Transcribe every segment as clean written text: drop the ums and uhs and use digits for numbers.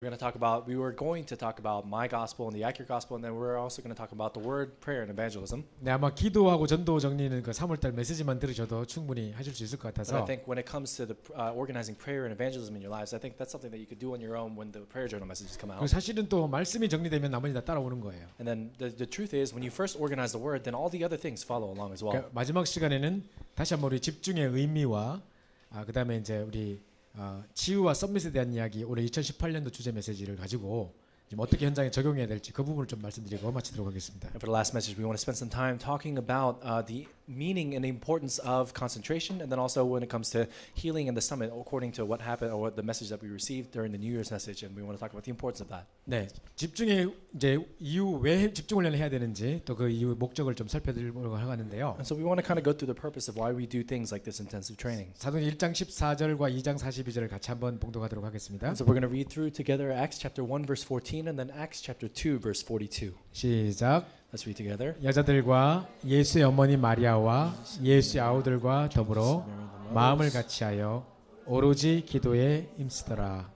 We were going to talk about my gospel and the accurate gospel, and then we're also going to talk about the word, prayer, and evangelism. 네, 아마 기도하고 전도 정리는 그 3월달 메시지만 들으셔도 충분히 하실 수 있을 것 But I 같아서. think when it comes to the organizing prayer and evangelism in your lives, I think that's something that you could do on your own when the prayer journal messages come out. 사실은 또 말씀이 정리되면 나머지 다 따라오는 거예요. And then the truth is, when you first organize the word, then all the other things follow along as well. 그러니까 마지막 시간에는 다시 한번 우리 집중의 의미와 그다음에 이제 우리 치유와 서밋에 대한 이야기, 올해 2018년도 주제 메시지를 가지고 지금 어떻게 현장에 적용해야 될지 그 부분을 좀 말씀드리고 마치도록 하겠습니다. And for the last message, we want to spend some time talking about the meaning and the importance of concentration, and then also when it comes to healing in the summit, according to what happened or what the message that we received during the New Year's message, and we want to talk about the importance of that. 네, 집중의 이제 이유 왜 집중 훈련을 해야 되는지 또 그 이유 목적을 좀 살펴드리려고 하는데요. And so we want to kind of go through the purpose of why we do things like this intensive training. 사도행 1장 14절과 2장 42절을 같이 한번 봉독하도록 하겠습니다. And so we're going to read through together Acts chapter 1 verse 14 and then Acts chapter 2 verse 42. 시작. Let's read together. 여자들과 예수의 어머니 마리아와 예수의 아우들과 더불어 마음을 같이하여 오로지 기도에 힘쓰더라.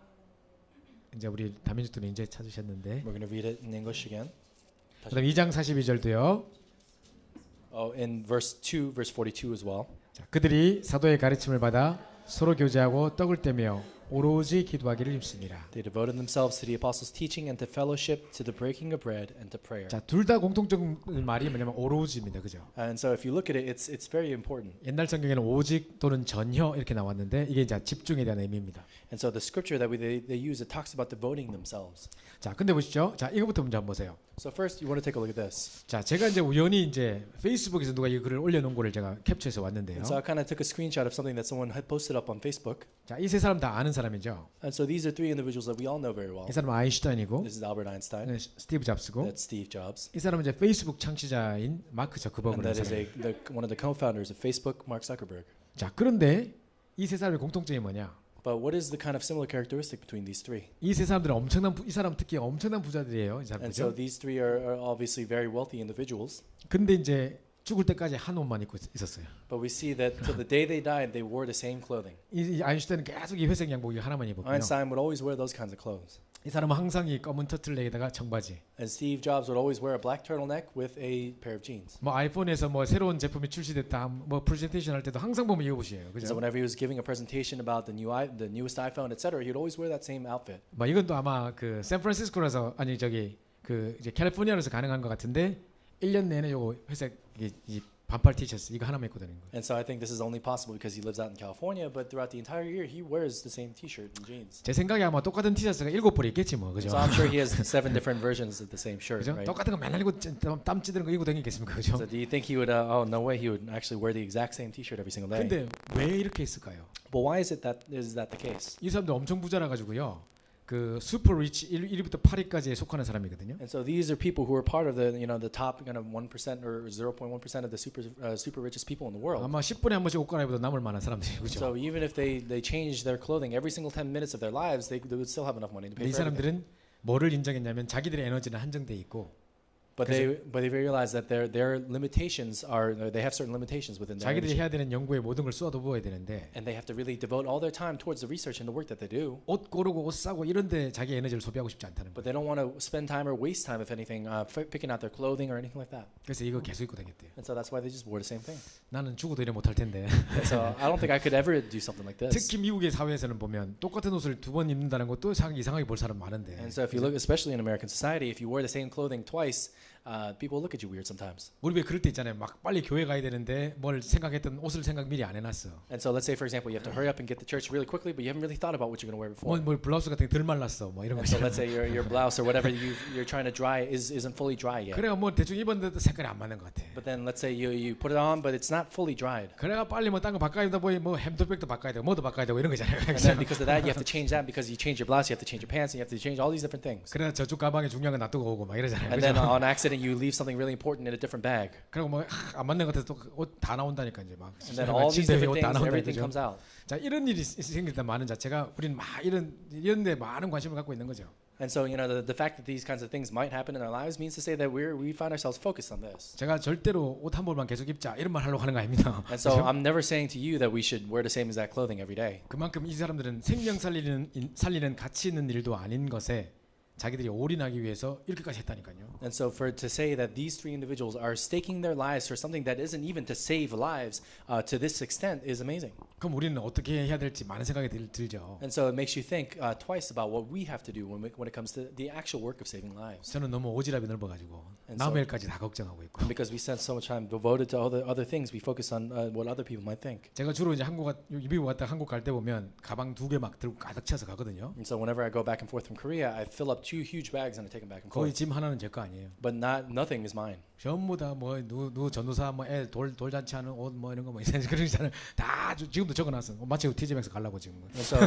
이제 우리 다민족들은 이제 찾으셨는데. We're going to read it in English again. 그다음 2장 42절도요. In verse 2 verse 42 as well. 자, 그들이 사도의 가르침을 받아 서로 교제하고 떡을 떼며 오로지 기도하기를 힘씁니다. They devoted themselves to the apostles' teaching and to fellowship, to the breaking of bread and to prayer. 자, 둘 다 공통적인 말이 뭐냐면 오로지입니다. 그죠? And so if you look at it, it's very important. 옛날 성경에는 오직 또는 전혀 이렇게 나왔는데 이게 이제 집중에 대한 의미입니다. And so the scripture that they use, it talks about devoting themselves. 자, 근데 보시죠. 자, 이거부터 먼저 한번 보세요. So first, you want to take a look at this. 자, 제가 이제 우연히 이제 페이스북에서 누가 이 글을 올려놓은 거를 제가 캡처해서 왔는데요. And so I kind of took a screenshot of something that someone had posted up on Facebook. 자, 이 세 사람 다 아는 사람이죠. And so these are three individuals that we all know very well. 이 사람은 아인슈타인이고, This is Albert Einstein. 스티브 잡스고, That's Steve Jobs. 이 사람은 이제 페이스북 창시자인 마크 And 저크버그라는 that is 사람. one of the co-founders of Facebook, Mark Zuckerberg. 자, 그런데 이 세 사람의 공통점이 뭐냐? But what is the kind of similar characteristic between these three? 이 세 사람들은 이 사람 특히 엄청난 부자들이에요. 이 And so 사람들죠. these three are obviously very wealthy individuals. 근데 이제 죽을 때까지 한 옷만 입고 있었어요. But we see that till the day they died, they wore the same clothing. 이 아인슈타인은 계속 이 회색 양복 하나만 입었고요. Einstein would always wear those kinds of clothes. 이 사람은 항상 이 검은 터틀넥에다가 청바지. And Steve Jobs would always wear a black turtleneck with a pair of jeans. 뭐 아이폰에서 뭐 새로운 제품이 출시됐다, 뭐 프레젠테이션 할 때도 항상 보면 이 옷이에요. And so 그죠? whenever he was giving a presentation about the newest iPhone, etc., he'd always wear that same outfit. 뭐 이건 또 아마 그 샌프란시스코라서 아니 저기 그 이제 캘리포니아라서 가능한 것 같은데 1년 내내 요거 회색 이 반팔 티셔츠 이거 하나만 입고 다니는 거예요. And so I think this is only possible because he lives out in California, but throughout the entire year, he wears the same T-shirt and jeans. 제 생각에 아마 똑같은 티셔츠가 7벌 있겠지 뭐, 그죠? So I'm sure he has 7 different versions of the same shirt, 그죠? right? 똑같은 거 맨날 입고 땀 찌드는 거 입고 다니겠습니까, 그죠? So do you think he would? Oh, no way, he would actually wear the exact same T-shirt every single day. 근데 왜 이렇게 했을까요? But why is that the case? 이 사람들 엄청 부자라 가지고요. 그 슈퍼 리치 1위부터 8위까지에 속하는 사람이거든요. And so these are people who are part of the the top kind of 1% or 0.1% of the super richest people in the world. 아마 10분에 한 번씩 옷 갈아입어도 남을 만한 사람들이 그죠? So even if they change their clothing every single 10 minutes of their lives, they would still have enough money to pay 이 for everything. 사람들은 뭐를 인정했냐면 자기들의 에너지는 한정돼 있고 But they realize that their limitations are they have certain limitations within their 자기들이 energy. 해야 되는 연구에 모든 걸 쏟아부어야 되는데 And they have to really devote all their time towards the research and the work that they do. 옷 고르고 옷 사고 이런데 자기 에너지를 소비하고 싶지 않다는 But 거예요. they don't want to spend time or waste time, if anything, picking out their clothing or anything like that. 그래서 이거 계속 입고 다녔대요. And so that's why they just wore the same thing. 나는 죽어도 이래 못할 텐데. And so I don't think I could ever do something like this. 특히 미국의 사회에서는 보면 똑같은 옷을 두 번 입는다는 것도 이상하게 볼 사람 많은데. And so if you look, especially in American society, if you wear the same clothing twice, people look at you weird sometimes. 우리 왜 그럴 때 있잖아요. 막 빨리 교회 가야 되는데 뭘 생각했던 옷을 미리 안 해놨어. And so let's say, for example, you have to hurry up and get to church really quickly, but you haven't really thought about what you're going to wear before. 뭘 블라우스 같은 게 덜 말랐어. 뭐 이런 거 And so 있잖아요. let's say your blouse or whatever you're trying to dry isn't fully dry yet. 그래가 뭐 대충 입었는데도 색깔이 안 맞는 것 같아. But then let's say you put it on, but it's not fully dried. 그래가 빨리 뭐 딴 거 바꿔야 된다 보니 뭐 햄토백도 바꿔야 되고 뭐도 바꿔야 되고 이런 거잖아요. And then because of that, you have to change that because you change your blouse, you have to change your pants, and you have to change all these different things. 그래 저쪽 가방에 중요한 거 놔두고 오고 막 이러잖아요. And then on accident, you leave something really important in a different bag. 그리고 뭐 안 맞는 것 같아서 또 옷 다 나온다니까 이제 막. And then all these different 옷다 things, 나온다 everything 이거죠. comes out. 자 이런 일이 생길 때 많은 자체가 우리는 막 이런데 많은 관심을 갖고 있는 거죠. And so, the fact that these kinds of things might happen in our lives means to say that we find ourselves focused on this. 제가 절대로 옷 한 벌만 계속 입자 이런 말 하려고 하는 거 아닙니다. And so I'm never saying to you that we should wear the same exact clothing every day. 그만큼 이 사람들은 생명 살리는 가치 있는 일도 아닌 것에 자기들이 올인하기 위해서 이렇게까지 했다니까요. And so to say that these three individuals are staking their lives for something that isn't even to save lives to this extent is amazing. 그럼 우리는 어떻게 해야 될지 많은 생각이 들죠. And so it makes you think twice about what we have to do when it comes to the actual work of saving lives. 저는 너무 오지랖이 넓어가지고 And 남의 일까지 다 걱정하고 있고. And because we spend so much time devoted to other things, we focus on what other people might think. 제가 주로 이제 미국 갔다 한국 갈 때 보면 가방 2개 막 들고 가득 차서 가거든요. And so whenever I go back and forth from Korea, I fill up 2 huge bags and I take them back and 거의 forth. 짐 하나는 제 거 아니에요. But nothing is mine. 전부 다 뭐 누구 전도사 뭐 애 돌잔치 하는 옷 뭐 이런 거 뭐 그런 거 다 지금도 적어놨어. 마치 TJ Maxx 가려고 지금. And so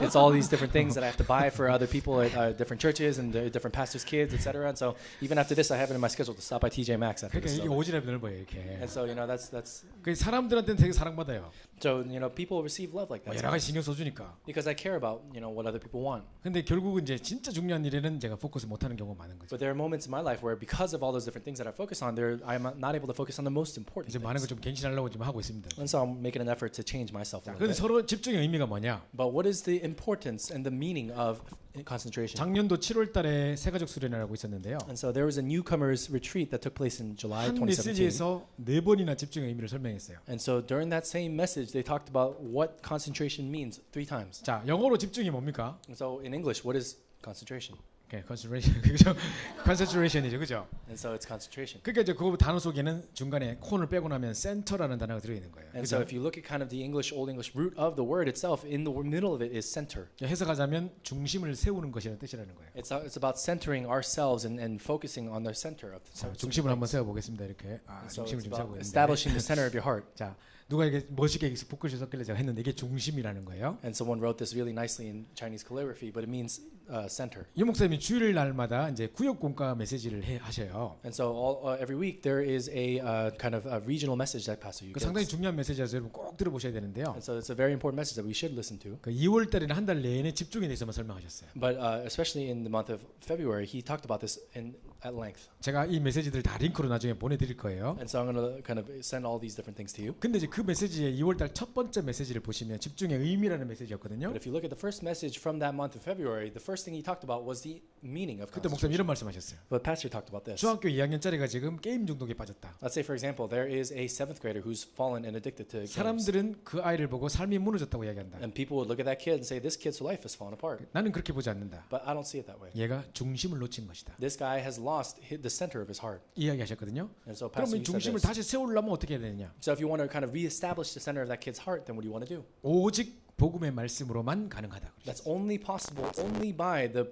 it's all these different things that I have to buy for other people at different churches and different pastors' kids, etc. And so even after this, I have it in my schedule to stop by TJ Maxx after 그러니까 this. 이게 오지랖이 넓어요 이렇게. And so that's 그 사람들한테는 되게 사랑받아요. so people receive love like 뭐 that 여러 가지 신경 써주니까. because I care about what other people want. 근데 결국은 이제 진짜 중요한 일에는 제가 포커스 못하는 경우가 많은 거죠. But there are moments in my life where because of all those different things that I focus on, I'm not able to focus on the most important 이제 많은 걸 things. 좀 갱신하려고 지금 하고 있습니다. And so I'm making an effort to change myself a 그런데 little bit. 서로 집중의 의미가 뭐냐? But what is the importance and the meaning of concentration? 작년도 7월달에 새가족 수련회라고 있었는데요. And so there was a newcomers retreat that took place in July 한 2017. 메시지에서 4번이나 집중의 의미를 설명했어요. And so during that same message, they talked about what concentration means 3 times. 자, 영어로 집중이 뭡니까? And so in English, what is concentration? Okay, concentration, 그죠? concentration이죠, 그죠? And so it's concentration. 그러니까 이제 그 단어 속에는 중간에 콘을 빼고 나면 center라는 단어가 들어 있는 거예요. And 그죠? so if you look at kind of the Old English root of the word itself, in the middle of it is center. 해석하자면 중심을 세우는 것이라는 뜻이라는 거예요. It's about centering ourselves and focusing on the center of the 자, 중심을 한번 세워 보겠습니다. 이렇게. So 중심을 it's 좀 세우고 about 있는데. establishing the center of your heart. 자, 누가 이게 멋있게 붓글씨 썼길래 제가 했는데 이게 중심이라는 거예요. And someone wrote this really nicely in Chinese calligraphy, but it means center. 이 목사님이 주일 날마다 이제 구역 공과 메시지를 하셔요. And so every week there is a kind of a regional message that Pastor Yu 그 gives. 상당히 중요한 메시지라서 여러분 꼭 들어보셔야 되는데요. And so it's a very important message that we should listen to. 그 2월 달에는 한 달 내내 집중에 대해서만 설명하셨어요. But especially in the month of February, he talked about this at length. 제가 이 메시지들 다 링크로 나중에 보내드릴 거예요. And so I'm going to kind of send all these different things to you. 근데 이제 그 메시지의 2월달 첫 번째 메시지를 보시면 집중의 의미라는 메시지였거든요. But if you look at the first message from that month of February, the first thing he talked about was the meaning of 그때 목사님 이런 concentration. 말씀하셨어요. But Pastor talked about this. 중학교 2학년짜리가 지금 게임 중독에 빠졌다. Let's say, for example, there is a 7th grader who's fallen and addicted to games. 사람들은 그 아이를 보고 삶이 무너졌다고 이야기한다. And people would look at that kid and say, this kid's life has fallen apart. 나는 그렇게 보지 않는다. But I don't see it that way. 얘가 중심을 놓친 것이다. This guy has lost the center of his heart. 이야기하셨거든요. And so Pastor 그러면 Yu said 중심을 this. 다시 세우려면 어떻게 해야 되느냐? So if you want to kind of reestablish the center of that kid's heart, then what do you want to do? 오직 복음의 말씀으로만 가능하다. That's only possible only by the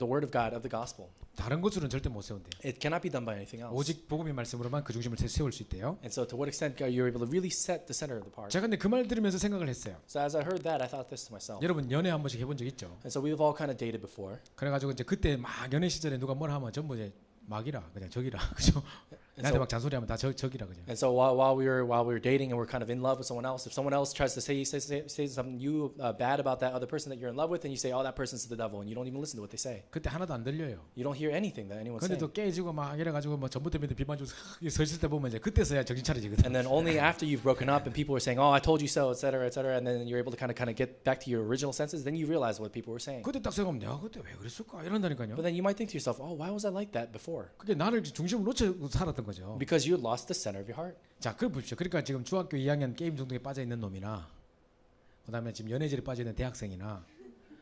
word of God, of the gospel. 다른 것으로는 절대 못 세운대요. It cannot be done by anything else. 오직 복음의 말씀으로만 그 중심을 세울 수 있대요. And so to what extent are you able to really set the center of the heart? 제가 근데 그 말 들으면서 생각을 했어요. So as I heard that, I thought this to myself. 여러분 연애 한 번씩 해본 적 있죠? And so we've all kind of dated before. 그래가지고 이제 그때 막 연애 시절에 누가 뭘 하면 전부 이제 막이라 그냥 적이라 그죠? 나한테 막 잔소리하면 다 적이라 그죠? And so while we were dating and we're kind of in love with someone else, if someone else tries to say something bad about that other person that you're in love with, and you say, "Oh, that person's the devil," and you don't even listen to what they say. 그때 하나도 안 들려요. You don't hear anything that anyone's 근데 saying. 또 깨지고 막 이래가지고 뭐 전부터 밑에 비만 주고 서 있을 때 보면 이제 그때서야 정신 차려지거든. And then only after you've broken up and people are saying, "Oh, I told you so," etc., etc., and then you're able to kind of get back to your original senses, then you realize what people were saying. 그때 딱 생각하면 내가 그때 왜 그랬을까 이런다니까요. But then you might think to yourself, "Oh, why was I like that before?" 그게 나를 중심을 놓쳐 살았던 거죠. Because you lost the center of your heart. 자, 그걸 보십시오. 그러니까 지금 중학교 2학년 게임 중독에 빠져 있는 놈이나, 그다음에 지금 연애질에 빠져 있는 대학생이나,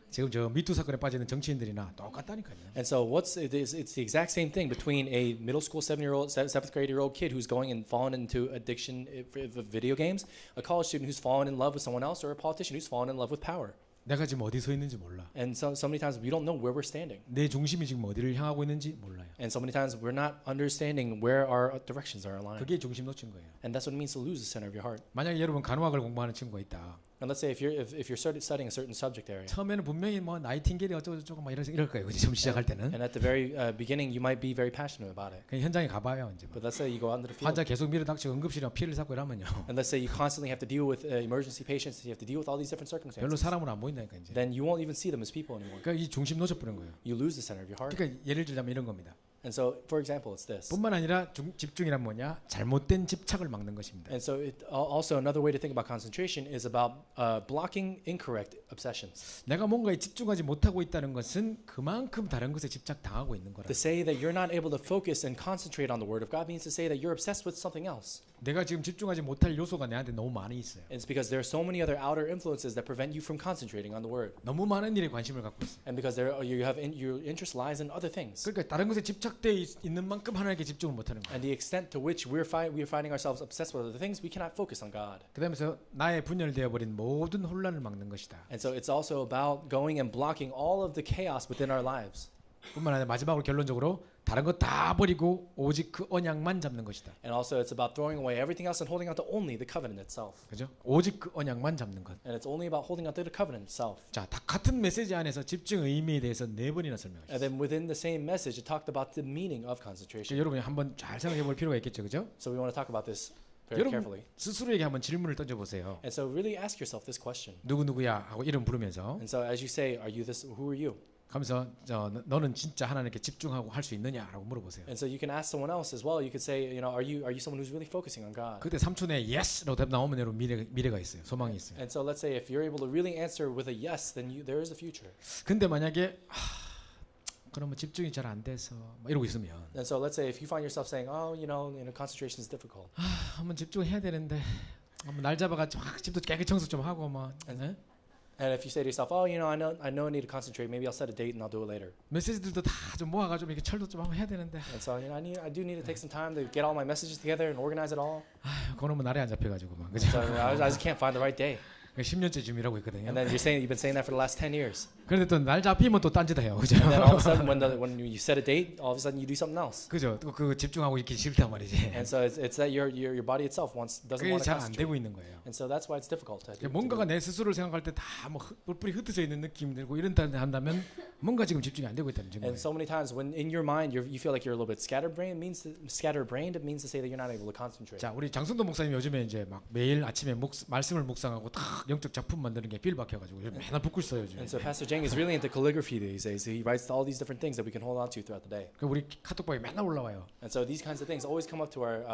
지금 저 미투 사건에 빠져 있는 정치인들이나 똑같다니까요. And so it's the exact same thing between a middle school 7th grade-year-old kid who's going and fallen into addiction of video games, a college student who's fallen in love with someone else, or a politician who's fallen in love with power. 내가 지금 어디 서 있는지 몰라. And so many times we don't know where we're standing. 내 중심이 지금 어디를 향하고 있는지 몰라요. And so many times we're not understanding where our directions are aligned. 그게 중심 놓친 거예요. And that's what it means to lose the center of your heart. 만약에 여러분 간호학을 공부하는 친구가 있다. And let's say if you're studying a certain subject area, 처음에는 분명히 뭐 나이팅게일이 어쩌고저쩌고 막 이럴 거예요. 그죠? 처음 시작할 때는. and at the very beginning you might be very passionate about it. 그냥 현장에 가봐요. 이제 막. But let's say you go out into the field, 환자 계속 밀어닥치고 응급실에 피를 삭고 이러면요. and let's say you constantly have to deal with emergency patients, you have to deal with all these different 별로 circumstances. 사람으로 안 보인다니까 이제. Then you won't even see them as people anymore. 그러니까 이 중심 놓쳐버린 거예요. You lose the center of your heart. 그러니까 예를 들자면 이런 겁니다. And so, for example, it's this. 뿐만 아니라 집중이란 뭐냐? 잘못된 집착을 막는 것입니다. And so, also another way to think about concentration is about blocking incorrect obsessions. 내가 뭔가에 집중하지 못하고 있다는 것은 그만큼 다른 것에 집착당하고 있는 거라. To say that you're not able to focus and concentrate on the Word of God means to say that you're obsessed with something else. 내가 지금 집중하지 못할 요소가 내한테 너무 많이 있어요. It's because there are so many other outer influences that prevent you from concentrating on the Word. 너무 많은 일에 관심을 갖고 있어요. And because your interest lies in other things. 그러니까 다른 것에 집착돼 있는 만큼 하나님께 집중을 못하는 거예요. And the extent to which we're finding ourselves obsessed with other things, we cannot focus on God. 그다음에서 나의 분열되어 버린 모든 혼란을 막는 것이다. And so it's also about going and blocking all of the chaos within our lives. 뿐만 아니라 마지막으로 결론적으로 다른 거 다 버리고 오직 그 언약만 잡는 것이다. And also it's about throwing away everything else and holding on to only the covenant itself. 그죠? 오직 그 언약만 잡는 것. And it's only about holding on to the covenant itself. 자, 다 같은 메시지 안에서 집중 의미에 대해서 네 번이나 설명하셨어요. And then within the same message, it talked about the meaning of concentration. 여러분이 한번 잘 생각해 볼 필요가 있겠죠, 그죠? So we want to talk about this very 여러분 carefully. 스스로에게 한번 질문을 던져 보세요. And so really ask yourself this question. 누구 누구야 하고 이름 부르면서 And so as you say, are you this? Who are you? 하면서 너는 진짜 하나님께 집중하고 할 수 있느냐라고 물어보세요. And so you can ask someone else as well. You could say, are you someone who's really focusing on God? 그때 3초 내에 yes라고 답 나오면 여러분 미래가 있어요. 소망이 있어요. And so let's say if you're able to really answer with a yes, then there is a future. 근데 만약에 그러면 집중이 잘 안 돼서 막 이러고 있으면 And so let's say if you find yourself saying, concentration is difficult. 한번 집중해야 되는데 한번 날 잡아가지고 확 집도 깨끗이 청소 좀 하고 막 네? And if you say to yourself, I know I need to concentrate. Maybe I'll set a date and I'll do it later. 메시지들도 다 좀 모아가지고 이렇게 철도 좀 한번 해야 되는데 And so I do need to take some time to get all my messages together and organize it all. 그놈은 날에 안 잡혀가지고 막 그죠? So I just can't find the right day. 10년째 지금 일하고 있거든요. And then you've been saying that for the last 10 years. 그런데 또 날 잡히면 또 딴짓 해요, 그죠? And then all of a sudden, when you set a date, all of a sudden you do something else. 그죠? 또 그 집중하고 있기 싫단 말이지. And so it's that your body itself doesn't 그게 want to 잘 안 되고 concentrate. 있는 거예요. And so that's why it's difficult to do. 뭔가가 내 스스로를 생각할 때 다 뭐 뿔뿔이 흩어져 있는 느낌 들고 이런다 한다면 뭔가 지금 집중이 안 되고 있다는 증거예요. And so many times when in your mind you feel like you're a little bit scatterbrained, it means to say that you're not able to concentrate. 자, 우리 장순도 목사님 요즘에 이제 막 매일 아침에 말씀을 묵상하고 딱 영적 작품 만드는 게 빌 박혀가지고 맨날 붙고 있어요 요즘. And so Pastor Jang is really into calligraphy these days. He writes all these different things that we can hold on to throughout the day. 그 우리 카톡방에 맨날 올라와요. And so these kinds of things always come up to our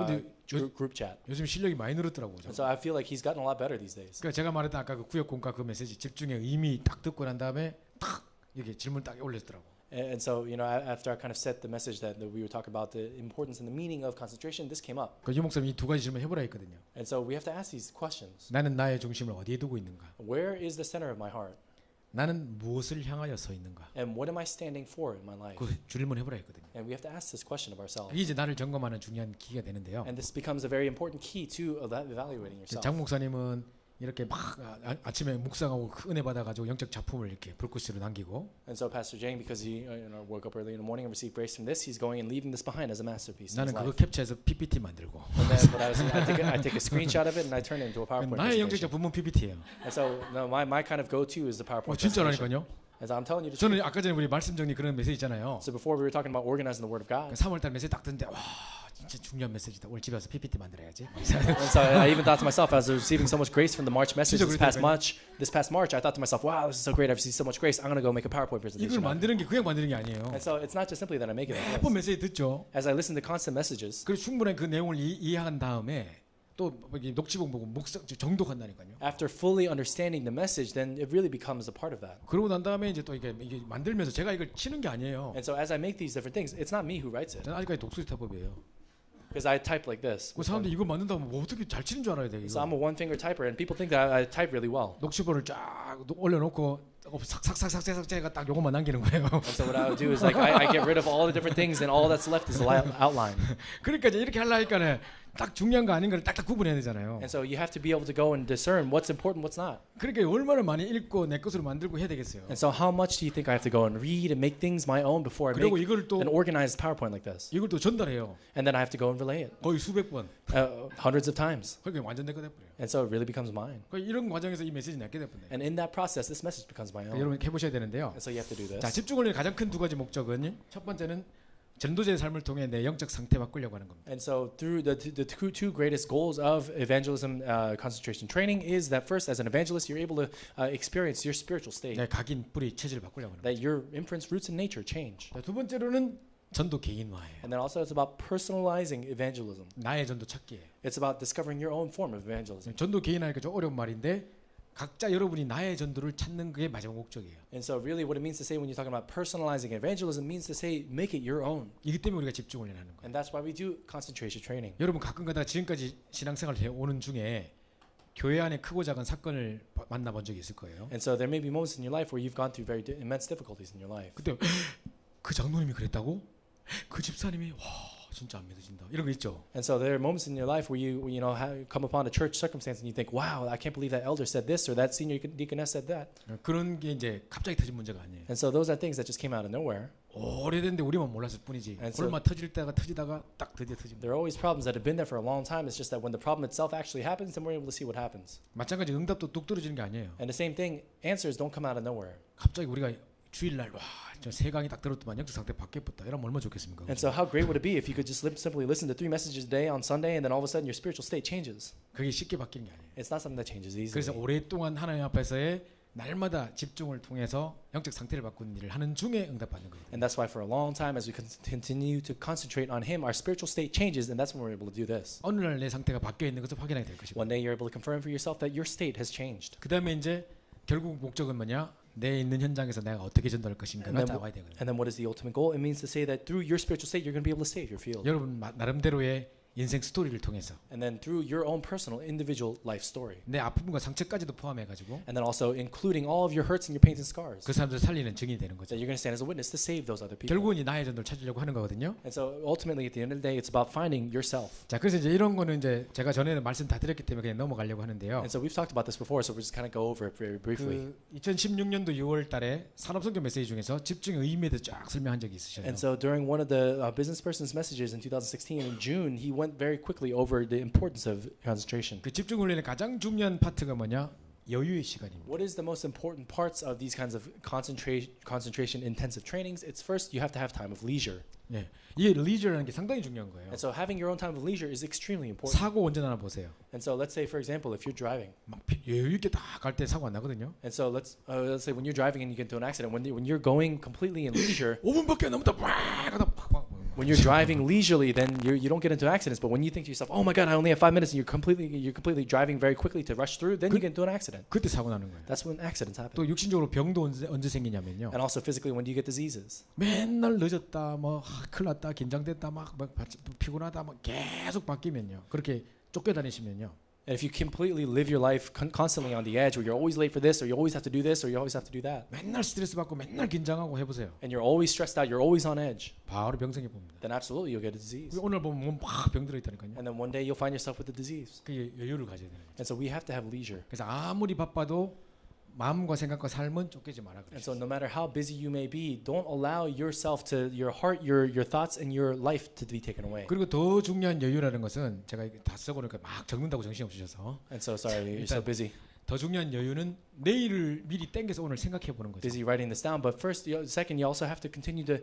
group chat. 요즘 실력이 많이 늘었더라고요. And so I feel like he's gotten a lot better these days. 그러니까 제가 말했던 아까 그 구역공과 그 메시지 집중의 의미 딱 듣고 난 다음에 딱 이렇게 질문 딱 올렸더라고. And so after I kind of set the message that we were talking about the importance and the meaning of concentration, this came up. 그 유목사님 이 두 가지 질문 해보라 했거든요. And so we have to ask these questions. 나는 나의 중심을 어디에 두고 있는가? Where is the center of my heart? 나는 무엇을 향하여 서 있는가? And what am I standing for in my life? 그 질문 해보라 했거든요. And we have to ask this question of ourselves. 이게 이제 나를 점검하는 중요한 기가 되는데요. And this becomes a very important key to evaluating yourself. 장 목사님은 이렇게 막 아침에 묵상하고 은혜 받아가지고 영적 작품을 이렇게 불꽃으로 남기고. And so Pastor Jang, because he woke up early in the morning and received grace from this, he's going and leaving this behind as a masterpiece. 나는 그거 캡처해서 PPT 만들고. And then what I take a screenshot of it and I turn it into a PowerPoint 나의 영적 presentation. 작품은 PPT예요. And so my kind of go-to is the PowerPoint presentation. 진짜라니까요. As I'm telling you the 저는 truth. 아까 전에 우리 말씀 정리 그런 메시지 있잖아요. So before we were talking about organizing the Word of God. 3월달 메시지 딱 듣는데 와 진짜 중요한 메시지다. 오늘 집에 와서 PPT 만들어야지. And so I even thought to myself, as I was receiving so much grace from the March message this past March, I thought to myself, wow, this is so great. I've received so much grace. I'm going to go make a PowerPoint 이걸 presentation. 만드는 게 그냥 만드는 게 아니에요. And so it's not just simply that I make it. 매번 메시지 듣죠. As I listen to constant messages. 그리고 충분히 그 내용을 이해한 다음에 또 녹취본 보고 묵상 정독한다니까요. After fully understanding the message, then it really becomes a part of that. 그러고 난 다음에 이제 또 이게 만들면서 제가 이걸 치는 게 아니에요. And so as I make these different things, it's not me who writes it. 저는 아직까지 독수리 타법이에요. Because I type like this. 그 사람들이 이거 만든다면 뭐 어떻게 잘 치는 줄 알아야 돼. So I'm a one-finger typer, and people think that I type really well. 녹취본을 쫙 올려놓고 삭삭삭삭삭 제가 딱 요것만 남기는 거예요. And so what I would do is like I get rid of all the different things, and all that's left is the outline. 그러니까 이제 이렇게 하려니까는 딱 중요한 거 아닌 걸 딱딱 구분해야 되잖아요. And so you have to be able to go and discern what's important, what's not. 그러니까 얼마나 많이 읽고 내 것으로 만들고 해야 되겠어요. And so how much do you think I have to go and read and make things my own before I make 그리고 이걸 또 an organized PowerPoint like this? 이걸 또 전달해요. And then I have to go and relay it 거의 수백 번. hundreds of times. 그러니까 완전 내 거 돼버려요. And so it really becomes mine. 이런 과정에서 이 메시지는 낫게 될 뿐이에요. And in that process, this message becomes my own. 여러분 해보셔야 되는데요. And so you have to do this. 자, 집중 훈련의 가장 큰 두 가지 목적은 첫 번째는 전도자의 삶을 통해 내 영적 상태 바꾸려고 하는 겁니다. And so through the two greatest goals of evangelism concentration training is that first, as an evangelist, you're able to experience your spiritual state. 내 각인 뿌리 체질을 바꾸려고 하는 That your imprints, roots, and nature change. 겁니다. 두 번째로는 전도 개인화예요. And then also it's about personalizing evangelism. 나의 전도 찾기예요. It's about discovering your own form of evangelism. 전도 개인화니까 좀 어려운 말인데 각자 여러분이 나의 전도를 찾는 그게 마지막 목적이에요. And so really what it means to say when you're talking about personalizing evangelism means to say make it your own. 이기 때문에 우리가 집중 훈련하는 거예요. And that's why we do concentration training. 여러분 가끔 가다가 지금까지 신앙생활을 해오는 중에 교회 안에 크고 작은 사건을 만나본 적이 있을 거예요. And so there may be moments in your life where you've gone through very immense difficulties in your life. 그때 그 장로님이 그랬다고? 그 집사님이 와 진짜 안 믿어진다. 이런 거 있죠. And so there are moments in your life where you know come upon a church circumstance and you think, wow, I can't believe that elder said this or that senior deaconess said that. 그런 게 이제 갑자기 터진 문제가 아니에요. And so those are things that just came out of nowhere. 오래됐는데 우리만 몰랐을 뿐이지. And so- 얼마 터지다가 딱 드디어 터집니다. There are always problems that have been there for a long time. It's just that when the problem itself actually happens, then we're able to see what happens. 마찬가지 응답도 뚝 떨어지는 게 아니에요. And the same thing, answers don't come out of nowhere. 갑자기 우리가 주일날 와저세 강이 딱 들었더만 영적 상태 바뀌었다. 이러면 얼마나 좋겠습니까? And so how great would it be if you could just simply listen to 3 messages a day on Sunday and then all of a sudden your spiritual state changes? 그게 쉽게 바뀌는 게 아니에요. It's not something that changes 그래서 easily. 오랫동안 하나님 앞에서의 날마다 집중을 통해서 영적 상태를 바꾸는 일을 하는 중에 응답받는 거예요. And that's why for a long time as we continue to concentrate on Him, our spiritual state changes and that's when we're able to do this. 어느 날 내 상태가 바뀌어 있는 것을 확인하게 될 것이고 One day you're able to confirm for yourself that your state has changed. 그 다음에 이제 결국 목적은 뭐냐? 내 있는 현장에서 내가 어떻게 전도할 것인가가 And then, 나와야 되거든요. and then what is the ultimate goal? It means to say that through your spiritual state, you're going to be able to save your field. 여러분 나름대로의 인생 스토리를 통해서 And then through your own personal, individual life story. 내 아픔과 상처까지도 포함해가지고 And then also including all of your hurts and your pains and scars. 그 사람들 살리는 증인이 되는 거죠. That you're going to stand as a witness to save those other people. 결국은 이 나의 전도를 찾으려고 하는 거거든요. And so ultimately at the end of the day, it's about finding yourself. 자, 그래서 이제 이런 거는 이제 제가 전에는 말씀 다 드렸기 때문에 그냥 넘어가려고 하는데요. And so we've talked about this before, so we're just kind of go over it very briefly. 그 2016년도 6월 달에 산업성경 메시지 중에서 집중의 의미에 대해서 쫙 설명한 적이 있으셔요. And so during one of the business person's messages in 2016 in June, he went very quickly over the importance of concentration. 그 집중 훈련의 가장 중요한 파트가 뭐냐? 여유의 시간입니다. What is the most important parts of these kinds of concentration intensive trainings? It's first you have to have time of leisure. 예. 이게 리저라는 게 상당히 중요한 거예요. And so having your own time of leisure is extremely important. 사고 운전하나 보세요. And so let's say for example if you're driving. 막 여유 있게 딱 갈 때 사고 안 나거든요. And so let's say when you're driving and you get into an accident, when you're going completely in leisure, 5분밖에 안 남았다. 막 하다 막 when you're driving leisurely, then you don't get into accidents. But when you think to yourself, oh my God, I only have 5 minutes, and you're completely driving very quickly to rush through, then you get into an accident. 그때 사고 나는 거예요. That's when accidents happen. 또 육신적으로 병도 언제 생기냐면요. And also physically, when do you get diseases? 맨날 늦었다, 뭐 큰일 났다, 긴장됐다, 막 피곤하다, 막 계속 바뀌면요. 그렇게 쫓겨다니시면요. And if you completely live your life constantly on the edge, where you're always late for this, or you always have to do this, or you always have to do that, 맨날 스트레스 받고 맨날 긴장하고 해보세요. and you're always stressed out, you're always on edge, 바로 병생해 봅니다. then absolutely you'll get a disease. 오늘 보면 몸 막 병들어 있다니까요. And then one day you'll find yourself with a disease. 그게 여유를 가져야 되는 거죠. And so we have to have leisure. 그래서 아무리 바빠도 마음과 생각과 삶은 쫓기지 마라 And so 그러셨어요. no matter how busy you may be, don't allow yourself to, your heart, your thoughts, and your life to be taken away. 그리고 더 중요한 여유라는 것은 제가 이게 다 써보니까 막 적는다고 정신 없으셔서 And so sorry, you're so busy. 더 중요한 여유는 내일을 미리 땡겨서 오늘 생각해 보는 거죠. Busy writing this down. But first, second, you also have to continue to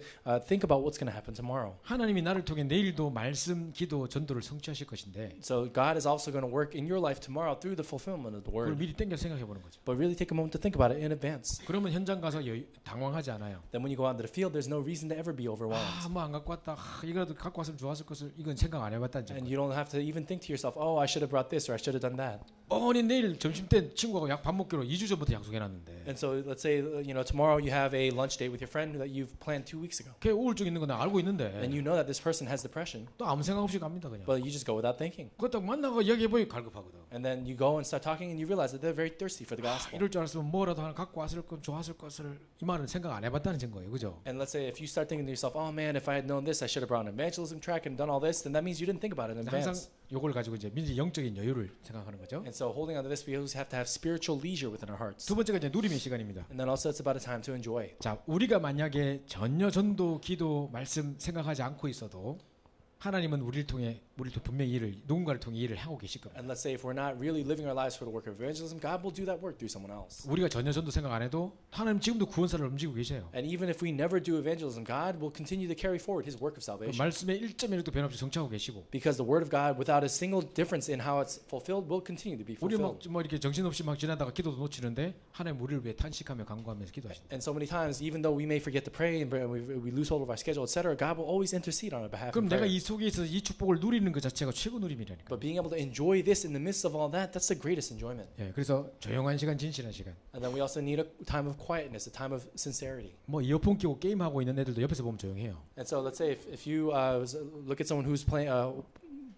think about what's going to happen tomorrow. 하나님이 나를 통해 내일도 말씀, 기도, 전도를 성취하실 것인데 So God is also going to work in your life tomorrow through the fulfillment of the 그걸 word. 미리 땡겨 생각해 보는 거죠. But really take a moment to think about it in advance. 그러면 현장 가서 당황하지 않아요. Then when you go out into the field, there's no reason to ever be overwhelmed. 뭐 안 갖고 왔다. 이거라도 갖고 왔으면 좋았을 것을 이건 생각 안 해봤다는 And 점. you don't have to even think to yourself, oh, I should have brought this or I should have done that. 뻔히 내일 점심 때 친구하고 밥 먹기로 2주 전부터 약속해놨는데 And so let's say, tomorrow you have a lunch date with your friend that you've planned 2 weeks ago. 걔 우울증 있는 건 나 알고 있는데 And you know that this person has depression, 또 아무 생각 없이 갑니다 그냥. but you just go without thinking. 그것도 만나고 이야기해보니 갈급하거든. And then you go and start talking and you realize that they're very thirsty for the gospel. 이럴 줄 알았으면 뭐라도 하나 갖고 왔을 것 좋았을 것을 이 말은 생각 안 해봤다는 증거예요, 그죠? And let's say if you start thinking to yourself, oh man, if I had known this, I should have brought an evangelism track and done all this, then that means you didn't think about it in 항상 advance. 요걸 가지고 이제 민지 영적인 여유를 생각하는 거죠. And so holding on to this, we always have to have spiritual leisure within our hearts. 두 번째가 이제 누림의 시간입니다. And then also it's about a time to enjoy. 자, 우리가 만약에 전혀 전도, 기도, 말씀 생각하지 않고 있어도 하나님은 우리를 통해 우리도 분명히 일을 누군가를 통해 일을 하고 계실 겁니다. And let's say if we're not really living our lives for the work of evangelism, God will do that work through someone else. 우리가 전혀 전도 생각 안 해도 하나님 지금도 구원사를 움직이고 계셔요. And even if we never do evangelism, God will continue to carry forward His work of 그 salvation. 말씀에 1.1도 변함없이 성취하고 계시고 Because the word of God, without a single difference in how it's fulfilled, will continue to be 우리 fulfilled. 뭐 이렇게 정신없이 막 지나다가 기도도 놓치는데 하나님 우리를 위해 탄식하며 간구하면서 기도하신다. And so many times, even though we may forget to pray and we lose hold of our schedule, etc., God will always intercede on our behalf. 그럼 in 내가 prayer. 이 속에 있어서 이 축복을 누리는 것 자체가 최고 누림이라니까. But being able to enjoy this in the midst of all that, that's the greatest enjoyment. 예, 그래서 조용한 시간, 진실한 시간. And then we also need a time of quietness, a time of sincerity. 뭐 이어폰 끼고 게임 하고 있는 애들도 옆에서 보면 조용해요. And so let's say if you look at someone who's playing,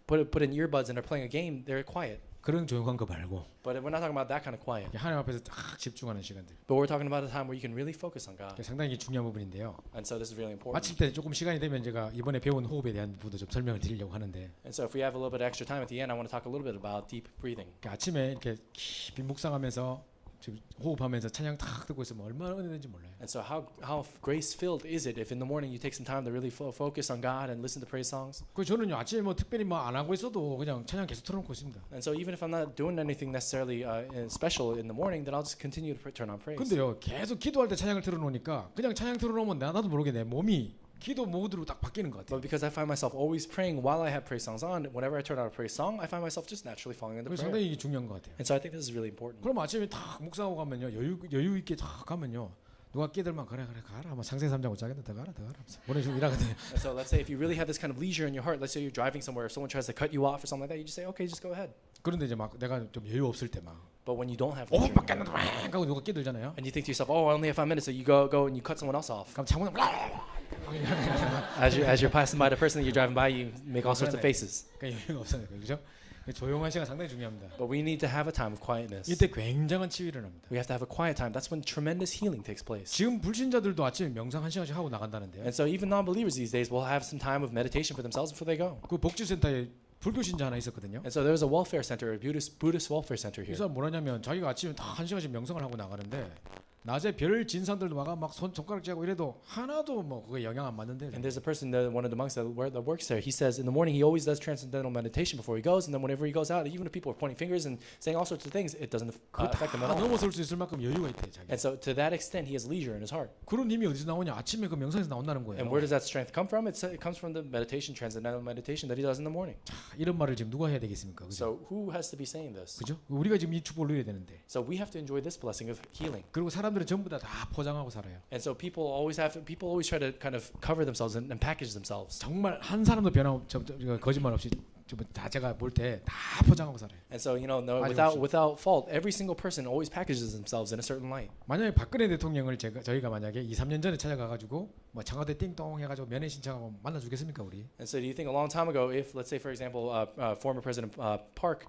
put in earbuds and they're playing a game, they're quiet. 그런 조용한 거 말고 But we're not talking about that kind of quiet. 하나님 앞에서 딱 집중하는 시간들. But we're talking about a time where you can really focus on God. 상당히 중요한 부분인데요. And so this is really important. 마칠 때 조금 시간이 되면 제가 이번에 배운 호흡에 대한 부분도 좀 설명을 드리려고 하는데 And so if we have a little bit extra time at the end, I want to talk a little bit about deep breathing. 아침에 이렇게 깊이 묵상하면서 지금 호흡하면서 찬양 탁 듣고 있으면 얼마나 은혜인지 몰라요. And so how grace-filled is it if in the morning you take some time to really focus on God and listen to praise songs? 그 저는요 아침에 뭐 특별히 뭐 안 하고 있어도 그냥 찬양 계속 틀어놓고 있습니다. And so even if I'm not doing anything necessarily special in the morning, then I'll just continue to turn on praise. 근데요 계속 기도할 때 찬양을 틀어놓으니까 그냥 찬양 틀어놓으면 나도 모르게 내 몸이 기도 모드로 딱 바뀌는 것 같아요. But because I find myself always praying while I have praise songs on, whenever I turn on a praise song, I find myself just naturally falling into 그래서 prayer. 상당히 이게 중요한 것 같아요. And so I think this is really important. 그럼 아침에 딱 묵상하고 가면요 여유 있게 딱 가면요 누가 끼들만 그래 가라 뭐 상세 3장 5장에도 더 가라 그런 식으로 일하거든요. And so let's say if you really have this kind of leisure in your heart, let's say you're driving somewhere, if someone tries to cut you off or something like that, you just say, okay, just go ahead. 그런데 이제 막 내가 좀 여유 없을 때 막 But when you don't have 5분밖에 안 남았다 하고 누가 끼들잖아요. and you think to yourself, oh, I only have 5 minutes, so you go and you cut someone else off. 그럼 창문을 As you're passing by the person that you're driving by, you make all sorts of faces. 그러니까 여유가 없으니까 그죠? 조용한 시간 상당히 중요합니다. But we need to have a time of quietness. 이때 굉장한 치유를 합니다. We have to have a quiet time. That's when tremendous healing takes place. 지금 불신자들도 아침에 명상 1시간씩 하고 나간다는데요. And so even non-believers these days will have some time of meditation for themselves before they go. 그 복지센터에 불교 신자 하나 있었거든요. And so there's a welfare center, a Buddhist welfare center 이 here. 사람 뭐라냐면 자기가 아침에 다 1시간씩 명상을 하고 나가는데 낮에 별 진산들도 와가 막 손가락 쥐고 이래도 하나도 뭐 그게 영향 안 받는데. And there's a person, one of the monks that works there. He says in the morning he always does transcendental meditation before he goes, and then whenever he goes out, even if people are pointing fingers and saying all sorts of things, it doesn't affect him at all. 넘어설 수 있을 만큼 여유가 있대 자기. And so to that extent, he has leisure in his heart. 그런 힘이 어디서 나오냐? 아침에 그 명상에서 나온다는 거예요. And where does that strength come from? It comes from the meditation, transcendental meditation that he does in the morning. 이런 말을 지금 누가 해야 되겠습니까? 그죠? So who has to be saying this? 그죠? 우리가 지금 이 축복을 누려야 되는데. So we have to enjoy this blessing of healing. 그리고 사람들은 전부 다 포장하고 살아요. And so people always try to kind of cover themselves and package themselves. 정말 한 사람도 거짓말 없이 다 제가 볼 때 다 포장하고 살아요. And so without fault, every single person always packages themselves in a certain light. 만약에 박근혜 대통령을 저희가 만약에 2, 3년 전에 찾아가가지고 뭐 청와대 띵동 해가지고 면회 신청하고 만나주겠습니까 우리? And so do you think a long time ago, if let's say for example, former President Park,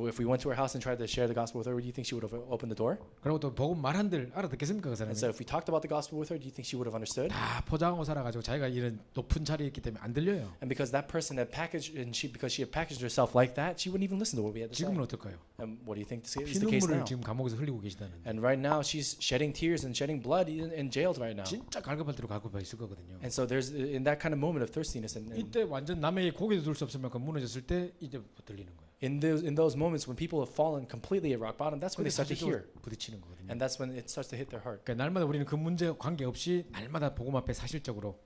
if we went to her house and tried to share the gospel with her, do you think she would have opened the door? 그리고 또 복음 말한들 알아듣겠습니까 그 사람이? And so if we talked about the gospel with her, do you think she would have understood? 다 포장하고 살아가지고 자기가 이런 높은 자리에 있기 때문에 안 들려요. And because that person had packaged because she had packaged herself like that, she wouldn't even listen to what we had to say. 지금은 어떨까요? And what do you think is the case 피눈물을 now? 지금 감옥에서 흘리고 계시다는. And right now she's shedding tears and shedding blood in jailed right now. 진짜 갈급할 대로 갈급해 있을 거거든요. And so there's in that kind of moment of thirstiness and 이때 완전 남의 고개도 들 수 없을 만큼 무너졌을 때 이제 들리는 거예요. in those moments when people have fallen completely at rock bottom, that's when they start to hear. 부딪히는 거거든요. And that's when it starts to hit their heart. 그러니까 날마다 우리는 그 문제 관계없이 날마다 복음 앞에 사실적으로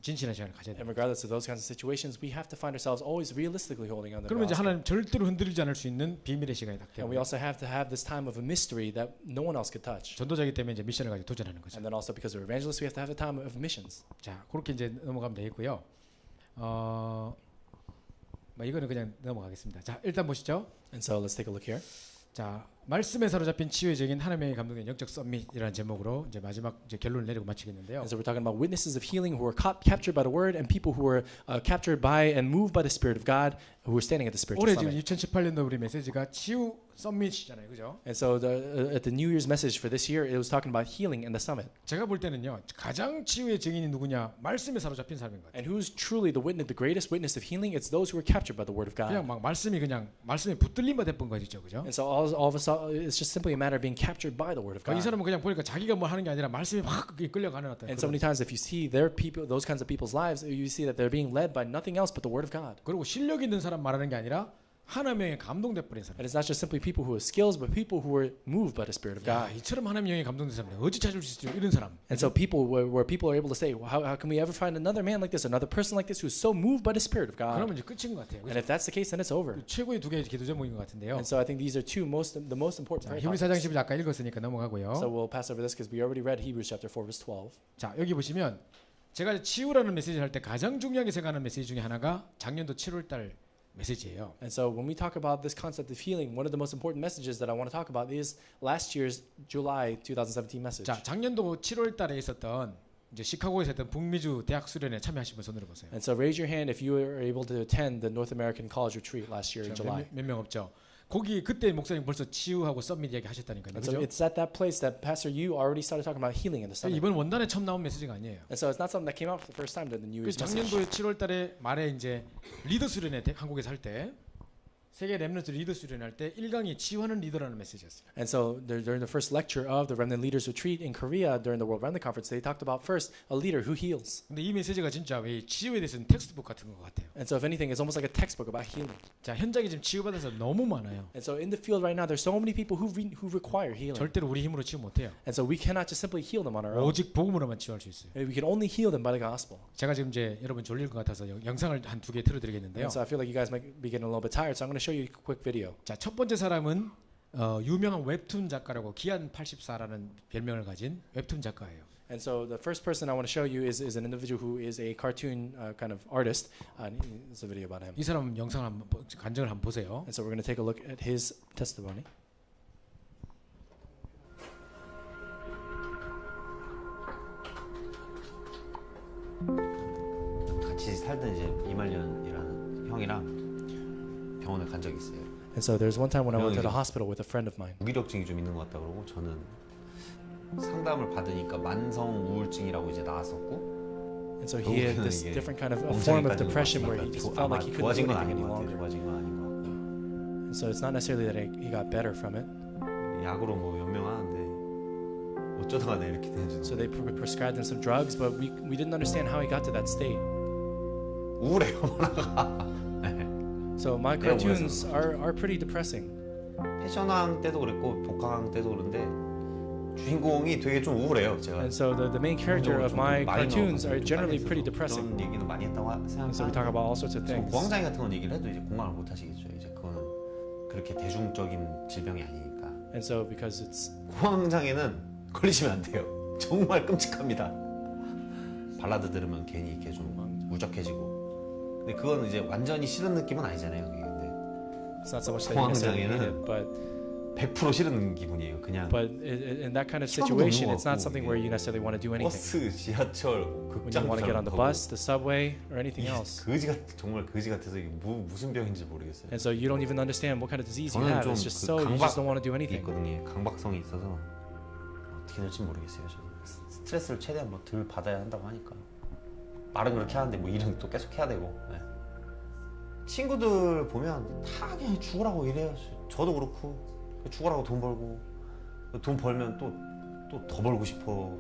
진실한 시간을 가져야 돼요. And regardless of those kinds of situations, we have to find ourselves always realistically holding on to the 그러면 이제 gospel. 하나님 절대로 흔들리지 않을 수 있는 비밀의 시간이 딱 And we 돼요. also have to have this time of a mystery that no one else could touch. 전도자이기 때문에 이제 미션을 가지고 도전하는 거죠. And then also because we're evangelists, we have to have a time of missions. 자, 그렇게 이제 넘어가면 되겠고요. 뭐 이거는 그냥 넘어가겠습니다. 자, 일단 보시죠. And so let's take a look here. 자, 말씀에 사로잡힌 치유적인 하나님의 감동의 영적 썸밋이라는 제목으로 이제 마지막 이제 결론을 내리고 마치겠는데요. And so we're talking about witnesses of healing who were captured by the word and people who were captured by and moved by the Spirit of God who were standing at the spiritual 올해 지금 summit. 2018년도 우리 메시지가 치유 썸밋이잖아요, 그죠? And so at the New Year's message for this year, it was talking about healing and the summit. 제가 볼 때는요, 가장 치유의 증인이 누구냐? 말씀에 사로잡힌 사람인 것 같아요. And who's truly the greatest witness of healing? It's those who were captured by the word of God. 그냥 막 말씀에 붙들림만 됐던 거죠, 그죠? And so all of us, it's just simply a matter of being captured by the word of 이 God. 사람은 그냥 보니까 자기가 뭘 하는 게 아니라 말씀이 확 끌려가는 어떤 And so many times, if you see their people, those kinds of people's lives, you see that they're being led by nothing else but the word of God. 그리고 실력 있는 사람 말하는 게 아니라 하나님의 감동돼 버린 사람. And it's not just simply people who have skills, but people who are moved by the Spirit of 야, God. 이처럼 하나님의 영에 감동된 사람 어찌 찾을 수 있죠? 이런 사람. And so people, where people are able to say, well, how can we ever find another man like this, another person like this who is so moved by the Spirit of God? 그러면 이제 끝인 것 같아요. And if that's the case, then it's over. 최고의 두 개의 기도 제목인 것 같은데요. And so I think these are the most important prayer 히브리 4장 topics. 10절 아까 읽었으니까 넘어가고요. So we'll pass over this because we already read Hebrews chapter 4 verse 12. 자, 여기 보시면 제가 치유라는 메시지를 할 때 가장 중요하게 생각하는 메시지 중에 하나가 작년도 7월 달 메시지예요. And so when we talk about this concept of healing, one of the most important messages that I want to talk about is last year's July 2017 message. 자, 작년도 7월 달에 있었던 이제 시카고에서 했던 북미주 대학 수련회 참여하신 분 손들어 보세요. And so raise your hand if you were able to attend the North American College Retreat last year in July. 몇 명 없죠. 거기 그때 목사님 벌써 치유하고 썸밋 이야기 하셨다니까요. And so 그죠? it's at that place that Pastor Yu already started talking about healing in the summit. 이번 원단에 처음 나온 메시지가 아니에요. And so it's not something that came out for the first time during the New 그 Year's message. 작년도에 7월 달에 말에 이제 리더 수련회 한국에서 할 때 세계 렘넌트 리더 수련회 할 때 1강이 치유하는 리더라는 메시지였어요. And so during the first lecture of the Remnant Leaders Retreat in Korea during the World Remnant Conference, they talked about first a leader who heals. 근데 이 메시지가 진짜 왜 치유에 대해서는 텍스트북 같은 것 같아요. And so if anything, it's almost like a textbook about healing. 자, 현장에 지금 치유받아서 너무 많아요. And so in the field right now, there's so many people who require healing. 절대로 우리 힘으로 치유 못해요. And so we cannot just simply heal them on our own. 오직 복음으로만 치유할 수 있어요. We can only heal them by the gospel. 제가 지금 이제 여러분 졸릴 것 같아서 영상을 한 두 개 틀어드리겠는데요. And so I feel like you guys might be getting a little bit tired, so I'm going to show you a quick video. 자, 첫 번째 사람은 유명한 웹툰 작가라고 기안 84라는 별명을 가진 웹툰 작가예요. And so the first person I want to show you is an individual who is a cartoon kind of artist. It's a video about him. 이 사람 영상 한번 간증을 한번 보세요. And so we're going to take a look at his testimony. 같이 살던 이제 이말년이라는 형이랑 병원에 간 적이 있어요. And so there's one time when I went to the hospital with a friend of mine. 무기력증이 좀 있는 것 같다 그러고 저는 상담을 받으니까 만성 우울증이라고 이제 나왔었고. And so he had this different kind of a form of depression where he just felt like he couldn't do 좋아진 건 anything 아닌 any 것 같아요. longer. 좋아진 건 아닌 것 같고. And so it's not necessarily that he got better from it. 약으로 뭐 연명하는데 어쩌다가 내 이렇게 되는지. So they prescribed him some drugs, but we didn't understand how he got to that state. 우울해요, 만화가. So my cartoons are pretty depressing. 패션왕 때도 그랬고 복강왕 때도 그런데 주인공이 되게 좀 우울해요, 제가. And so the main character of my cartoons are generally pretty depressing. 그런 얘기는 많이 했다고 And so we talk 생각하는데 about all sorts of things. 공황장애 같은 건 얘기를 해도 이제 공감을 못 하시겠죠. 이제 그거는 그렇게 대중적인 질병이 아니니까. And so because it's 공황장애는 걸리시면 안 돼요. 정말 끔찍합니다. 발라드 들으면 괜히 이렇게 좀 우적해지고. 근데 그건 이제 완전히 싫은 느낌은 아니잖아요. 그게. 근데 it's not so much that you necessarily hate it, but 100% 싫은 기분이에요. 그냥 in that kind of 희망도 situation, 없는 it's 것 not 같고, something 이게. where you necessarily want to do anything. 버스, 지하철, When you 극장 want to get on the bus, the subway, or anything else. 정말 거지 같아서 이게 무슨 병인지 모르겠어요. And so you don't even understand what kind of disease you 저는 have. 좀 It's just 그 so you just 강박 don't want to do anything. 있거든요. 강박성이 있어서 어떻게 될지 모르겠어요. 저는 스트레스를 최대한 뭐 덜 받아야 한다고 하니까 말은 그렇게 하는데 뭐 일은 또 계속 해야 되고. 네. 친구들 보면 다 그냥 죽으라고 이래요. 저도 그렇고 죽으라고 돈 벌고 돈 벌면 또 더 벌고 싶어.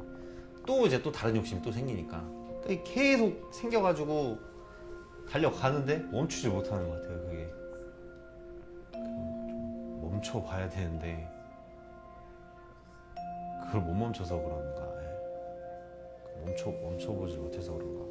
또 이제 또 다른 욕심이 또 생기니까 계속 생겨가지고 달려가는데 멈추지 못하는 것 같아요. 그게 좀 멈춰봐야 되는데 그걸 못 멈춰서 그런가. 멈춰보지 못해서 그런가.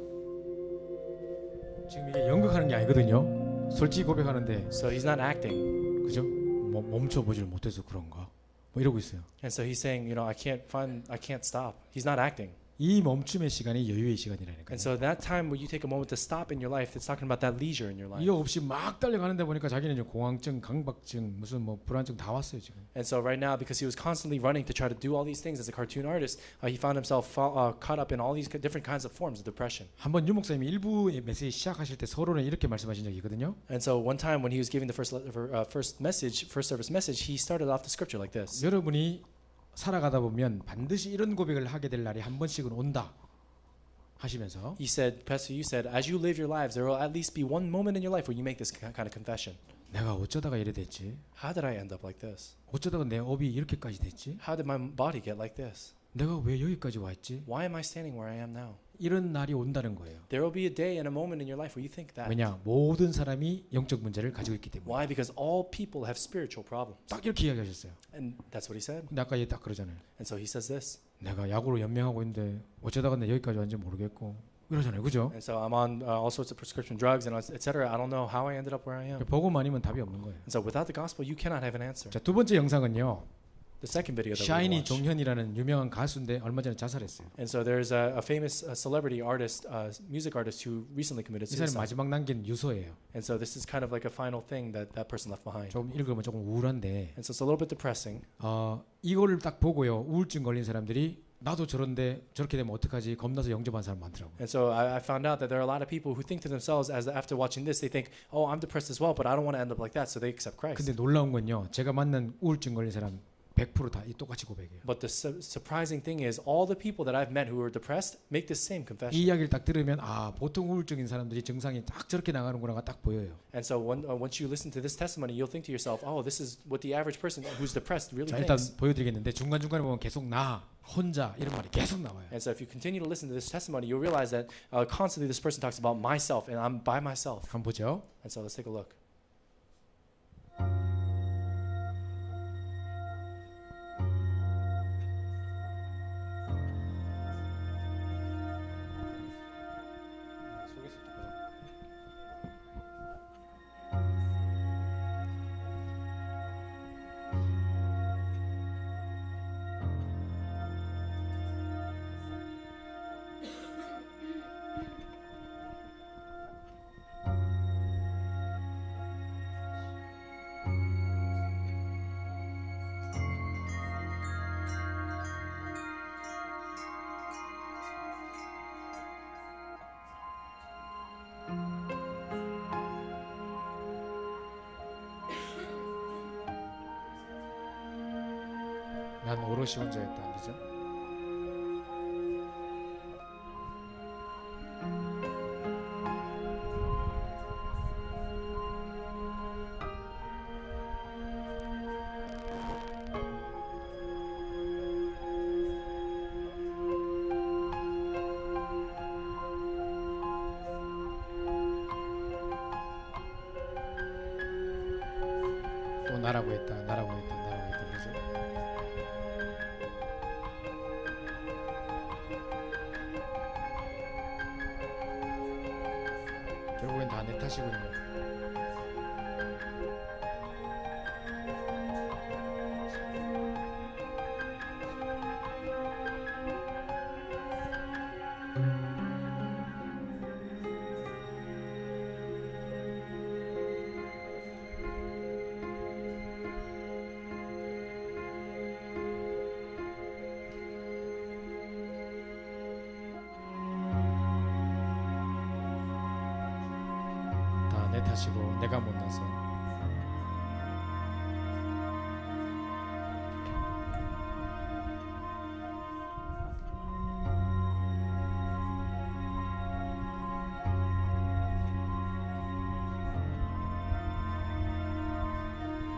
지금 이게 연극하는 게 아니거든요. 솔직히 고백하는데 So he's not acting. 그죠? 멈춰보질 못해서 그런가? 뭐 이러고 있어요. And so he's saying, I can't stop. He's not acting. 이 멈춤의 시간이 여유의 시간이라니까요. And so that time where you take a moment to stop in your life, it's talking about that leisure in your life. 이거 없이 막 달려가는데 보니까 자기는 이제 공황증, 강박증, 무슨 뭐 불안증 다 왔어요 지금. And so right now, because he was constantly running to try to do all these things as a cartoon artist, he found himself caught up in all these different kinds of forms of depression. 한번 유 목사님이 일부 메시지 시작하실 때 서론에 이렇게 말씀하신 적이 있거든요. And so one time when he was giving the first service message, he started off the scripture like this. 여러분이 살아가다 보면 반드시 이런 고백을 하게 될 날이 한 번씩은 온다. 하시면서 He said, Pastor, you said, as you live your lives, there will at least be one moment in your life where you make this kind of confession. 내가 어쩌다가 이래 됐지? How did I end up like this? 어쩌다가 내 업이 이렇게까지 됐지? How did my body get like this? 내가 왜 여기까지 왔지? Why am I standing where I am now? 이런 날이 온다는 거예요. There will be a day and a moment in your life where you think that. 왜냐? 모든 사람이 영적 문제를 가지고 있기 때문에. Why? Because all people have spiritual problems. 딱 이렇게 이야기하셨어요. And that's what he said. 근데 아까 얘 딱 그러잖아요. And so he says this. 내가 약으로 연명하고 있는데 어쩌다가 내 여기까지 왔는지 모르겠고 이러잖아요. 그죠? And so I'm on all sorts of prescription drugs and etc. I don't know how I ended up where I am. 복음 아니면 답이 없는 거예요. And so without the gospel, you cannot have an answer. 자, 두 번째 영상은요. The second video that we 샤이니 watched. 종현이라는 유명한 가수인데 얼마 전에 자살했어요. And so there's a famous celebrity artist, music artist who recently committed 이 사람이 suicide. 마지막 남긴 유서예요. And so this is kind of like a final thing that that person left behind. 좀 읽으면 조금 우울한데 And so it's a little bit depressing. 이거를 딱 보고요. 우울증 걸린 사람들이 나도 저런데 저렇게 되면 어떡하지? 겁나서 영접한 사람 많더라고요. And so I found out that there are a lot of people who think to themselves, as after watching this, they think, oh, I'm depressed as well, but I don't want to end up like that, so they accept Christ. 근데 놀라운 건요. 제가 만난 우울증 걸린 사람 100% 다 똑같이 고백해요. But the surprising thing is, all the people that I've met who are depressed make the same confession. 이 이야기를 딱 들으면 보통 우울증인 사람들이 증상이 딱 저렇게 나가는구나가 딱 보여요. And so once you listen to this testimony, you'll think to yourself, oh, this is what the average person who's depressed really 자, 일단 thinks. 보여드리겠는데 중간중간에 보면 계속 나, 혼자 이런 말이 계속 나와요. And so if you continue to listen to this testimony, you'll realize that constantly this person talks about myself and I'm by myself. 한번 보죠. And so let's take a look. 난 오롯이 혼자였다. 그죠? 또 나라고 했다. 나라고 했다. 나라고 했다. 그죠? 결국엔 다 내 탓이군요. 다 내 탓이고 내가 못나서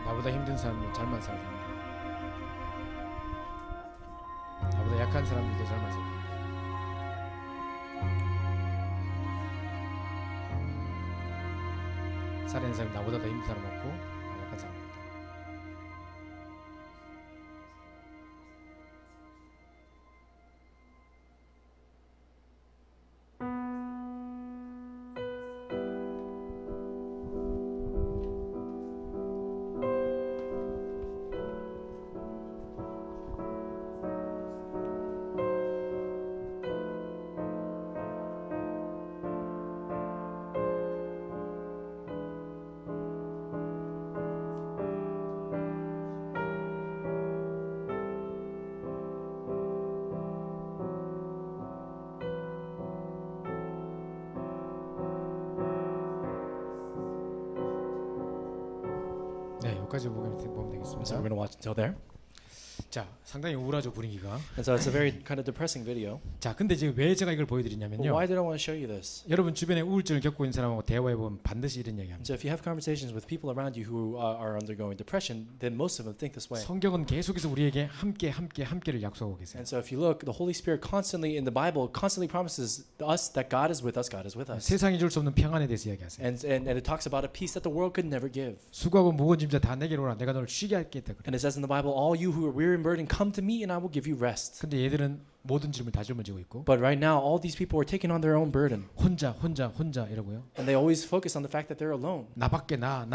나보다 힘든 사람은 잘만 살던데 나보다 약한 사람들도 잘만 살던데 살아있는 사람이 나보다 더 힘든 사람 없고 약한 사람 없다. 네, 여기까지 보면 So we're 되겠습니다. going to watch until there. 자, 상당히 우울하죠 분위기가. And so it's a very kind of depressing video. 자, 근데 지금 왜 제가 이걸 But 보여드리냐면요. why did I want to show you this? 여러분 주변에 우울증을 겪고 있는 사람하고 대화해 보면 반드시 이런 얘기합니다. So if you have conversations with people around you who are undergoing depression, then most of them think this way. 성경은 계속해서 우리에게 함께를 약속하고 계세요. And so if you look, the Holy Spirit constantly in the Bible constantly promises us that God is with us, God is with us. 세상이 줄 수 없는 평안에 대해서 이야기하세요. And it talks about a peace that the world could never give. 수고하고 무거운 짐자 다 내게로 오라. 내가 너를 쉬게 하겠다. 그래. And it says in the Bible, all you who are weary and burdened, come to me and I will give you rest. 근데 얘들은 모든 짐을 다 짊어지고 있고 But right now, all these people are taking on their own burden. 혼자 이러고요. And they always focus on the fact that they're alone. 나밖에 나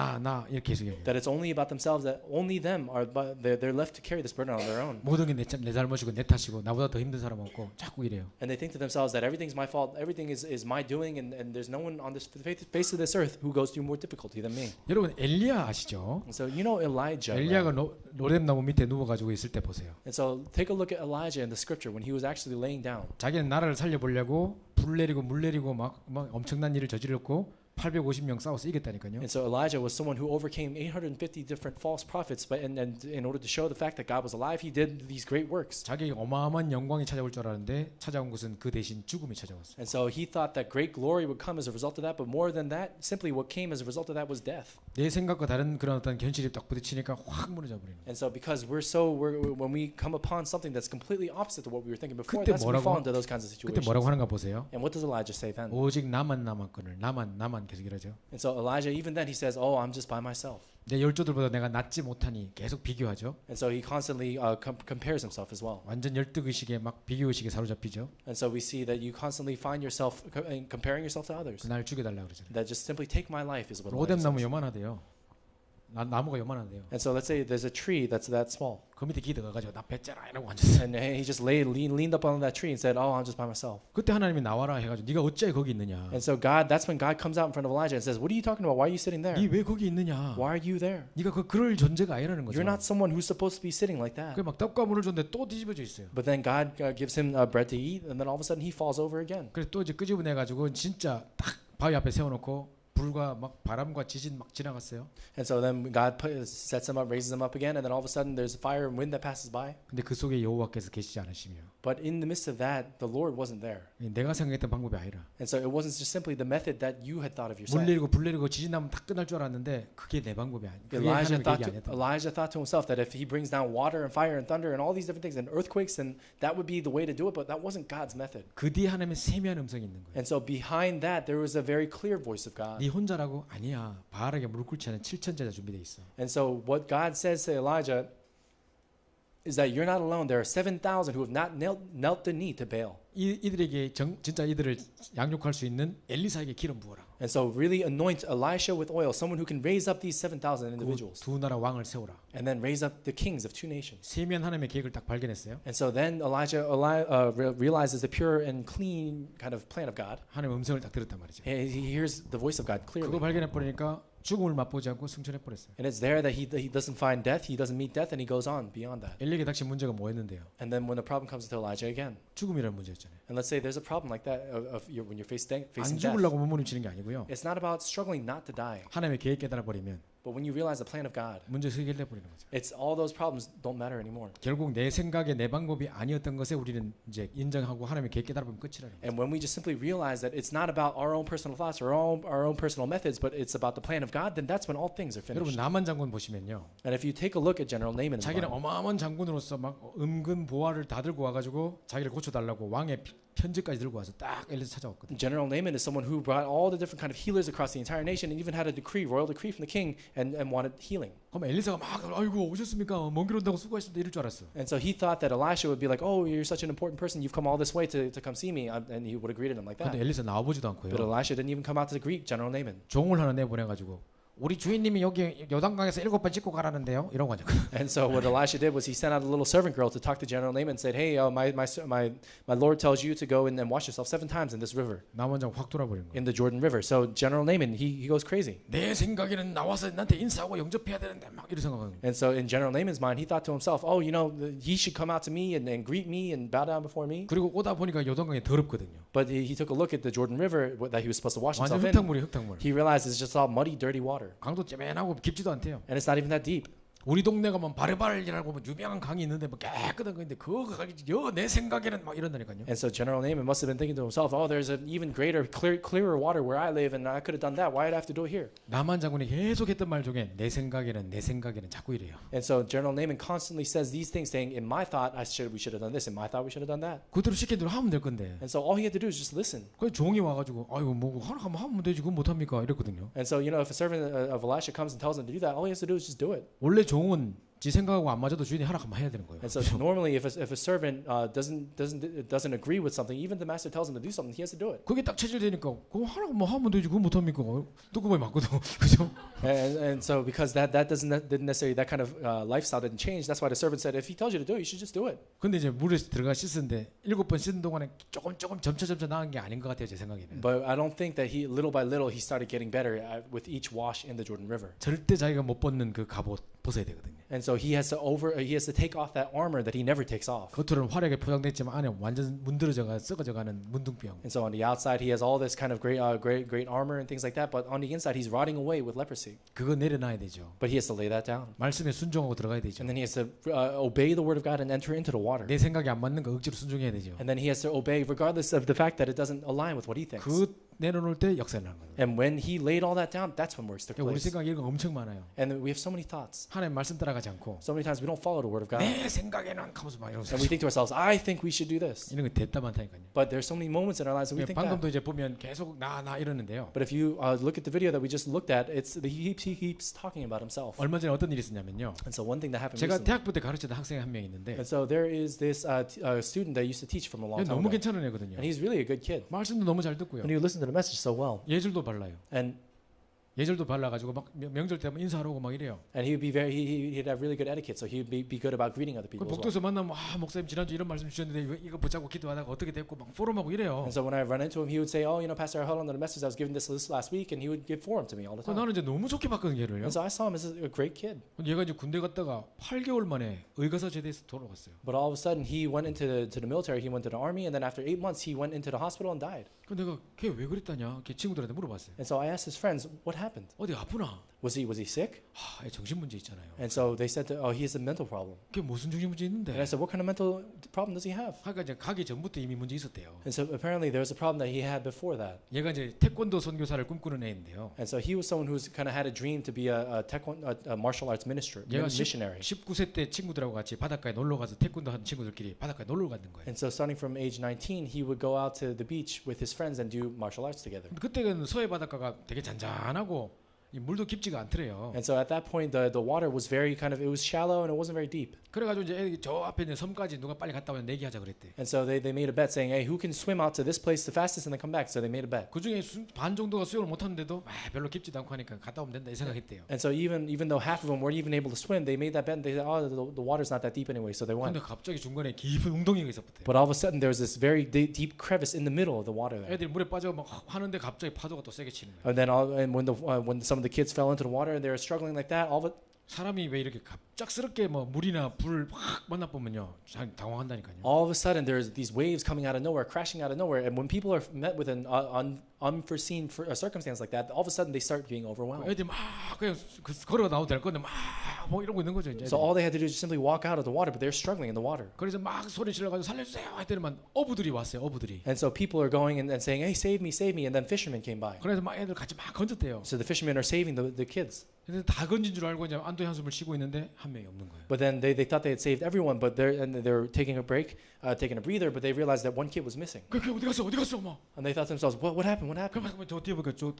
이렇게 계속 얘기해요. That it's only about themselves, that only them are, they're left to carry this burden on their own. 모든 게 내 잘못이고 내 탓이고 나보다 더 힘든 사람 없고 자꾸 이래요. And they think to themselves that everything's my fault, everything is my doing, and there's no one on this face of this earth who goes through more difficulty than me. 여러분 엘리야 아시죠? And so you know Elijah. 엘리야가 Right? 로뎀나무 밑에 누워 가지고 있을 때 보세요. And so take a look at Elijah in the scripture when he was actually laying down. 자기는 나라를 살려보려고 불 내리고 물 내리고 막 엄청난 일을 저질렀고 850명 싸워서 이겼다니까요. And so Elijah was someone who overcame 850 different false prophets, but and in order to show the fact that God was alive, he did these great works. 자기 어마어마한 영광이 찾아올 줄 알았는데 찾아온 것은 그 대신 죽음이 찾아왔어요. And so he thought that great glory would come as a result of that, but more than that, simply what came as a result of that was death. 내 생각과 다른 그런 어떤 현실이 딱 부딪히니까 확 무너져 버리는 거예요. And so because we're when we come upon something that's completely opposite to what we were thinking before, 그때 that's when we fall 뭐라고 into those kinds of 그때 situations. 뭐라고 하는가 보세요. And what does Elijah say then? 오직 나만 나만 계속 이러죠. And so Elijah, even then, he says, "Oh, I'm just by myself." 내 열조들보다 내가 낫지 못하니 계속 비교하죠. And so he constantly compares himself as well. 완전 열등의식에 막 비교의식에 사로잡히죠. And so we see that you constantly find yourself comparing yourself to others. 날 죽여달라 그러잖아요. That just simply take my life is what Elijah 로뎀나무 says. 요만하대요. 나무가 요만하대요. And so let's say there's a tree that's that small. 그 밑에 기대가가지고 나 뱉자라 이러고 앉았어요. And he just leaned up on that tree and said, "Oh, I'm just by myself." 그때 하나님이 나와라 해가지고 네가 어째 거기 있느냐? And so that's when God comes out in front of Elijah and says, "What are you talking about? Why are you sitting there? 네 왜 거기 있느냐? Why are you there? 네가 그럴 존재가 아니라는 거죠. You're not someone who's supposed to be sitting like that." 그막 떡과 물을 줬는데 또 뒤집어져 있어요. But then God gives him bread to eat, and then all of a sudden he falls over again. 그래서 또 이제 끄집어내 가지고 진짜 딱 바위 앞에 세워놓고 불과 막 바람과 지진 막 지나갔어요. And so then God sets him up, raises him up again, and then all of a sudden there's fire and wind that passes by. 근데 그 속에 여호와께서 계시지 않으시며 But in the midst of that, the Lord wasn't there. 내가 생각했던 방법이 아니라 And so it wasn't just simply the method that you had thought of yourself. 불 내리고 지진 나면 다 끝날 줄 알았는데 그게 내 방법이 아니야. 그게 하나님의 계획이 아니었다. Elijah thought to himself that if he brings down water and fire and thunder and all these different things and earthquakes, then that would be the way to do it. But that wasn't God's method. 그 뒤에 하나님의 세미한 음성이 있는 거예요. And so behind that, there was a very clear voice of God. 네 혼자라고 아니야. 바알에게 무릎 꿇지 않은 7천제자 준비돼 있어. And so what God says to Elijah is that you're not alone. There are 7,000 who have not knelt the knee to Baal. 이들에게 진짜 이들을 양육할 수 있는 엘리사에게 기름 부어라. And so really anoint Elisha with oil, someone who can raise up these 7,000 individuals. 두 나라 왕을 세우라. And then raise up the kings of two nations. 세미한 하나님의 계획을 딱 발견했어요. And so then Elijah realizes the pure and clean kind of plan of God. 하나님의 음성을 딱 들었단 말이죠. He hears the voice of God clearly. 그거 발견해 버리니까 죽음을 맛보지 않고 승천해 버렸어요. And it's there that he doesn't find death, he doesn't meet death, and he goes on beyond that. 엘리에게 닥친 문제가 뭐였는데요? And then when the problem comes to Elijah again, 죽음이라는 문제였잖아요. and let's say there's a problem like that when you're facing 안 death. 죽으려고 몸부림치는 게 아니고요. It's not about struggling not to die, 하나님의 계획 깨달아 버리면 but when you realize the plan of God, 문제 해결돼 버리는 거죠. it's all those problems don't matter anymore. 결국 내 생각에 내 방법이 아니었던 것에 우리는 이제 인정하고 하나님의 계획 깨달아 보면 끝이라는 거죠. And when we just simply realize that it's not about our own personal thoughts or our own personal methods, but it's about the plan of God, then that's when all things are 여러분 finished. 나만 장군 보시면요. And if you take a look at General Naaman, in the 자기는 Bible, 어마어마한 장군으로서 막 은근 보화를 다 들고 와가지고 자기를 고쳐달라고 왕의 편지까지 들고 와서 딱 엘리사 찾아왔거든요. General Naaman is someone who brought all the different kind of healers across the entire nation, and even had a royal decree from the king, and wanted healing. 그럼 엘리사가 막 아이고 오셨습니까? 먼 길 온다고 수고하셨다 이럴 줄 알았어. And so he thought that Elisha would be like, "Oh, you're such an important person. You've come all this way to come see me," and he would have greeted him like that. 근데 엘리사 나와보지도 But 않고요. Elisha didn't even come out to greet General Naaman. 종을 하나 내보내가지고 우리 주인님이 여기 요단강에서 7번 씻고 가라는데요. 이러고 가지고. And so what Elisha did was he sent out a little servant girl to talk to General Naaman and said, "Hey, my Lord tells you to go and wash yourself 7 times in this river, 남원장 확 돌아버린 거예요. in the Jordan River." So General Naaman, he goes crazy. 내 생각에는 나와서 나한테 인사하고 영접해야 되는데 막 이런 생각하는 거예요. And so in General Naaman's mind, he thought to himself, "Oh, he should come out to me and greet me and bow down before me." 그리고 오다 보니까 요단강이 더럽거든요. But he took a look at the Jordan River that he was supposed to wash 완전 himself in. 흙탕물이 흙탕물. He realized it's just all muddy, dirty water, 강도 째맨하고 깊지도 않대요. and it's not even that deep. 우리 동네 가면 바르발이라고 뭐 유명한 강이 있는데 뭐 깨끗한 거 있는데 그거 내 생각에는 막 이런다니까요. And so General Naaman must have been thinking to himself, oh, there's an even greater, clearer water where I live, and I could have done that. Why did I have to do it here? 나만 장군이 계속 했던 말 중에 내 생각에는 자꾸 이래요. And so General Naaman constantly says these things, saying, in my thought, we should have done this. In my thought, we should have done that. 그대로 시킨 대로 하면 될 건데. And so all he had to do is just listen. 그 종이 와가지고 아이고 뭐 하면 되지 그건 못 합니까 이랬거든요. And so if a servant of Elisha comes and tells him to do that, all he has to do is just do it. 원래 종은 지 생각하고 안 맞아도 주인이 하라고 해야 되는 거예요. And so normally, if a servant doesn't agree with something, even the master tells him to do something, he has to do it. 그게 딱 체질되니까 그거 하라고 뭐 하면 되지 그건 못 합니까? 뚜껑에 맞고도 그죠? And so because didn't necessarily that kind of lifestyle didn't change, that's why the servant said, if he tells you to do it, you should just do it. 근데 이제 물에 들어가 씻는데 7번 씻는 동안에 조금 점차 나은 게 아닌 것 같아요 제 생각에는. But I don't think that he little by little he started getting better with each wash in the Jordan River. 절대 자기가 못 벗는 그 갑옷 벗어야 되거든요. And so he has to take off that armor that he never takes off. 겉으로는 화려하게 포장됐지만 안에 완전 문드러져가 썩어져가는 문둥병. And so on the outside he has all this kind of great armor and things like that, but on the inside he's rotting away with leprosy. 그거 내려놔야 되죠. But he has to lay that down. 말씀에 순종하고 들어가야 되죠. And then he has to obey the word of God and enter into the water. 내 생각이 안 맞는 거 억지로 순종해야 되죠. And then he has to obey regardless of the fact that it doesn't align with what he thinks. 그 내려놓을 때 역사를 하는 거예요. And when he laid all that down, that's when works took 우리 place. 생각이 이런 거 엄청 많아요. And we have so many thoughts. 하나님 말씀 따라가지 않고 So many times we don't follow the word of God. 내 생각에는 하면서 막 이러면서 And we think to ourselves, I think we should do this. 이런 거 됐다 많다니까요. But there's so many moments in our lives that we think that. 방금도 이제 보면 계속 나 이러는데요. But if you look at the video that we just looked at, he keeps talking about himself. 얼마 전에 어떤 일이 있었냐면요. And so one thing that happened 제가 recently. 대학부 때 가르치던 학생이 한 명 있는데 And so there is this student that I used to teach from a long time 너무 ago. 괜찮은 애거든요. And he's really a good kid. 말씀도 너무 잘 듣고요. And he would listen to the message so well. 예절도 발라요. And 예절도 발라가지고 막 명절 때 인사하러 오고 막 이래요. he would be he'd have really good etiquette, so he'd be good about greeting other 그 people as well. 복도에서 만나면 목사님 지난주 이런 말씀 주셨는데 이거 붙잡고 기도하다가 어떻게 됐고 막 포럼하고 이래요. And so when I run into him, he would say, "Oh, Pastor, I held on to the message I was giving this last week," and he would give forum to me all the time. 나는 이제 너무 좋게 봤거든요, 얘를요. And so I saw him as a great kid. 얘가 이제 군대 갔다가 8개월 만에 의가사 제대해서 돌아갔어요. But all of a sudden, he went into the military. He went to the army, and then after 8 months, he went into the hospital and died. 그 내가 걔 왜 그랬다냐? 걔 친구들한테 물어봤어요. And so I asked his friends, "What happened? 어디 아프나? Was he sick?" 얘 정신 문제 있잖아요. And so they said, "Oh, he has a mental problem." 걔 무슨 정신 문제 있는데? And I said, "What kind of mental problem does he have?" 그러니까 이제 가기 전부터 이미 문제 있었대요. And so apparently there was a problem that he had before that. 얘가 이제 태권도 선교사를 꿈꾸는 애인데요. And so he was someone who's kind of had a dream to be a martial arts 얘가 missionary. 19세 때 친구들하고 같이 바닷가에 놀러 가서 태권도 하는 친구들끼리 바닷가에 놀러 갔는 거예요. And so starting from age 19, he would go out to the beach with his friends and do martial arts together. 그때는 서해 바닷가가 되게 잔잔하고 이 물도 깊지가 않더래요. And so at that point, the water was very it was shallow and it wasn't very deep. 그래가지고 이제 애들이 저 앞에 있는 섬까지 누가 빨리 갔다 오면 내기하자 그랬대. And so they made a bet saying, "Hey, who can swim out to this place the fastest and then come back?" So they made a bet. 그 중에 반 정도가 수영을 못하는데도 별로 깊지도 않고 하니까 갔다 오면 된다 이 생각했대요. And so even though half of them weren't even able to swim, they made that bet. And they said, "Oh, the water's not that deep anyway," so they won. 근데 갑자기 중간에 깊은 웅덩이가 있었대. But all of a sudden, there was this very deep crevice in the middle of the water there. 애들이 물에 빠져 막 하는데 갑자기 파도가 또 세게 치는 거야. And then when some of the kids fell into the water and they were struggling like that, all of it. 사람이 왜 이렇게 갑작스럽게 뭐 물이나 불 확 만나 보면요, 잘 당황한다니까요. All of a sudden, there's these waves coming out of nowhere, crashing out of nowhere, and when people are met with an unforeseen circumstance like that, all of a sudden they start being overwhelmed. 애들이 막 그냥 걸어 나와도 될 건데 막 뭐 이러고 있는 거죠 이제. So all they had to do is just simply walk out of the water, but they're struggling in the water. 그래서 막 소리 질러가지고 살려주세요 했더니만 어부들이 왔어요, 어부들이. And so people are going and saying, "Hey, save me, save me," and then fishermen came by. 그래서 막 애들 같이 막 건졌대요. So the fishermen are saving the kids. 근데 다 건진 줄 알고 이제 안도의 한숨을 쉬고 있는데 한 명이 없는 거예요. But then they thought they had saved everyone, but they're taking a break, taking a breather, but they realized that one kid was missing. 그 어디 갔어 막. And they thought to themselves, what happened? What happened? 그러면 저 뒤에 보니까 저.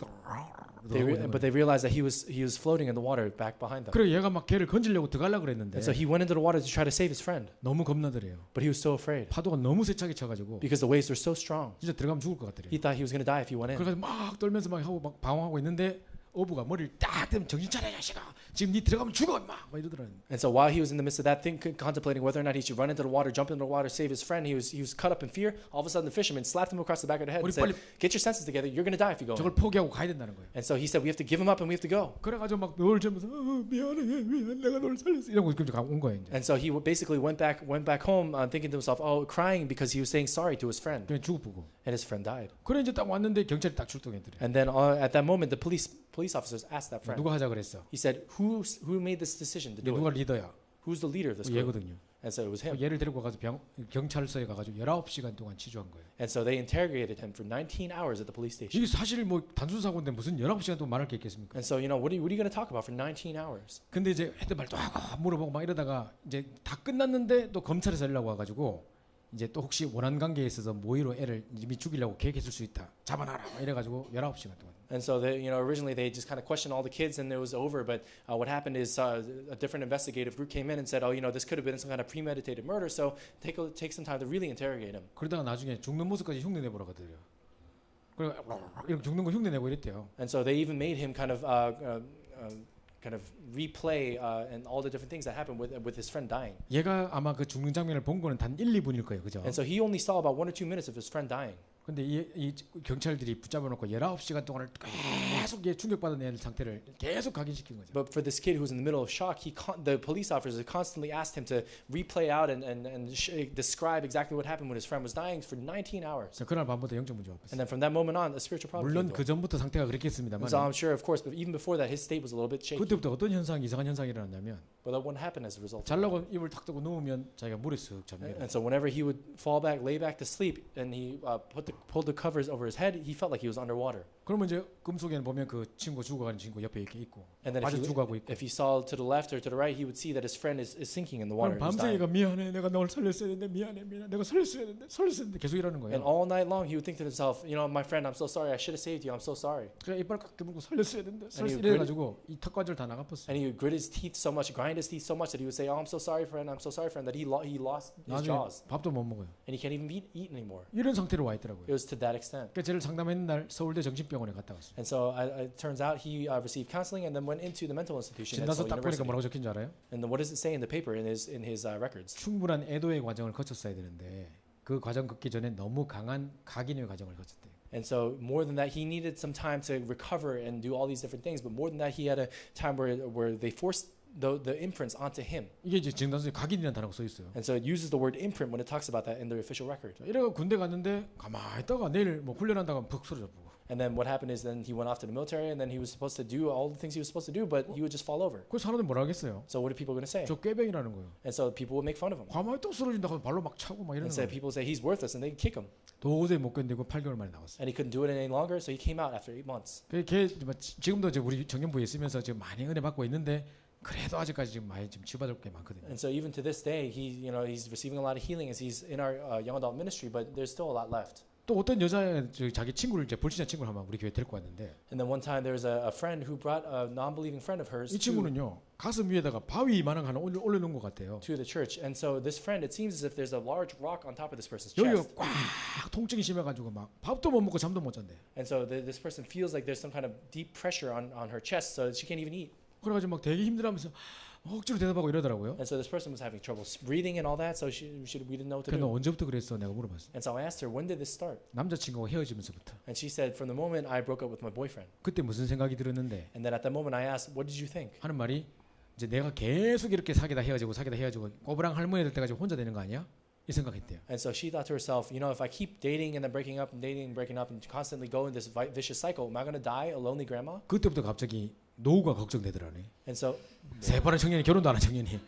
But they realized that he was floating in the water back behind them. 그래 얘가 막 걔를 건지려고 들어가려고 그랬는데. And so he went into the water to try to save his friend. 너무 겁나더래요. But he was so afraid. 파도가 너무 세차게 쳐가지고. Because the waves were so strong. 진짜 들어가면 죽을 것 같더래요. He thought he was going to die if he went in. 그래서 막 떨면서 막 하고 막 방황하고 있는데 어부가 머리를 딱 대면 정신 차려 야식아. 지금 니 들어가면 죽어 막 이러더라고요. And so while he was in the midst of that thing, contemplating whether or not he should run into the water, jump into the water, save his friend, he was cut up in fear. All of a sudden, the fisherman slapped him across the back of the head and said, "Get your senses together. You're going to die if you go." 저걸 포기하고 가야 된다는 거예요. And so he said, "We have to give him up and we have to go." 그래가지고 막 널 주면서 미안해 내가 널 살렸어 이러고 온 거예요. 이제. And so he basically went back home, thinking to himself, crying because he was saying sorry to his friend. 그냥 죽어 보고. And his friend died. 그래 이제 딱 왔는데 경찰이 딱 출동했더래. And then at that moment, the police police officers asked that friend. 누가 하자 그랬어? He said, who made this decision to do 누가 it? 리더야? Who's the leader of this group? 얘거든요. And so it was him. 얘를 데리고 가서 경찰서에 가가지고 19시간 동안 치주한 거예요. And so they interrogated him for 19 hours at the police station. 이게 사실 뭐 단순 사고인데 무슨 19시간 동안 말할 게 있겠습니까? And so, what are you going to talk about for 19 hours? 근데 이제 했던 말도 하고 물어보고 막 이러다가 이제 다 끝났는데 또 검찰에서 연락 와가지고 이제 또 혹시 원한 관계에 있어서 모의로 애를 이미 죽이려고 계획했을 수 있다. 잡아놔라. 막 이래가지고 19시간 동안. And so they, originally they just kind of questioned all the kids and it was over. But what happened is a different investigative group came in and said, oh, this could have been some kind of premeditated murder. So take some time to really interrogate him. 그러다가 나중에 죽는 모습까지 흉내 내보라 그러더래요. 그리고 이렇게 죽는 거 흉내 내고 이랬대요. And so they even made him kind of replay and all the different things that happened with his friend dying. 얘가 아마 그 죽는 장면을 본 거는 단 1, 2분일 거예요. 그죠? And so he only saw about 1 or 2 minutes of his friend dying. 근데 이 경찰들이 붙잡아 놓고 19시간 동안을 계속 충격받은 애 상태를 계속 각인시킨 거죠. But for this kid who's in the middle of shock, the police officers constantly asked him to replay out and describe exactly what happened when his friend was dying for 19 hours. 그날 밤부터 영적 문제가 And 없었어요. then from that moment on, a spiritual problem 물론 came 그 to him. 전부터 상태가 그랬겠습니다만 And so I'm sure, of course, but even before that, his state was a little bit shaky. 그때부터 어떤 현상이 이상한 현상이 일어났냐면 But that wouldn't happen as a result. 잘라고 입을 탁 뜨고 누우면 자기가 물에 쓱 잠겨요. And so whenever he would fall back, lay back to sleep, and he pulled the covers over his head, he felt like he was underwater. 그러면 이제 꿈속에는 보면 그 친구 죽어가는 친구 옆에 이렇게 있고 And then 빠져 죽어가고 있고 if he saw to the left or to the right, he would see that his friend is sinking in the water. 그럼 He's 밤새 dying. 얘가 미안해 내가 널 살렸어야 되는데 미안해 내가 살렸어야 되는데 계속 이러는 And 거예요. all night long, he would think to himself, my friend, I'm so sorry. I should have saved you. I'm so sorry. 그래 이빨 깎게 물고 살렸어야 되는데 아니, 이래가지고 이 턱관절 다 나가버렸어요. And he would grit his teeth so much, grind his teeth so much that he would say, "Oh, I'm so sorry, friend. I'm so sorry, friend." That he lost his 나중에 jaws, 밥도 못 먹어요. and he can't even eat anymore. 이런 상태로 와 있더라고요. It was to that extent. 그러니까 저를 상담했는 날 서울대 정신병원에 갔다 왔어요. And so it turns out he received counseling and then went into the mental institution at 진단서 Seoul 딱 보니까 University. 뭐라고 적힌 줄 알아요? And then what does it say in the paper in his records? 충분한 애도의 과정을 거쳤어야 되는데 그 과정 걷기 전에 너무 강한 각인의 과정을 거쳤대요. And so more than that, he needed some time to recover and do all these different things. But more than that, he had a time where they forced the imprints onto him. 이게 이제 진단서에 각인이라는 단어가 써 있어요. And so it uses the word imprint when it talks about that in the official record. 이래가 군대 갔는데 가만히 있다가 내일 뭐 훈련한다고 푹 쓰러져 보고. And then what happened is then he went off to the military and then he was supposed to do all the things he was supposed to do, but he would just fall over. 그 사람들 뭐라 하겠어요? So what are people going to say? 저 꾀병이라는 거예요. And so people would make fun of him 가만히 또 쓰러진다고 발로 막 차고 막 이러는 and say 거예요. people say he's worthless and they kick him. 도저히 못 견디고 8개월 만에 나왔어요. And he couldn't do it any longer, so he came out after 8 months. 걔 지금도 이제 우리 정년부에 있으면서 지금 많이 은혜 받고 있는데 그래도 아직까지 지금 많이 지금 치유받을 게 많거든요. And so even to this day, he's receiving a lot of healing as he's in our young adult ministry, but there's still a lot left. 또 어떤 여자 자기 친구를 이제 불신자 친구를 한번 우리 교회 데리고 왔는데 And then one time there was a friend who brought a non-believing friend of hers 이 친구는요 가슴 위에다가 바위만한 거 하나 올려놓은 것 같아요. to the church. And so this friend, it seems as if there's a large rock on top of this person's 여기가 chest. 꽉 통증이 심해가지고 막 밥도 못 먹고 잠도 못 잔대. And so this person feels like there's some kind of deep pressure on her chest, so she can't even eat. 그래가지고 막 되게 힘들어하면서 억지로 대답하고 이러더라고요. And so this person was having trouble breathing and all that, so we didn't know what to 그래 너 do. 언제부터 그랬어? 내가 물어봤어. And so I asked her, when did this start? 남자친구가 헤어지면서부터. And she said, from the moment I broke up with my boyfriend. 그때 무슨 생각이 들었는데 And then at that moment I asked, what did you think? 하는 말이 이제 내가 계속 이렇게 사귀다 헤어지고 꼬부랑 할머니 될 때까지 혼자 되는 거 아니야? 이 생각했대요. And so she thought to herself, if I keep dating and then breaking up and dating and breaking up and constantly go in this vicious cycle, am I going to die a lonely grandma? 그때부터 갑자기 노후가 걱정되더라네. And so 새파란 청년이 결혼도 안 한 청년이.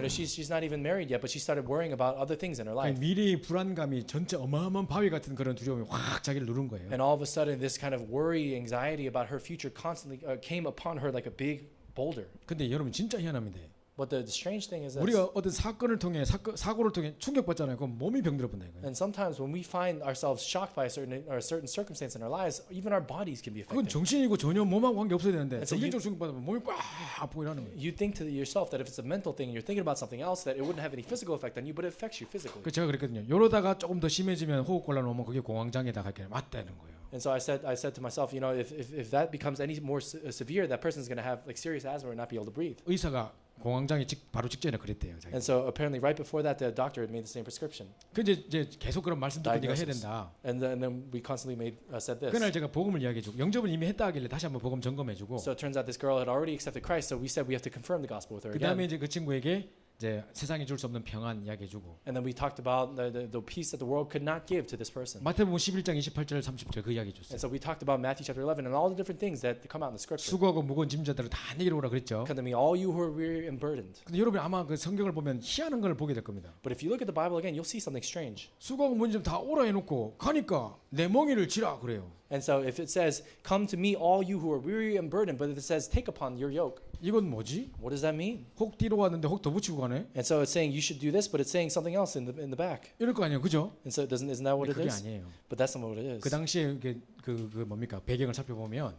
she's not even married yet, but she started worrying about other things in her life. 미래의 불안감이 전체 어마어마한 바위 같은 그런 두려움이 확 자기를 누른 거예요. And all of a sudden, this kind of worry, anxiety about her future constantly came upon her like a big boulder. 근데 여러분 진짜 희한합니다. But the strange thing is that 우리가 어떤 사건을 통해 사고를 통해 충격받잖아요. 그럼 몸이 병들어본다 이거예요. and sometimes when we find ourselves shocked by a certain circumstance in our lives, even our bodies can be 그건 affected. 정신이고 전혀 몸하고 관계 없어야 되는데 so 정신적 충격받으면 몸이 꽉 아프고 이러는 거예요. You think to yourself that if it's a mental thing, you're thinking about something else, that it wouldn't have any physical effect on you, but it affects you physically. 그 제가 그랬거든요. 이러다가 조금 더 심해지면 호흡곤란 오면 그게 공황장애다 할게 맞다는 거예요. And so I said to myself, if that becomes any more severe, that person's going to have like serious asthma or not be able to breathe. 의사가 공황장애 바로 직전에 그랬대요. 자기. And so apparently right before that, the doctor had made the same prescription. 그 이제 계속 그런 말씀 듣고 네가 해야 된다. And then we constantly said this. 그날 제가 복음을 이야기해주고 영접을 이미 했다 하길래 다시 한번 복음 점검해주고 So it turns out this girl had already accepted Christ, so we said we have to confirm the gospel with her 그 다음에 again. 이제 그 친구에게 이제 세상이 줄 수 없는 평안 이야기해주고 And then we talked about the peace that the world could not give to this person. 마태복음 11장 28절 30절 그 이야기 줬어요. And so we talked about Matthew chapter 11 and all the different things that come out in the scripture. 수고하고 무거운 짐자들을 다 내게로 오라 그랬죠. Come to me, all you who are weary and burdened. 근데 여러분 아마 그 성경을 보면 희한한 걸 보게 될 겁니다. But if you look at the Bible again, you'll see something strange. 수고하고 무거운 짐 다 오라 해놓고 가니까 내 멍에를 지라 그래요. And so if it says, come to me, all you who are weary and burdened, but if it says, take upon your yoke, 이건 뭐지? what does that mean? 혹 뒤로 왔는데 혹 더 붙이고 가네. And so it's saying you should do this, but it's saying something else in the back. 이럴 거 아니에요, 그죠? And so isn't that what it 그게 is? 아니에요. But that's not what it is. 그 당시에 그 뭡니까 배경을 살펴보면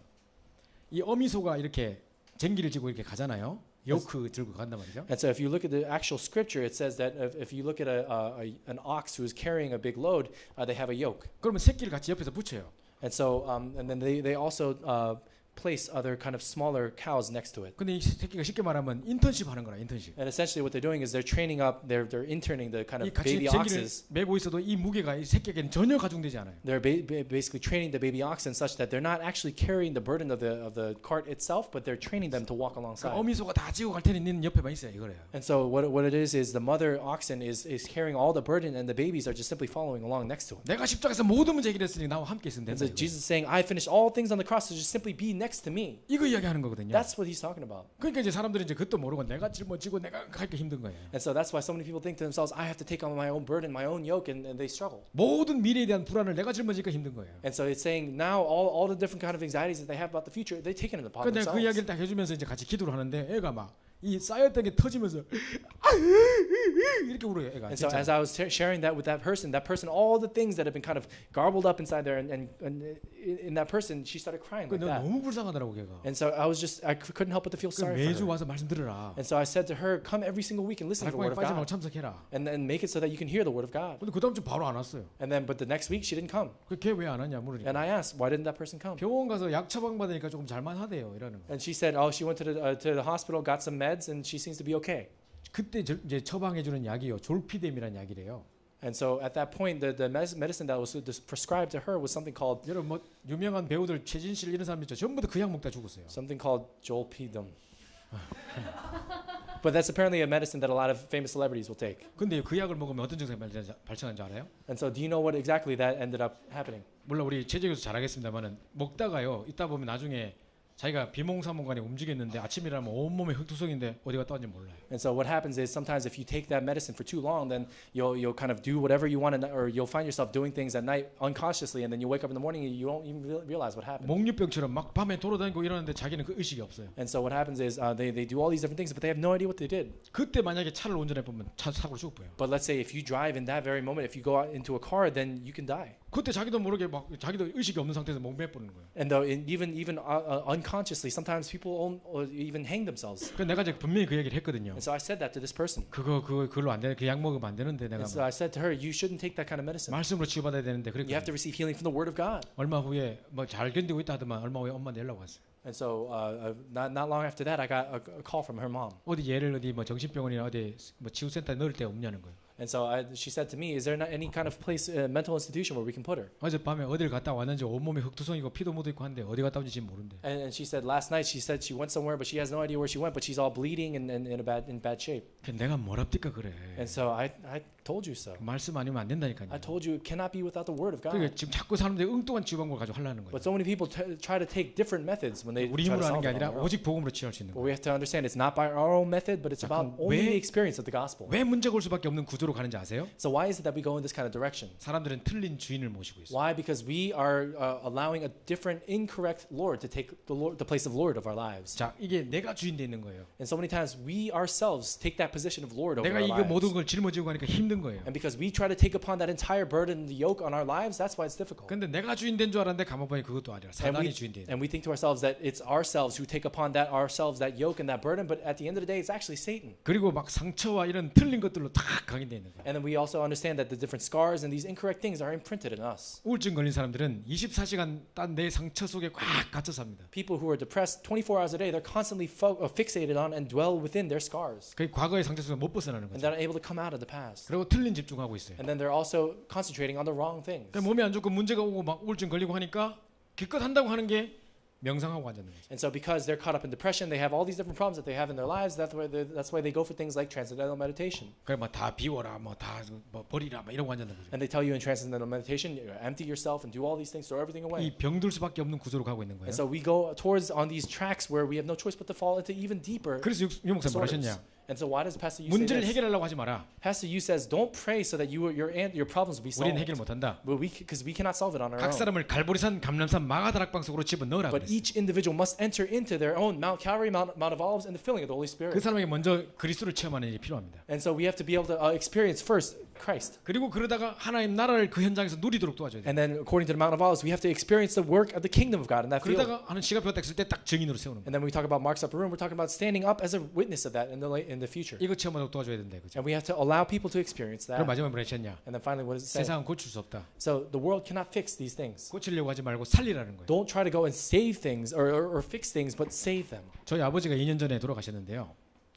이 어미소가 이렇게 쟁기를 지고 이렇게 가잖아요. 요크 들고 간단 말이죠. And so if you look at the actual scripture, it says that if you look at an ox who is carrying a big load, they have a yoke. 그러면 새끼를 같이 옆에서 붙여요. And so and then they also place other kind of smaller cows next to it. 근데 이 새끼가 쉽게 말하면 인턴십 하는 거라 인턴십. And essentially what they're doing is they're training up, they're interning the kind 이 of 같이 baby 쟁기를 oxes. 메고 있어도 이 무게가 이 새끼에게는 전혀 가중되지 않아요. They're basically training the baby oxen such that they're not actually carrying the burden of the cart itself, but they're training them to walk alongside. 어미소가 다 지고 갈 테니 니는 옆에만 있어야 이거래요. And so what it is the mother oxen is carrying all the burden, and the babies are just simply following along next to him. 내가 십자가에서 모든 문제 해결했으니 나와 함께 있으면 And 된다. so Jesus is saying, I finished all things on the cross, so just simply be next to me. 이거 이야기하는 거거든요. That's what he's talking about. 그러니까 이제 사람들이 이제 그것도 모르고 내가 짊어지고 내가 가기 힘든 거예요. And so that's why so many people think to themselves, I have to take on my own burden, my own yoke, and they struggle. 모든 미래에 대한 불안을 내가 짊어지니까 힘든 거예요. And so it's saying now all the different kind of anxieties that they have about the future, they take it upon 근데 그 themselves. 이야기를 딱 해주면서 이제 같이 기도를 하는데 애가 막 이 쌓였던 게 터지면서 이렇게 울어요 애가. And so 진짜. as I was sharing that with that person, all the things that have been kind of garbled up inside there, and in that person, she started crying like 그 that. 너무 불쌍하더라고 걔가. And so I couldn't help but to feel 그 sorry 매주 for her. 와서 말씀 들으라. And so I said to her, come every single week and listen to the word 발광에 of 빠지지 말고 God, 참석해라. and then make it so that you can hear the word of God. 근데 그 다음 주 바로 안 왔어요. And then, but the next week she didn't come. 걔 왜 안 왔냐 물으니까 And I asked, why didn't that person come? 병원 가서 약 처방 받으니까 조금 잘만하대요 이러는 거. And she said, oh, she went to the hospital, got some meds, and she seems to be okay. 그때 이제 처방해 주는 약이요 졸피뎀이라는 약이래요. And so at that point, the medicine that was prescribed to her was something called 여러분 뭐 유명한 배우들 최진실 이런 사람 있죠. 전부 다 그 약 먹다 죽었어요. something called Zolpidem. But that's apparently a medicine that a lot of famous celebrities will take. 근데 그 약을 먹으면 어떤 증상이 발생하는지 알아요? And so do you know what exactly that ended up happening? 물론 우리 최재교수 잘하겠습니다만은 먹다가요. 있다 보면 나중에 자기가 비몽사몽간에 움직였는데 아침이라면 온몸에 흑투성인데 어디 갔다 왔는지 몰라요. And so what happens is sometimes if you take that medicine for too long, then you'll kind of do whatever you want, or you'll find yourself doing things at night unconsciously, and then you wake up in the morning and you don't even realize what happened. 목류병처럼 막 밤에 돌아다니고 이러는데 자기는 그 의식이 없어요. And so what happens is they do all these different things, but they have no idea what they did. 그때 만약에 차를 운전해 보면 차 사고로 죽을 거예요. But let's say if you drive in that very moment, if you go out into a car, then you can die. 그때 자기도 모르게 막 자기도 의식이 없는 상태에서 목매 버리는 거예요. And though even unconsciously, sometimes people even hang themselves. 그 내가 이제 분명히 그 얘기를 했거든요. And so I said that to this person. 그걸로 안 되는 그 약 먹으면 안 되는데 내가 And so I said to her, you shouldn't take that kind of medicine. 말씀으로 치유받아야 되는데 You have 그러니까 to receive healing from the Word of God. 얼마 후에 뭐 잘 견디고 있다 하더만 얼마 후에 엄마한테 연락 왔어요. And so not long after that, I got a call from her mom. 어디 얘를 어디 뭐 정신병원이나 어디 뭐 치유센터에 넣을 데 없냐는 거예요. And so she said to me, is there not any kind of place, mental institution where we can put her? 어젯밤에 어딜 갔다 왔는지 온몸에 흑투성이고 피도 묻어 있고 한데 어디 갔다 온지 지금 모른대. And she said last night, she said she went somewhere, but she has no idea where she went, but she's all bleeding and in bad shape. 내가 뭐랍니까 그래. And so I told you so. 말씀 아니면 안 된다니까요. I told you it cannot be without the Word of God. 그러니까 지금 자꾸 사람들이 엉뚱한 치유 방법을 가지고 하려는 거예요. But so many people try to take different methods when they 우리 try 힘으로 to 하는 solve 게 it on 아니라 their own. 오직 복음으로 치유할 수 있는 But 거예요. we have to understand it's not by our own method, but it's 자, about 그럼 only 왜- the experience of the gospel. 왜 문제가 올 수밖에 없는 구조로 가는지 아세요? So why is it that we go in this kind of direction? 사람들은 틀린 주인을 모시고 있어요. Why? Because we are allowing a different, incorrect Lord to take the place of Lord of our lives. 자, 이게 내가 주인 돼 있는 거예요. And so many times we ourselves take that position of Lord over 내가 our 이거 모든 lives. 걸 짊어지고 가니까 힘든 거예요. And because we try to take upon that entire burden, the yoke on our lives, that's why it's difficult. 근데 내가 주인 된 줄 알았는데 가만 보니 그것도 아니라 사단이 주인 돼. And we think to ourselves that it's ourselves who take upon that yoke and that burden, but at the end of the day, it's actually Satan. 그리고 막 상처와 이런 틀린 것들로 다 각인돼 있는 거예요. And then we also understand that the different scars and these incorrect things are imprinted in us. 우울증 걸린 사람들은 24시간 딴 내 상처 속에 꽉 갇혀 삽니다. People who are depressed 24 hours a day, they're constantly fixated on and dwell within their scars. 그 과거의 상처 속에 못 벗어나는 And 거죠. they're unable to come out of the past. 그리고 틀린 집중하고 있어요. And then they're also concentrating on the wrong things. 그러니까 몸이 안 좋고 문제가 오고 막 우울증 걸리고 하니까 기껏 한다고 하는 게 명상하고 앉는 거죠. And so because they're caught up in depression, they have all these different problems that they have in their lives. That's why they go for things like transcendental meditation. 그래 다 비워라, 다 버리라, 이러고 앉는 거죠. And they tell you in transcendental meditation, you empty yourself and do all these things, throw everything away. 이 병들 수밖에 없는 구조로 가고 있는 거예요. And so we go towards on these tracks where we have no choice but to fall into even deeper 그래서 유 목사 뭐라 disorders. 하셨냐? And so why does Pastor Yu say 문제를 this? 해결하려고 하지 마라. Pastor Yu says, don't pray so that your problems will be 우리는 solved. 해결 못한다. But because we cannot solve it on our 각 own. 사람을 갈보리산, 감람산, 마가다락방 속으로 집어넣으라 But 그랬어요. each individual must enter into their own Mount Calvary, Mount of Olives, and the filling of the Holy Spirit. 그 사람에게 먼저 그리스도를 체험하는 일이 필요합니다. And so we have to be able to experience first Christ. 그리고 그러다가 하나님 나라를 그 현장에서 누리도록 도와줘야 돼요. And then according to the Mount of Olives, we have to experience the work of the kingdom of God in that field. 그러다가 하는 시가 딱 있을 때 딱 증인으로 세우는 거예요. And then when we talk about Mark's upper room, we're talking about standing up as a witness of that in the future. 이거 체험하도록 도와줘야 된다 그죠? And we have to allow people to experience that. 그럼 마지막에 뭐라 했냐? And then finally, what does it say? 세상은 고칠 수 없다. So the world cannot fix these things. 고치려고 하지 말고 살리라는 거예요. Don't try to go and save things or fix things, but save them. 저희 아버지가 2년 전에 돌아가셨는데요.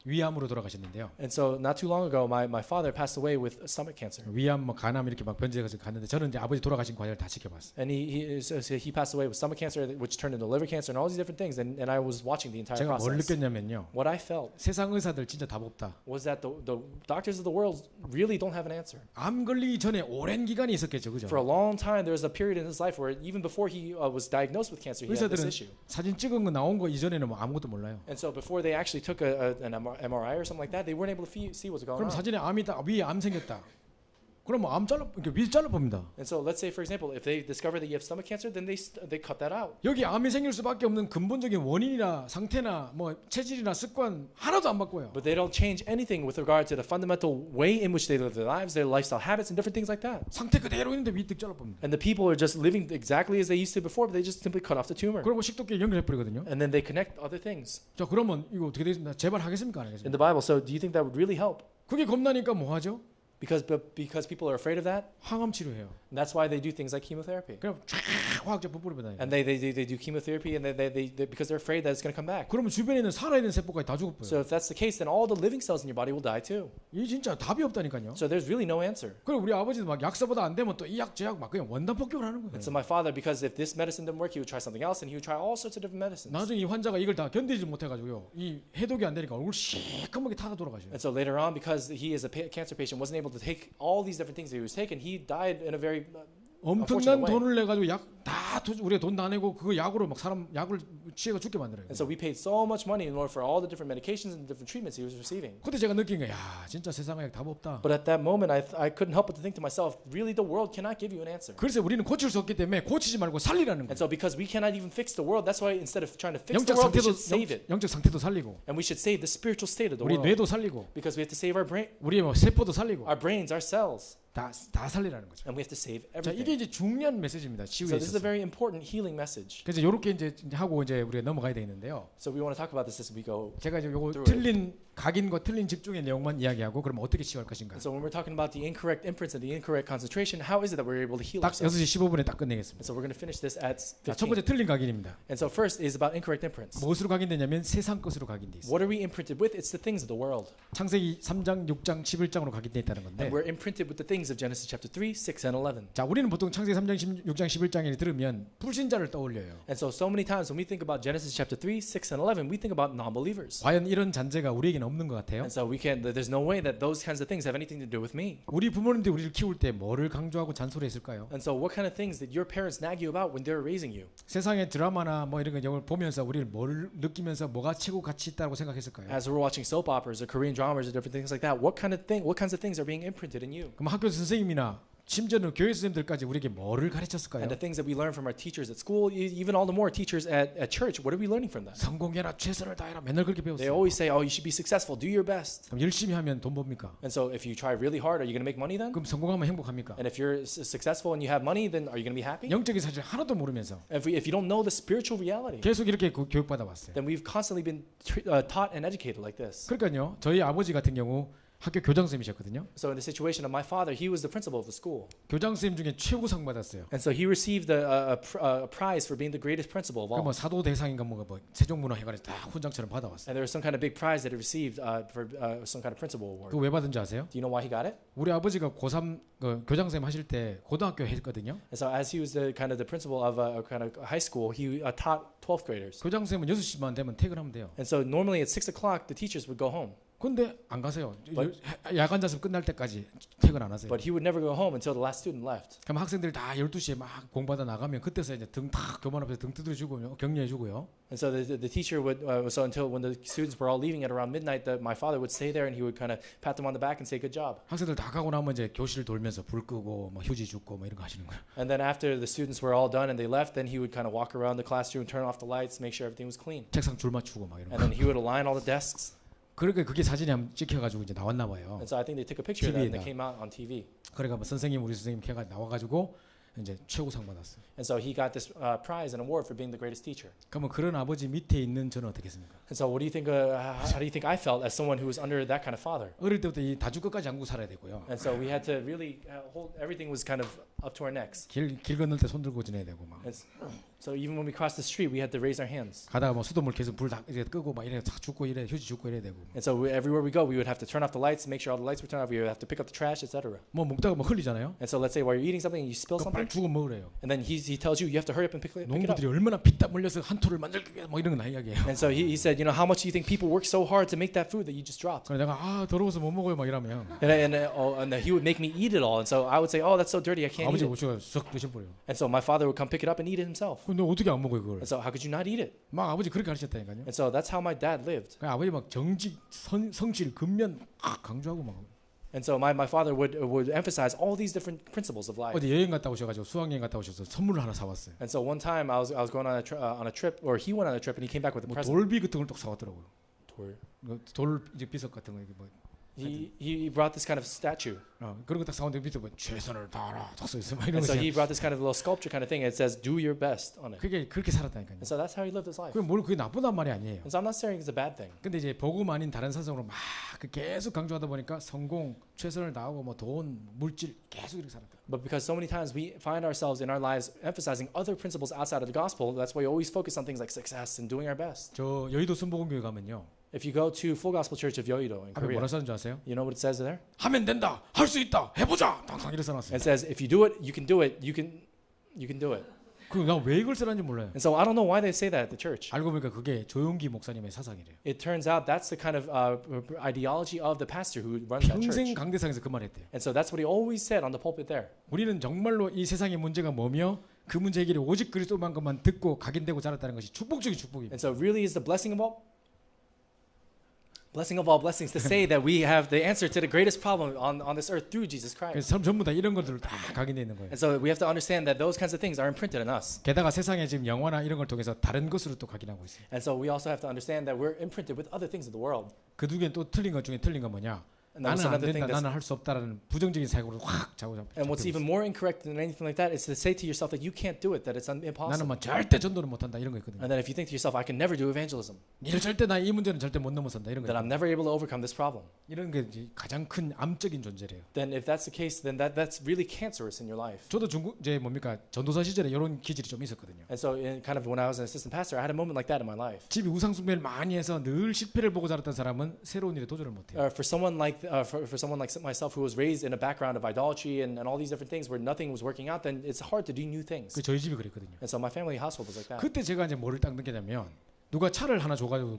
위암으로 돌아가셨는데요. And so not too long ago, my father passed away with stomach cancer. 위암, 간암 이렇게 막 변제해서 갔는데 저는 이제 아버지 돌아가신 과정을 다 지켜봤어요. And he passed away with stomach cancer, which turned into liver cancer, and all these different things. And I was watching the entire 제가 뭘 process. 느꼈냐면요. What I felt 세상 의사들 진짜 답 없다. was that the doctors of the world really don't have an answer. 암 걸리기 전에 오랜 기간이 있었겠죠, 그죠? For a long time, there was a period in his life where even before he was diagnosed with cancer, he had this 의사들은 issue. 사진 찍은 거 나온 거 이전에는 뭐 아무것도 몰라요. And so before they actually took an MRI or something like that, they weren't able to see what's going 그럼 on. 사진에 암이다, 위에 암 생겼다. 그럼 뭐 암 잘라, 이렇게 위 잘라 봅니다. And so let's say, for example, if they discover that you have stomach cancer, then they cut that out. 여기 암이 생길 수밖에 없는 근본적인 원인이나 상태나 뭐 체질이나 습관 하나도 안 바꿔요. But they don't change anything with regard to the fundamental way in which they live their lives, their lifestyle habits, and different things like that. 상태 그대로 있는데 위뜩 잘라 봅니다. And the people are just living exactly as they used to before, but they just simply cut off the tumor. 그리고 식도끼 연결해 버리거든요. And then they connect other things 자, 그러면 이거 어떻게 되겠습니까? 제발 하겠습니까, 안 in 하겠습니까? the Bible. So do you think that would really help? 그게 겁나니까 뭐 하죠? Because people are afraid of that, 항암 치료해요. and that's why they do things like chemotherapy. 그럼 쫙 화학제품 뿌리면 And they do chemotherapy, and they because they're afraid that it's going to come back. 그러면 주변에 있는 살아있는 세포까지 다 죽어버려요. So if that's the case, then all the living cells in your body will die too. 이 진짜 답이 없다니까요. So there's really no answer. 그리고 우리 아버지도 막 약사보다 안 되면 또 이 약 저 약 막 그냥 원단 폭격을 하는 거예요. And so my father, because if this medicine didn't work, he would try something else, and he would try all sorts of different medicines. 나중에 이 환자가 이걸 다 견디지 못해가지고요. 이 해독이 안 되니까 얼굴 시커멓게 타가 돌아가셔요. And so later on, because he is a cancer patient, wasn't able to take all these different things that he was taking, he died in a very 엄청난 unfortunate way. 돈을 내가지고 약 다 우리가 돈 다 내고 그 약으로 막 사람 약을 취해가 죽게 만들어요. And so we paid so much money in order for all the different medications and different treatments he was receiving. 그때 제가 느낀 게, 야 진짜 세상에 답 없다. But at that moment, I couldn't help but to think to myself, really, the world cannot give you an answer. 그래서 우리는 고칠 수 없기 때문에 고치지 말고 살리라는 And 거예요. so because we cannot even fix the world, that's why instead of trying to fix the 영적 world, we 상태도 should save it. 영적 상태도 살리고, And we should save the spiritual state of the 우리 world. 뇌도 살리고, Because we have to save our brain, 우리의 뭐 세포도 살리고, our brains, our cells. 다 살리라는 거죠. And we have to save 자, 이게 everything. 이제 중요한 메시지입니다. So 치유에 this is a 있어서. very important healing message. 그래서 이렇게 이제 하고 이제 우리가 넘어가야 되는데요. So we want to talk about this as we go. 제가 이제 요거 through it. 틀린 각인과 틀린 집중의 내용만 이야기하고 그러면 어떻게 치유할 것인가. And so when we're talking about the incorrect imprints and the incorrect concentration, how is it that we're able to heal 딱 ourselves? 6시 15분에 딱 끝내겠습니다. And so we're going to finish this at 자, 첫 15. 번째 틀린 각인입니다. And so first is about incorrect imprints. 무엇으로 각인되냐면 세상 것으로 각인돼 있어요. What are we imprinted with? It's the things of the world. 창세기 3장, 6장, 11장으로 각인돼 있다는 건데. And we're imprinted with the things of Genesis chapter 3, 6, and 11. 자, 우리는 보통 창세기 3장, 6장, 11장에 들으면 불신자를 떠올려요. And so many times when we think about Genesis chapter 3, 6, and 11, we think about non-believers. 과연 이런 잔재가 우리에게는 없는 것 같아요? And so there's no way that those kinds of things have anything to do with me. 우리 부모님들이 우리를 키울 때 뭐를 강조하고 잔소리했을까요? And so what kind of things did your parents nag you about when they were raising you? 세상의 드라마나 뭐 이런 걸 보면서 우리를 뭘 느끼면서 뭐가 최고 가치 있다고 생각했을까요? As we're watching soap operas or Korean dramas or different things like that, what kinds of things are being imprinted in you? 그럼 학교 선생님이나 심지어는 교회 선생님들까지 우리에게 뭐를 가르쳤을까요? And the things that we learn from our teachers at school, even all the more teachers at church, what are we learning from that? 성공해라, 최선을 다해라, 맨날 그렇게 They 배웠어요. always say, oh, you should be successful, do your best. 그럼 열심히 하면 돈 법니까? And so if you try really hard, are you going to make money then? 그럼 성공하면 행복합니까? And if you're successful and you have money, then are you going to be happy? 영적인 사실 하나도 모르면서 If you don't know the spiritual reality, 계속 이렇게 교육받아 왔어요. then we've constantly been taught and educated like this. 그러니까요, 저희 아버지 같은 경우 학교 교장 선생님이셨거든요. So in the situation of my father, he was the principal of the school. 교장 선생님 중에 최고상 받았어요. And so he received a prize for being the greatest principal of all. 그뭐 사도 대상인가 뭐 세종문화회관에서 다 훈장처럼 받아왔어요. And there was some kind of big prize that he received for some kind of principal award. 그거 왜 받은지 아세요? Do you know why he got it? 우리 아버지가 고3 교장 선생님 하실 때 고등학교 했거든요. And so as he was the kind of the principal of a kind of high school, he taught 12th graders. 교장 선생님은 6시만 되면 퇴근하면 돼요. And so normally at 6 o'clock, the teachers would go home. 근데 안 가세요. 야간 자습 끝날 때까지 퇴근 안 하세요. But he would never go home until the last student left. 그럼 학생들이 다 12시에 막 공부하다 나가면 그때서 이제 등 탁 교문 앞에서 등 두드려주고 격려해주고요. And so the teacher would, so until when the students were all leaving at around midnight, my father would stay there and he would kind of pat them on the back and say, good job. 학생들 다 가고 나면 이제 교실 돌면서 불 끄고 뭐 휴지 줍고 뭐 이런 거 하시는 거예요. And then after the students were all done and they left, then he would kind of walk around the classroom, turn off the lights, make sure everything was clean. 책상 줄 맞추고 막 이런 And 거. then he would align all the desks. 그러니까 그게 사진이 한번 찍혀가지고 이제 나왔나 봐요. And so I think they took a picture of that and TV에다. they came out on TV. 그러니까 뭐 선생님 우리 선생님 걔가 나와가지고 이제 최고상 받았어요. And so he got this prize and award for being the greatest teacher. 그러면 그런 아버지 밑에 있는 저는 어떻겠습니까? And so what do you think? How do you think I felt as someone who was under that kind of father? 어릴 때부터 이 다주 끝까지 안고 살아야 되고요. And so we had to really hold. Everything was kind of up to our necks. 길 건널 때 손 들고 지내야 되고 막. And so even when we crossed the street, we had to raise our hands. 가다가 뭐 수돗물 계속 불 다 이제 끄고 막 이래 탁 죽고 이래 휴지 죽고 이래야 되고. And so everywhere we go, we would have to turn off the lights, make sure all the lights were turned off. We would have to pick up the trash, etc. 뭐 먹다가 뭐 흘리잖아요. And so let's say while you're eating something, you spill 그럼 빨리 something, 주고 먹으래요. and then he tells you you have to hurry up and pick it up. 농부들이 얼마나 피땀 흘려서 한 톨을 만들기 위해 뭐 이런 거 나 이야기해요. And so he said, you know, how much do you think people work so hard to make that food that you just dropped? 그래서 내가 아 더러워서 못 먹어요 막 이러면 And he would make me eat it all. And so I would say, oh, that's so dirty, I can't eat 아버지가 it. 오셔서 썩 드셔버려요. And so my father would come pick it up and eat it himself. 근데 어떻게 안 먹어요 그걸? And so how could you not eat it? 막 아버지 그렇게 가르쳤다니까요. And so that's how my dad lived. 그러니까 아버지 막 정직, 성실, 근면 강조하고 막 And so my father would emphasize all these different principles of life. 어디 여행 갔다 오셔가지고 수학여행 갔다 오셔서 선물을 하나 사왔어요. And so one time I was going on a trip, or he went on a trip, and he came back with a 뭐 present. 돌비 같은 걸 또 사왔더라고요. Tour. 돌 이제 비석 같은 거 이게 뭐 He brought this kind of statue. 그런 거 딱 사왔는데 밑에 뭐 최선을 다하라 딱 써 있어 막 And 이런 거. so he brought this kind of little sculpture kind of thing. And it says, "Do your best" on it. 그게 그렇게 살았다니까요. And so that's how he lived his life. 그게 뭘 그게 나쁘단 말이 아니에요. And so I'm not saying it's a bad thing. 근데 이제 복음 아닌 다른 사상으로 막 계속 강조하다 보니까 성공, 최선을 다하고 뭐 돈, 물질 계속 이렇게 살았다. But because so many times we find ourselves in our lives emphasizing other principles outside of the gospel, that's why we always focus on things like success and doing our best. 저 여의도 순복음교회 가면요. If you go to Full Gospel Church of Yeouido in 앞에 Korea, 뭐라 써는 줄 아세요? you know what it says there? 하면 된다, 할 수 있다, 해보자, 당당 이렇게 써놨어요. It says, if you do it, you can do it. You can do it. 그난왜 이걸 쓰는지 몰라요. And so I don't know why they say that at the church. 알고 보니까 그게 조용기 목사님의 사상이래요. It turns out that's the kind of ideology of the pastor who runs that 평생 church. 강대상에서 그 말했대요. And so that's what he always said on the pulpit there. 우리는 정말로 이 세상의 문제가 뭐며 그 문제 해결이 오직 그리스도만 것만 듣고 각인되고 자랐다는 것이 축복적인 축복입니다. And so really is the blessing of all blessings to say that we have the answer to the greatest problem on this earth through Jesus Christ. 그래서 전부 다 이런 것들을 다 각인되어 있는 거예요. And so we have to understand that those kinds of things are imprinted in us. 게다가 세상에 지금 영화나 이런 걸 통해서 다른 것으로 또 각인하고 있어요. And so we also have to understand that we're imprinted with other things of the world. 그 두 개는 또 틀린 것 중에 틀린 건 뭐냐? And 나는 that's 안 another 된다, thing that's, 나는 할 수 없다라는 부정적인 사고로 확 잡고 and what's even more incorrect than anything like that is to say to yourself that you can't do it, that it's 나는 impossible. 뭐 절대 전도를 못한다 이런 거 있거든요. And then if you think to yourself, I can never do evangelism, 이럴 절대 나 이 문제는 절대 못 넘어선다 이런 거. that I'm never able to overcome this problem, 이런 게 이제 가장 큰 암적인 존재래요. then if that's the case, then that's really cancerous in your life. 저도 중국 이제 뭡니까 전도사 시절에 이런 기질이 좀 있었거든요. And so in kind of when I was an assistant pastor, I had a moment like that in my life. 집이 우상 숭배를 많이 해서 늘 실패를 보고 자랐던 사람은 새로운 일에 도전을 못해요. For someone like myself who was raised in a background of idolatry and all these different things where nothing was working out, then it's hard to do new things. 그 저희 집이 그랬거든요. And so my family household was like that. 그때 제가 이제 뭐를 딱 느꼈냐면 누가 차를 하나 줘가지고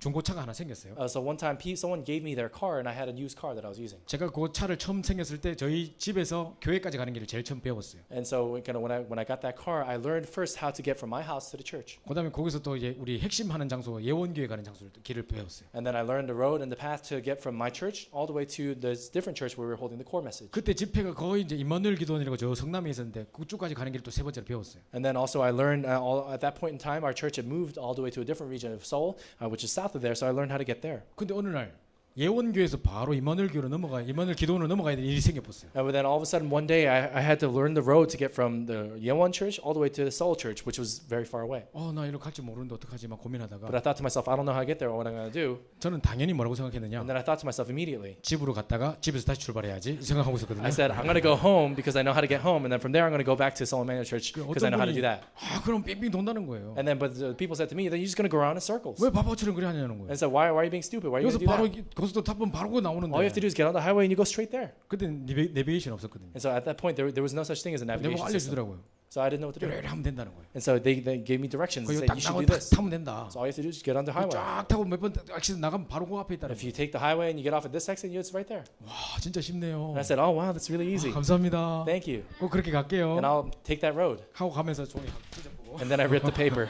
중고차가 하나 생겼어요. So one time, someone gave me their car, and I had a used car that I was using. 제가 그 차를 처음 생겼을 때 저희 집에서 교회까지 가는 길을 제일 처음 배웠어요. And so kind of when I got that car, I learned first how to get from my house to the church. 그다음에 거기서 또 이제 우리 핵심하는 장소 예원교회 가는 장소를 길을 배웠어요. And then I learned the road and the path to get from my church all the way to this different church where we were holding the core message. 그때 집회가 거의 이제 임마누엘 기도원이라고 저 성남에 있었는데 그쪽까지 가는 길을 또 세 번째로 배웠어요. And then also I learned at that point in time, our church had moved all the way to a different region of Seoul, which is south of there. So I learned how to get there. 근데 어느 날 예원교에서 바로 임마누엘 교로 넘어가 임마누엘 기도원으로 넘어가야 될 일이 생겨버렸어요. And then all of a sudden one day I had to learn the road to get from the Yeowon church all the way to the Seoul church, which was very far away. 나 이리로 갈지 모르는데 어떡하지 막 고민하다가 But I thought to myself, I don't know how to get there or what I'm going to do. 저는 당연히 뭐라고 생각했느냐? And then I thought to myself immediately, 집으로 갔다가 집에서 다시 출발해야지 생각하고 있었거든요. I said, I'm going to go home because I know how to get home, and then from there I'm going to go back to Seoul Emmanuel Church because I know how to do that. 그럼 빙빙 돈다는 거예요. And then, but the people said to me, then you're just going to go around in circles. 왜 바보처럼 그래 하냐는 거예요. And so why are you being stupid? Why are you 여기서 going to do 바로 that? 고속도로 타면 바로 그 나오는데. All you have to do is get on the highway and you go straight there. 그때 내비게이션 없었거든요. And so at that point, there was no such thing as a 내가 navigation system. 알려주더라고요. So I didn't know what to do. 이래 하면 된다는 거예요. And so they gave me directions. 거기 They said, 딱 you should 나고 do 딱 this. 타면 된다. So all you have to do is get on the highway. 쫙 타고 몇 번 액시드 나가면 바로 그 앞에 있다는 If 거예요. you take the highway and you get off at this exit, it's right there. 와 진짜 쉽네요. And I said, oh wow, that's really easy. 감사합니다. Thank you. 꼭 그렇게 갈게요. And I'll take that road. 하고 가면서 종이 찢어보고 And then I ripped the paper.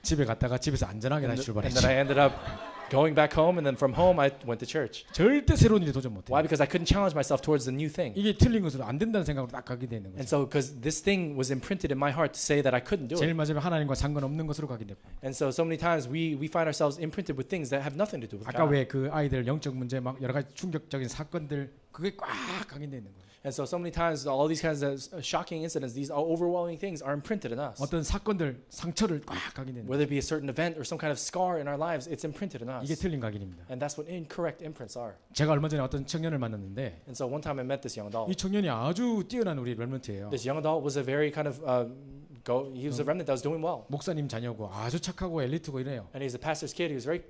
집에 갔다가 집에서 안전하게 다시 And 출발했죠. then I ended up going back home, and then from home I went to church. 절대 새로운 일에 도전 못해요. Why? Because I couldn't challenge myself towards the new thing. 이게 틀린 것으로 안 된다는 생각으로 딱 가게 되는 And 거죠. so, because this thing was imprinted in my heart to say that I couldn't do 제일 it. 마지막에 하나님과 상관없는 것으로 가게 됩니다. And so many times we find ourselves imprinted with things that have nothing to do with 아까 God. 왜 그 아이들 영적 문제 막 여러 가지 충격적인 사건들 그게 꽉 각인되어 있는 거예요. And so many times all these kinds of shocking incidents, these overwhelming things are imprinted in us. 어떤 사건들 상처를 꽉 각인되는 거예요. Whether it be a certain event or some kind of scar in our lives, it's imprinted in 이게 us. 틀린 각인입니다. And that's what incorrect imprints are. 제가 얼마 전에 어떤 청년을 만났는데 And so one time I met this young adult. 이 청년이 아주 뛰어난 우리 렘넌트예요. This young adult was a very kind of he was a remnant that was doing well. 목사님 자녀고 아주 착하고 엘리트고 이래요. And he's a pastor's kid. He was very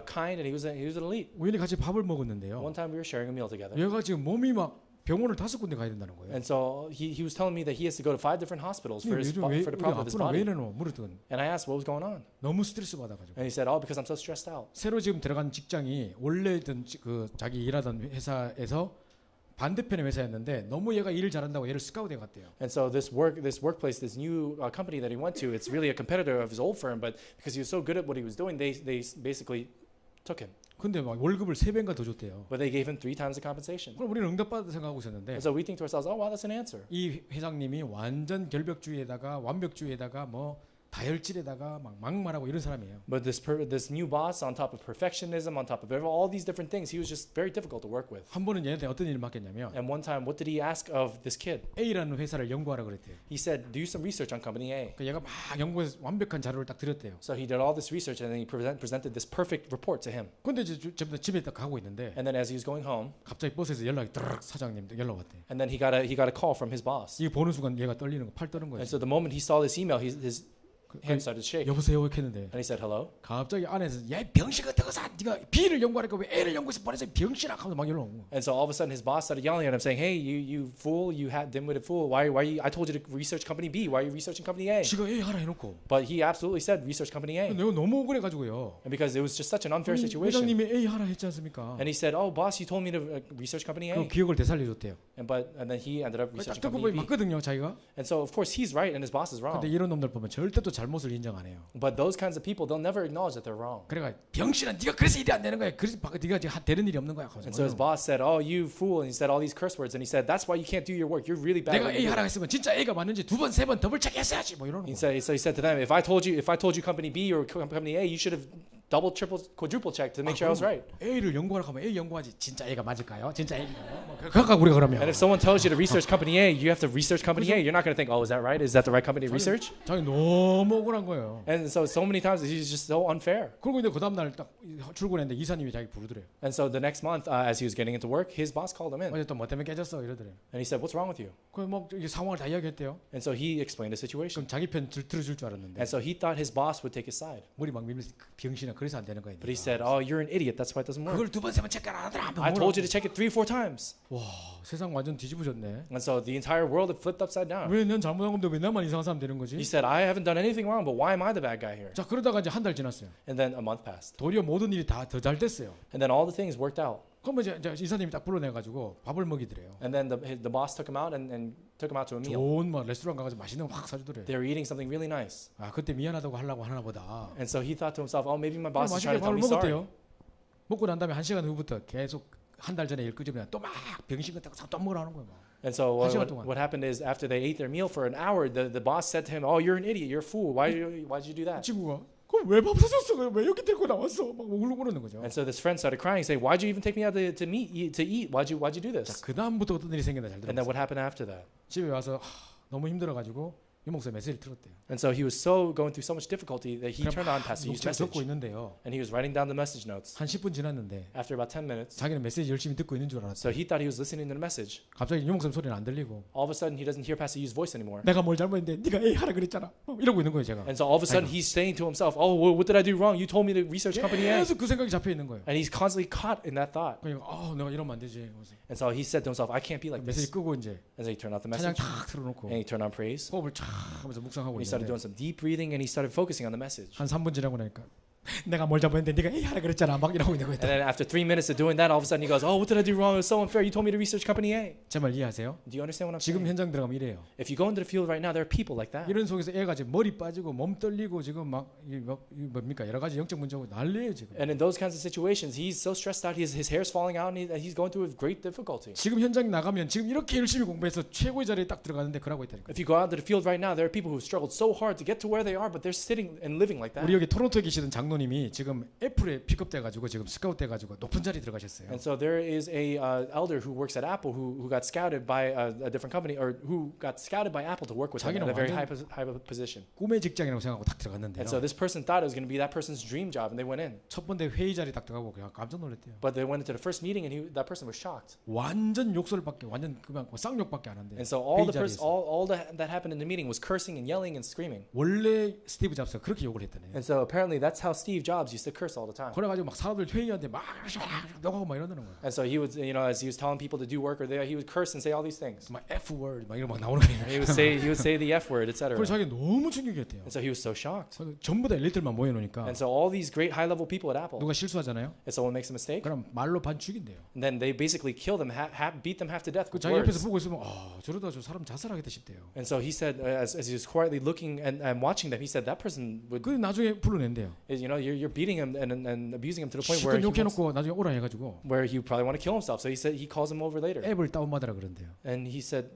kind, and he was an elite. 우연히 같이 밥을 먹었는데요. One time we were sharing a meal together. 얘가 지금 몸이 막 병원을 5군데 가야 된다는 거예요. And so he was telling me that he has to go to 5 different hospitals for 요즘 the problem of his 아프나 왜 body. 이러노 물었더니 And I asked what was going on. 너무 스트레스 받아가지고. And he said, oh, because I'm so stressed out. 새로 지금 들어간 직장이 원래던 그 자기 일하던 회사에서 반대편의 회사였는데 너무 얘가 일을 잘한다고 얘를 스카우트해 갔대요. And so this workplace, this new company that he went to, it's really a competitor of his old firm, but because he was so good at what he was doing, they basically took him. 근데 막 월급을 3배인가 더 줬대요. But they gave him 3 times the compensation. 그럼 우리는 응답받았다 생각하고 있었는데 And so we think to ourselves, oh wow, that's an answer. 이 회장님이 완전 결벽주의에다가 완벽주의에다가 뭐 다혈질에다가 막 막말하고 이런 사람이에요. But this new boss, on top of perfectionism, on top of all these different things, he was just very difficult to work with. 한 번은 얘한테 어떤 일을 맡겼냐면 And one time, what did he ask of this kid? A라는 회사를 연구하라 그랬대요. He said, do some research on company A. 그러니까 얘가 막 연구해서 완벽한 자료를 딱 드렸대요. So he did all this research, and then he presented this perfect report to him. 근데 이제 집에 딱 가고 있는데 And then as he was going home, 갑자기 버스에서 연락이 드르륵 사장님 연락 왔대. and then he got a call from his boss. 이거 보는 순간 얘가 떨리는 거, 팔 떠는 거예요. And so the moment he saw this email, his hand started to shake. 여보세요 이렇게 했는데 And he said, hello. 갑자기 안에서 야 병신 같은 거사 네가 B를 연구하니까 왜 A를 연구해서 보내서 병신아 하면서 막 연락 온 거야. And so all of a sudden his boss started yelling at him, saying, hey, you fool, you dim-witted fool. Why you, I told you to research company B. Why are you researching company A? 지가 A 하라 해놓고 But he absolutely said research company A. 내가 너무 억울해가지고요. And because it was just such an unfair situation. 회장님이 A 하라 했지 않습니까? And he said, oh, boss, you told me to research company 그 A. 기억을 되살려줬대요. And then he ended up researching 딱 듣고 보니 company B. 맞거든요 자기가. And so, of course, he's right and his boss is 근데 wrong. 이런 놈들 보면 절대 또 잘못을 인정 안 해요. But those kinds of people, they'll never acknowledge that they're wrong. 그래가 병신아 네가 그래서 일이 안 되는 거야. 그래서 네가 지금 되는 일이 없는 거야. And so his boss said, oh, you fool. And he said all these curse words. And he said, that's why you can't do your work. You're really bad. 내가 at what A you do." 하라 했으면 진짜 A가 맞는지 2번, 3번 더블 체크했어야지 뭐 이러는 He 거야. said, so he said to them, if I told you company B or company A, you should have double, triple, quadruple checked to make sure I was right. A를 연구하라 하면 A 연구하지. 진짜 A가 맞을까요? 진짜 A인가요? 뭐 그럴까 우리가 그러면. And if someone tells you to research company A, you have to research company A. You're not going to think, oh, is that right? Is that the right company to research? 자기 너무 억울한 거예요. And so many times he's just so unfair. 그리고 이제 그 다음 날 딱 출근했는데 이사님이 자기 부르더래요. And so the next month, as he was getting into work, his boss called him in. 어제 또 뭐 때문에 깨졌어 이러더래요. And he said, what's wrong with you? 그뭐 상황을 다 이야기했대요. And so he explained the situation. 그럼 자기 편 들어줄 줄 알았는데 And so he thought his boss would take his side. 머리 막 밀면서 병신아 그래서 안 되는 거야. But he said, oh, you're an idiot. That's why it doesn't work. 그걸 2번, 3번 체크 안 하더라. I told you to check it 3-4 times. 와 세상 완전 뒤집어졌네. And so the entire world had flipped upside down. 왜 난 잘못한 건데 왜 나만 이상한 사람 되는 거지? He said, I haven't done anything wrong, but why am I the bad guy here? 자 그러다가 이제 한 달 지났어요. And then a month passed. 도리어 모든 일이 다 더 잘 됐어요. And then all the things worked out. 그러면 이제 이사님이 딱 불러내가지고 밥을 먹이더래요. And then the boss took him out and took him out to a meal. 좋은 뭐 레스토랑 가서 맛있는 거 확 사주더래요. They were eating something really nice. 아 그때 미안하다고 하려고 하나 보다. And so he thought to himself, oh, maybe my boss is 맛있게 trying to tell 밥을 me sorry. 먹었대요. 먹고 난 다음에 1시간 후부터 계속 한 달 전에 일 끄집으면 또 막 병신 같다고 또 먹으라는 거예요. And so 시간 동안. what happened is after they ate their meal for an hour, the boss said to him, oh, you're an idiot. You're a fool. Why did you do 그 that? 친구가 그럼 왜 밥 사줬어? 왜 여기 데리고 나왔어? 막 울고 그러는 거죠. And so this friend started crying, saying, "Why'd you even take me out to eat? Why'd you do 자, this?" 그 다음부터 어떤 일이 생겼나 잘 And then 들어보세요. what happened after that? 집에 와서 너무 힘들어가지고 유목사 메시지를 들었대요. And so he was so going through so much difficulty that he turned on Pastor Yu's 녹취를 적고 message, 있는데요. and he was writing down the message notes. 한 10분 지났는데 After about 10 minutes, 자기는 메시지 열심히 듣고 있는 줄 알았어요. so he thought he was listening to the message. 갑자기 유목사 소리는 안 들리고 All of a sudden, he doesn't hear Pastor Yu's voice anymore. 내가 뭘 잘못했는데 네가 A 하라 그랬잖아. 이러고 있는 거예요 제가. And so all of a sudden, he's saying to himself, "Oh, well, what did I do wrong? You told me to research company A." 계속 그 생각이 잡혀 있는 거예요. And he's constantly caught in that thought. 그러니까 내가 이러면 안 되지. 그래서 And so he said to himself, "I can't be like 메시지 this." 끄고 이제 And so he turned off the 찬양 message, 탁 틀어놓고 and he turned on praise. 호흡을 쫙 하면서 묵상하고 And he started 있는데 doing some deep breathing, and he started focusing on the message. 한 3분 지나고 나니까 내가 뭘 잘못했는데 네가 A 하라 그랬잖아. 막 이러고 있는 거예요. And then after 3 minutes of doing that, all of a sudden he goes, "Oh, what did I do wrong? It was so unfair. You told me to research company A." 제 말 이해하세요? Do you understand what I'm 지금 saying? 현장 들어가면 이래요. If you go into the field right now, there are people like that. 이런 속에서 애가 지금 머리 빠지고 몸 떨리고 지금 막 뭡니까 여러 가지 영적 문제고 난리예요 지금. And in those kinds of situations, he's so stressed out. His hair's falling out, and he's going through a great difficulty. 지금 현장 나가면 지금 이렇게 열심히 공부해서 최고의 자리에 딱 들어가는데 그러고 있다니까. If you go out to the field right now, there are people who struggled so hard to get to where they are, but they're sitting and living like that. 우리 여기 토론토에 계시던 장로님이 지금 애플에 픽업돼 가지고 지금 스카우트 돼 가지고 높은 자리 들어가셨어요. And so there is a elder who works at Apple who got scouted by a different company, or who got scouted by Apple to work with him in a very high position. 꿈의 직장이라고 생각하고 딱 들어갔는데요. And so this person thought it was going to be that person's dream job, and they went in. 첫 번째 회의 자리 딱 들어가고 그냥 깜짝 놀랐대요. But they went into the first meeting, and that person was shocked. 완전 욕설밖에 완전 그냥 쌍욕밖에 안 한대요. And so all 자리에서. that happened in the meeting was cursing and yelling and screaming. 원래 스티브 잡스가 그렇게 욕을 했다네요. And so apparently that's how Steve Jobs used to curse all the time. 그래가지고 막 사람들 회의하는데 막 너가고 막 이러는 거예요. And so he would, as he was telling people to do work, or he would curse and say all these things. 막 F word 막 이런 막 나오는 거예요. He would say the F word, etc. 그래서 자기 너무 충격이었대요. And so he was so shocked. 전부 다 엘리트만 모여놓으니까 And so all these great high-level people at Apple, 누가 실수하잖아요. if someone makes a mistake, 그럼 말로 반 죽인대요. and then they basically kill them, beat them half to death 그 with 자기 옆에서 words. 보고 있으면 저러다 저 사람 자살하겠다 싶대요. And so he said, as he was quietly looking and watching them, he said that person would, 그 나중에 불러낸대요. you're beating him and abusing him to the point where 실컷 욕해놓고 나중에 오라 해가지고 he probably want to kill himself. So he said he calls him over later, 앱을 다운받으라 그런대요. and he said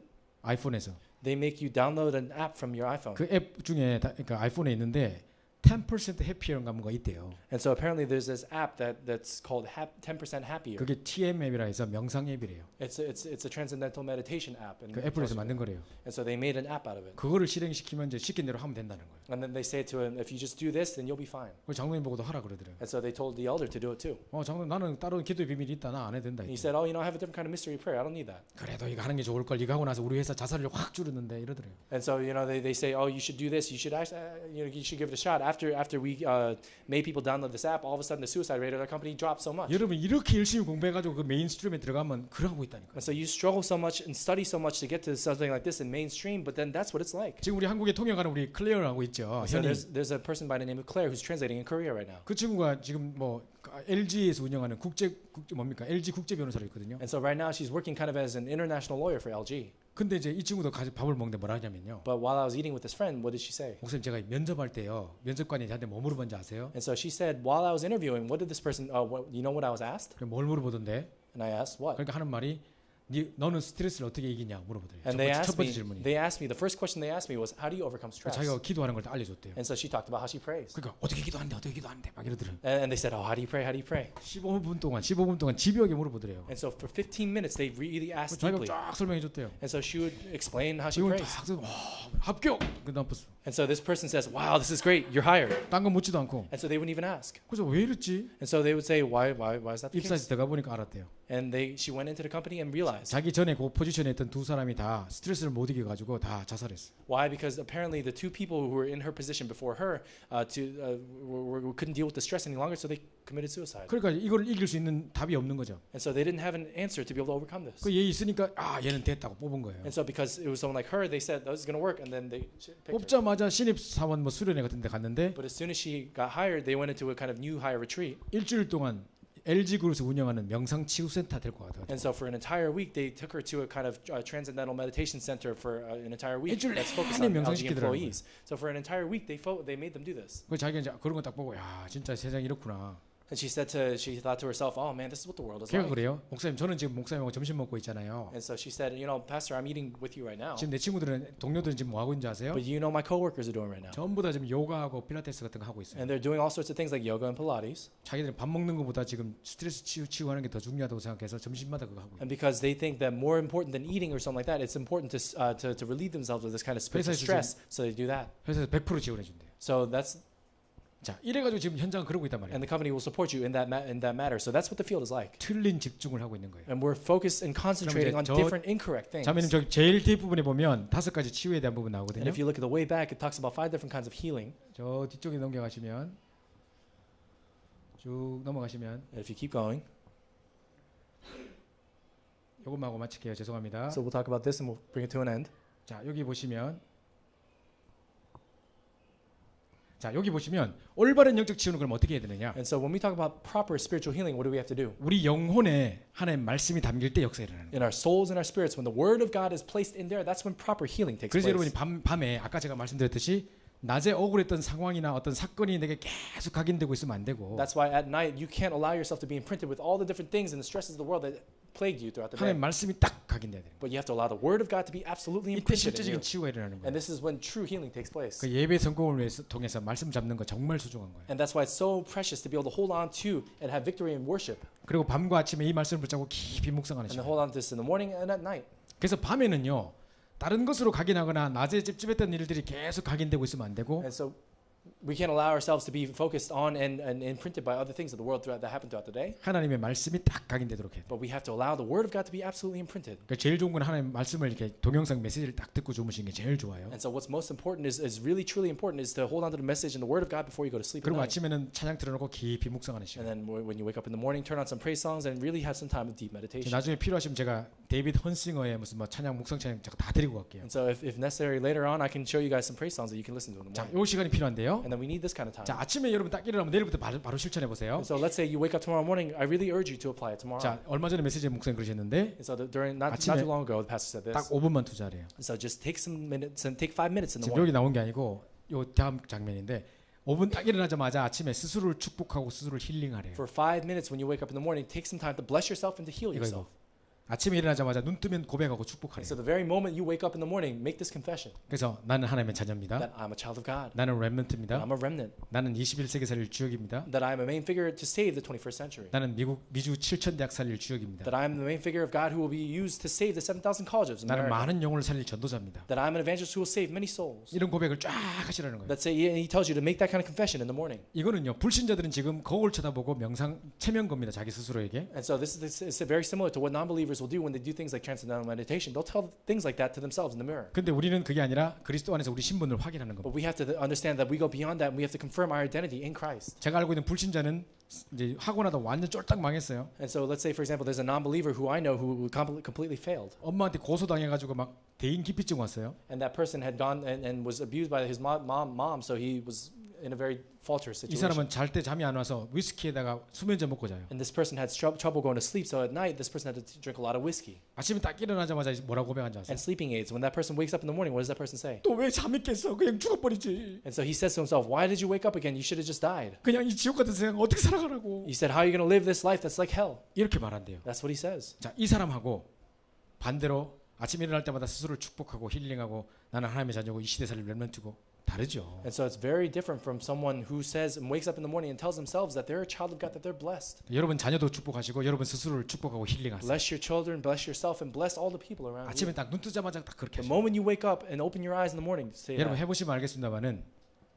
아이폰에서 they make you download an app from your iPhone. 그 앱 중에 그러니까 아이폰에 있는데 10% 해피어인가 뭔가 있대요. And so apparently there's this app that's called 10% Happier. 그게 TM 앱이라 해서 명상 앱이래요. It's a transcendental meditation app. 그 애플에서 만든 거래요. And so they made an app out of it. 그거를 실행시키면 이제 시킨 대로 하면 된다는 거예요. And then they say to him, if you just do this, then you'll be fine. 그 장로님 보고도 하라 그러더래요. And so they told the elder to do it too. 장로님 나는 따로 기도의 비밀이 있다. 나 안 해도 된다. And he said, oh, I have a different kind of mystery prayer. I don't need that. 그래도 이거 하는 게 좋을 걸. 이거 하고 나서 우리 회사 자살률 확 줄었는데 이러더래요. And so they say, oh, you should do this. You should you should give it a shot. After we made people download this app, all of a sudden the suicide rate of our company dropped so much. 여러분 이렇게 열심히 공부해가지고 그 메인스트림에 들어가면 그러고 있다니까. And so you struggle so much and study so much to get to something like this in mainstream, but then that's what it's like. 지금 우리 한국에 통역하는 우리 클레어라고 있죠. So 현이. there's a person by the name of Claire who's translating in Korea right now. 그 친구가 지금 뭐 LG에서 운영하는 국제 뭡니까 LG 국제 변호사로 있거든요. And so right now she's working kind of as an international lawyer for LG. 근데 이제 이 친구도 같이 밥을 먹는데 뭐라 하냐면요. But while I was eating with this friend, what did she say? 목사님 제가 면접할 때요. 면접관이 저한테 뭐 물어본지 아세요? And so she said, while I was interviewing, what did this person? You know what I was asked? 뭘 물어보던데? And I asked what? 그러니까 하는 말이 너는 스트레스를 어떻게 이기냐 물어보더래요. And 첫 번째 질문이. they asked me, the first question they asked me was, how do you overcome stress? 자기가 기도하는 걸 다 알려줬대요. And so she talked about how she prays. 그러니까 어떻게 기도하는데 막 이러더래요. And they said, oh, how do you pray? How do you pray? 15분 동안 집요하게 물어보더래요. And so for 15 minutes, they really asked 자기가 deeply. 쫙 설명해줬대요. And so she would explain how she 이건 prays. 딱 합격. 그다음 And so this person says, wow, this is great. You're hired. 딴 거 묻지도 않고. And so they wouldn't even ask. 그래서 왜 이랬지? And so they would say, why is that the case? 입사해서 들어가 보니까 알았대요. And she went into the company and realized. 자기 전에 그 포지션에 있던 두 사람이 다 스트레스를 못 이겨가지고 다 자살했어. Why? Because apparently the two people who were in her position before her couldn't deal with the stress any longer, so they committed suicide. 그러니까 이걸 이길 수 있는 답이 없는 거죠. And so they didn't have an answer to be able to overcome this. 그 얘 있으니까 얘는 됐다고 뽑은 거예요. And so because it was someone like her, they said this is going to work, and then they picked her. 뽑자마자 신입 사원 뭐 수련회 같은 데 갔는데 But as soon as she got hired, they went into a kind of new hire retreat. 일주일 동안 LG 그룹에서 운영하는 명상 치유 센터 데리고 가더라고요. And so for an entire week, they took her to a kind of transcendental meditation center for an entire week 일주일 that's focused 내내 on LG 명상시키더라고요. employees. So for an entire week, they made them do this. 그 자기가 이제 그런 거 딱 보고 야 진짜 세상이 이렇구나. And she thought to herself, oh man, this is what the world is 걔가 like. 그래요. 목사님 저는 지금 목사님하고 점심 먹고 있잖아요. And so she said, Pastor, I'm eating with you right now. 지금 내 친구들은 동료들은 지금 뭐 하고 있는지 아세요? But my coworkers are doing right now. 전부 다 지금 요가하고 필라테스 같은 거 하고 있어요. And they're doing all sorts of things like yoga and Pilates. 자기들은 밥 먹는 것보다 지금 스트레스 치유하는 게 더 중요하다고 생각해서 점심마다 그거 하고 있어요. And because they think that more important than eating or something like that, it's important to relieve themselves of this kind of spiritual stress. So they do that. 회사에서 100% 지원해 준대요. So that's 자, 이래가지고 지금 현장은 그러고 있단 말이에요. and the company will support you in that matter. So that's what the field is like. 틀린 집중을 하고 있는 거예요. And we're focused and concentrating on 저- different incorrect things. 자매님 저기 제일 뒷부분에 보면 5가지 치유에 대한 부분 And 나오거든요. if you look at the way back, it talks about 5 different kinds of healing. 저 뒤쪽에 넘겨가시면 쭉 넘어가시면 And if you keep going, 요것만 하고 마칠게요. 죄송합니다. so we'll talk about this and we'll bring it to an end. 자, 여기 보시면 올바른 영적 치유는 그럼 어떻게 해야 되느냐? And so when we talk about proper spiritual healing, what do we have to do? 우리 영혼에 하나님 말씀이 담길 때 역사 일어나는 거예요. In our souls and our spirits, when the word of God is placed in there, that's when proper healing takes 그래서 여러분이 place. 밤에 아까 제가 말씀드렸듯이 낮에 억울했던 상황이나 어떤 사건이 내게 계속 각인되고 있으면 안 되고 That's why at night you can't allow yourself to be imprinted with all the different things and the stresses of the world that plagued you throughout the day. 하나님 말씀이 딱 각인돼야 돼요. But you have to allow the word of God to be absolutely 이때 imprinted in 실제적인 you. 치유가 일어나는 거예요. And this is when true healing takes place. 그 예배 성공을 통해서 말씀 잡는 거 정말 소중한 거예요. And that's why it's so precious to be able to hold on to and have victory in worship. 그리고 밤과 아침에 이 말씀을 붙잡고 깊이 묵상하는 And then 시간. hold on to this in the morning and at night. 그래서 밤에는요 다른 것으로 각인하거나 낮에 찝찝했던 일들이 계속 각인되고 있으면 안 되고 And so we can't allow ourselves to be focused on and imprinted by other things of the world that happen throughout the day. 하나님의 말씀이 딱 각인되도록 해요. But we have to allow the word of God to be absolutely imprinted. 그러니까 제일 좋은 건 하나님 말씀을 이렇게 동영상 메시지를 딱 듣고 주무시는 게 제일 좋아요. And so what's most important is really truly important is to hold on to the message and the word of God before you go to sleep at 그리고 night. 아침에는 찬양 틀어놓고 깊이 묵상하는 And 시간. then when you wake up in the morning, turn on some praise songs and really have some time of deep meditation. 나중에 필요하시면 제가 데이비드 헌싱어의 무슨 뭐 찬양 묵상 찬양 제가 다 드리고 갈게요. And so if necessary later on, I can show you guys some praise songs that you can listen to in the 자, morning. 요 시간이 필요한데요. And then we need this kind of time. 자, 아침에 여러분 딱 일어나면 내일부터 바로 실천해 보세요. And so let's say you wake up tomorrow morning, I really urge you to apply it tomorrow. 자, 얼마 전에 메시지에 목사님 그러셨는데 And so during not 아침에 too long ago, the pastor said this. 딱 5분만 투자하래요. And so just take some minutes and take 5 minutes in the 지금 morning. 여기 나온 게 아니고 요 다음 장면인데 5분 딱 일어나자마자 아침에 스스로를 축복하고 스스로를 힐링하래요. For 5 minutes when you wake up in the morning, take some time to bless yourself and to heal 이거 yourself. 아침에 일어나자마자 눈 뜨면 고백하고 And 축복하래요. so the very moment you wake up in the morning, make this confession 그래서 나는 하나님의 자녀입니다. that I'm a child of God, 나는 that 렘넌트입니다. I'm a remnant, 나는 21세기 살릴 주역입니다. that I'm a main figure to save the 21st century, 나는 미주 7천 대학 살릴 주역입니다. that I'm the main figure of God who will be used to save the 7,000 colleges in 나는 America, 많은 영혼을 살릴 전도자입니다. that I'm an evangelist who will save many souls. 이런 고백을 쫙 하시라는 거예요. That's it. And he tells you to make that kind of confession in the morning. 이거는요 불신자들은 지금 거울 쳐다보고 명상 체면 겁니다. 자기 스스로에게. And so this is very similar to what non-believers will do when they do things like transcendental meditation. They'll tell things like that to themselves in the mirror. 근데 우리는 그게 아니라 그리스도 안에서 우리 신분을 확인하는 겁니다. But we have to understand that we go beyond that and we have to confirm our identity in Christ. 제가 알고 있는 불신자는 이제 하고 나다 완전 쫄딱 망했어요. And so let's say, for example, there's a non-believer who I know who completely failed. 엄마한테 고소당해가지고 막 대인 기피증 왔어요. And that person had gone and was abused by his mom, so he was in a very falterous 이 situation. 사람은 잘 때 잠이 안 와서 위스키에다가 수면제 먹고 자요. And this person had trouble going to sleep, so at night this person had to drink a lot of whiskey. 아침에 딱 일어나자마자 뭐라고 고백한지 아세요? And sleeping aids. When that person wakes up in the morning, what does that person say? 또 왜 잠이 깼어? 그냥 죽어버리지. And so he says to himself, why did you wake up again? You should have just died. 그냥 이 지옥 같은 세상 어떻게 살아가라고. He said, how are you going to live this life that's like hell? 이렇게 말한대요. That's what he says. 자, 이 사람하고 반대로 아침에 일어날 때마다 스스로를 축복하고 힐링하고 나는 하나님의 자녀고 이 시대 살릴 렘넌트고 다르죠. And so it's very different from someone who says and wakes up in the morning and tells themselves that they're a child of God, that they're blessed. 여러분 자녀도 축복하시고 여러분 스스로를 축복하고 힐링하세요. Bless your children, bless yourself, and bless all the people around you. 아침에 딱 눈 뜨자마자 딱 그렇게 The 하세요. moment you wake up and open your eyes in the morning, say 여러분 that. 해보시면 알겠습니다만은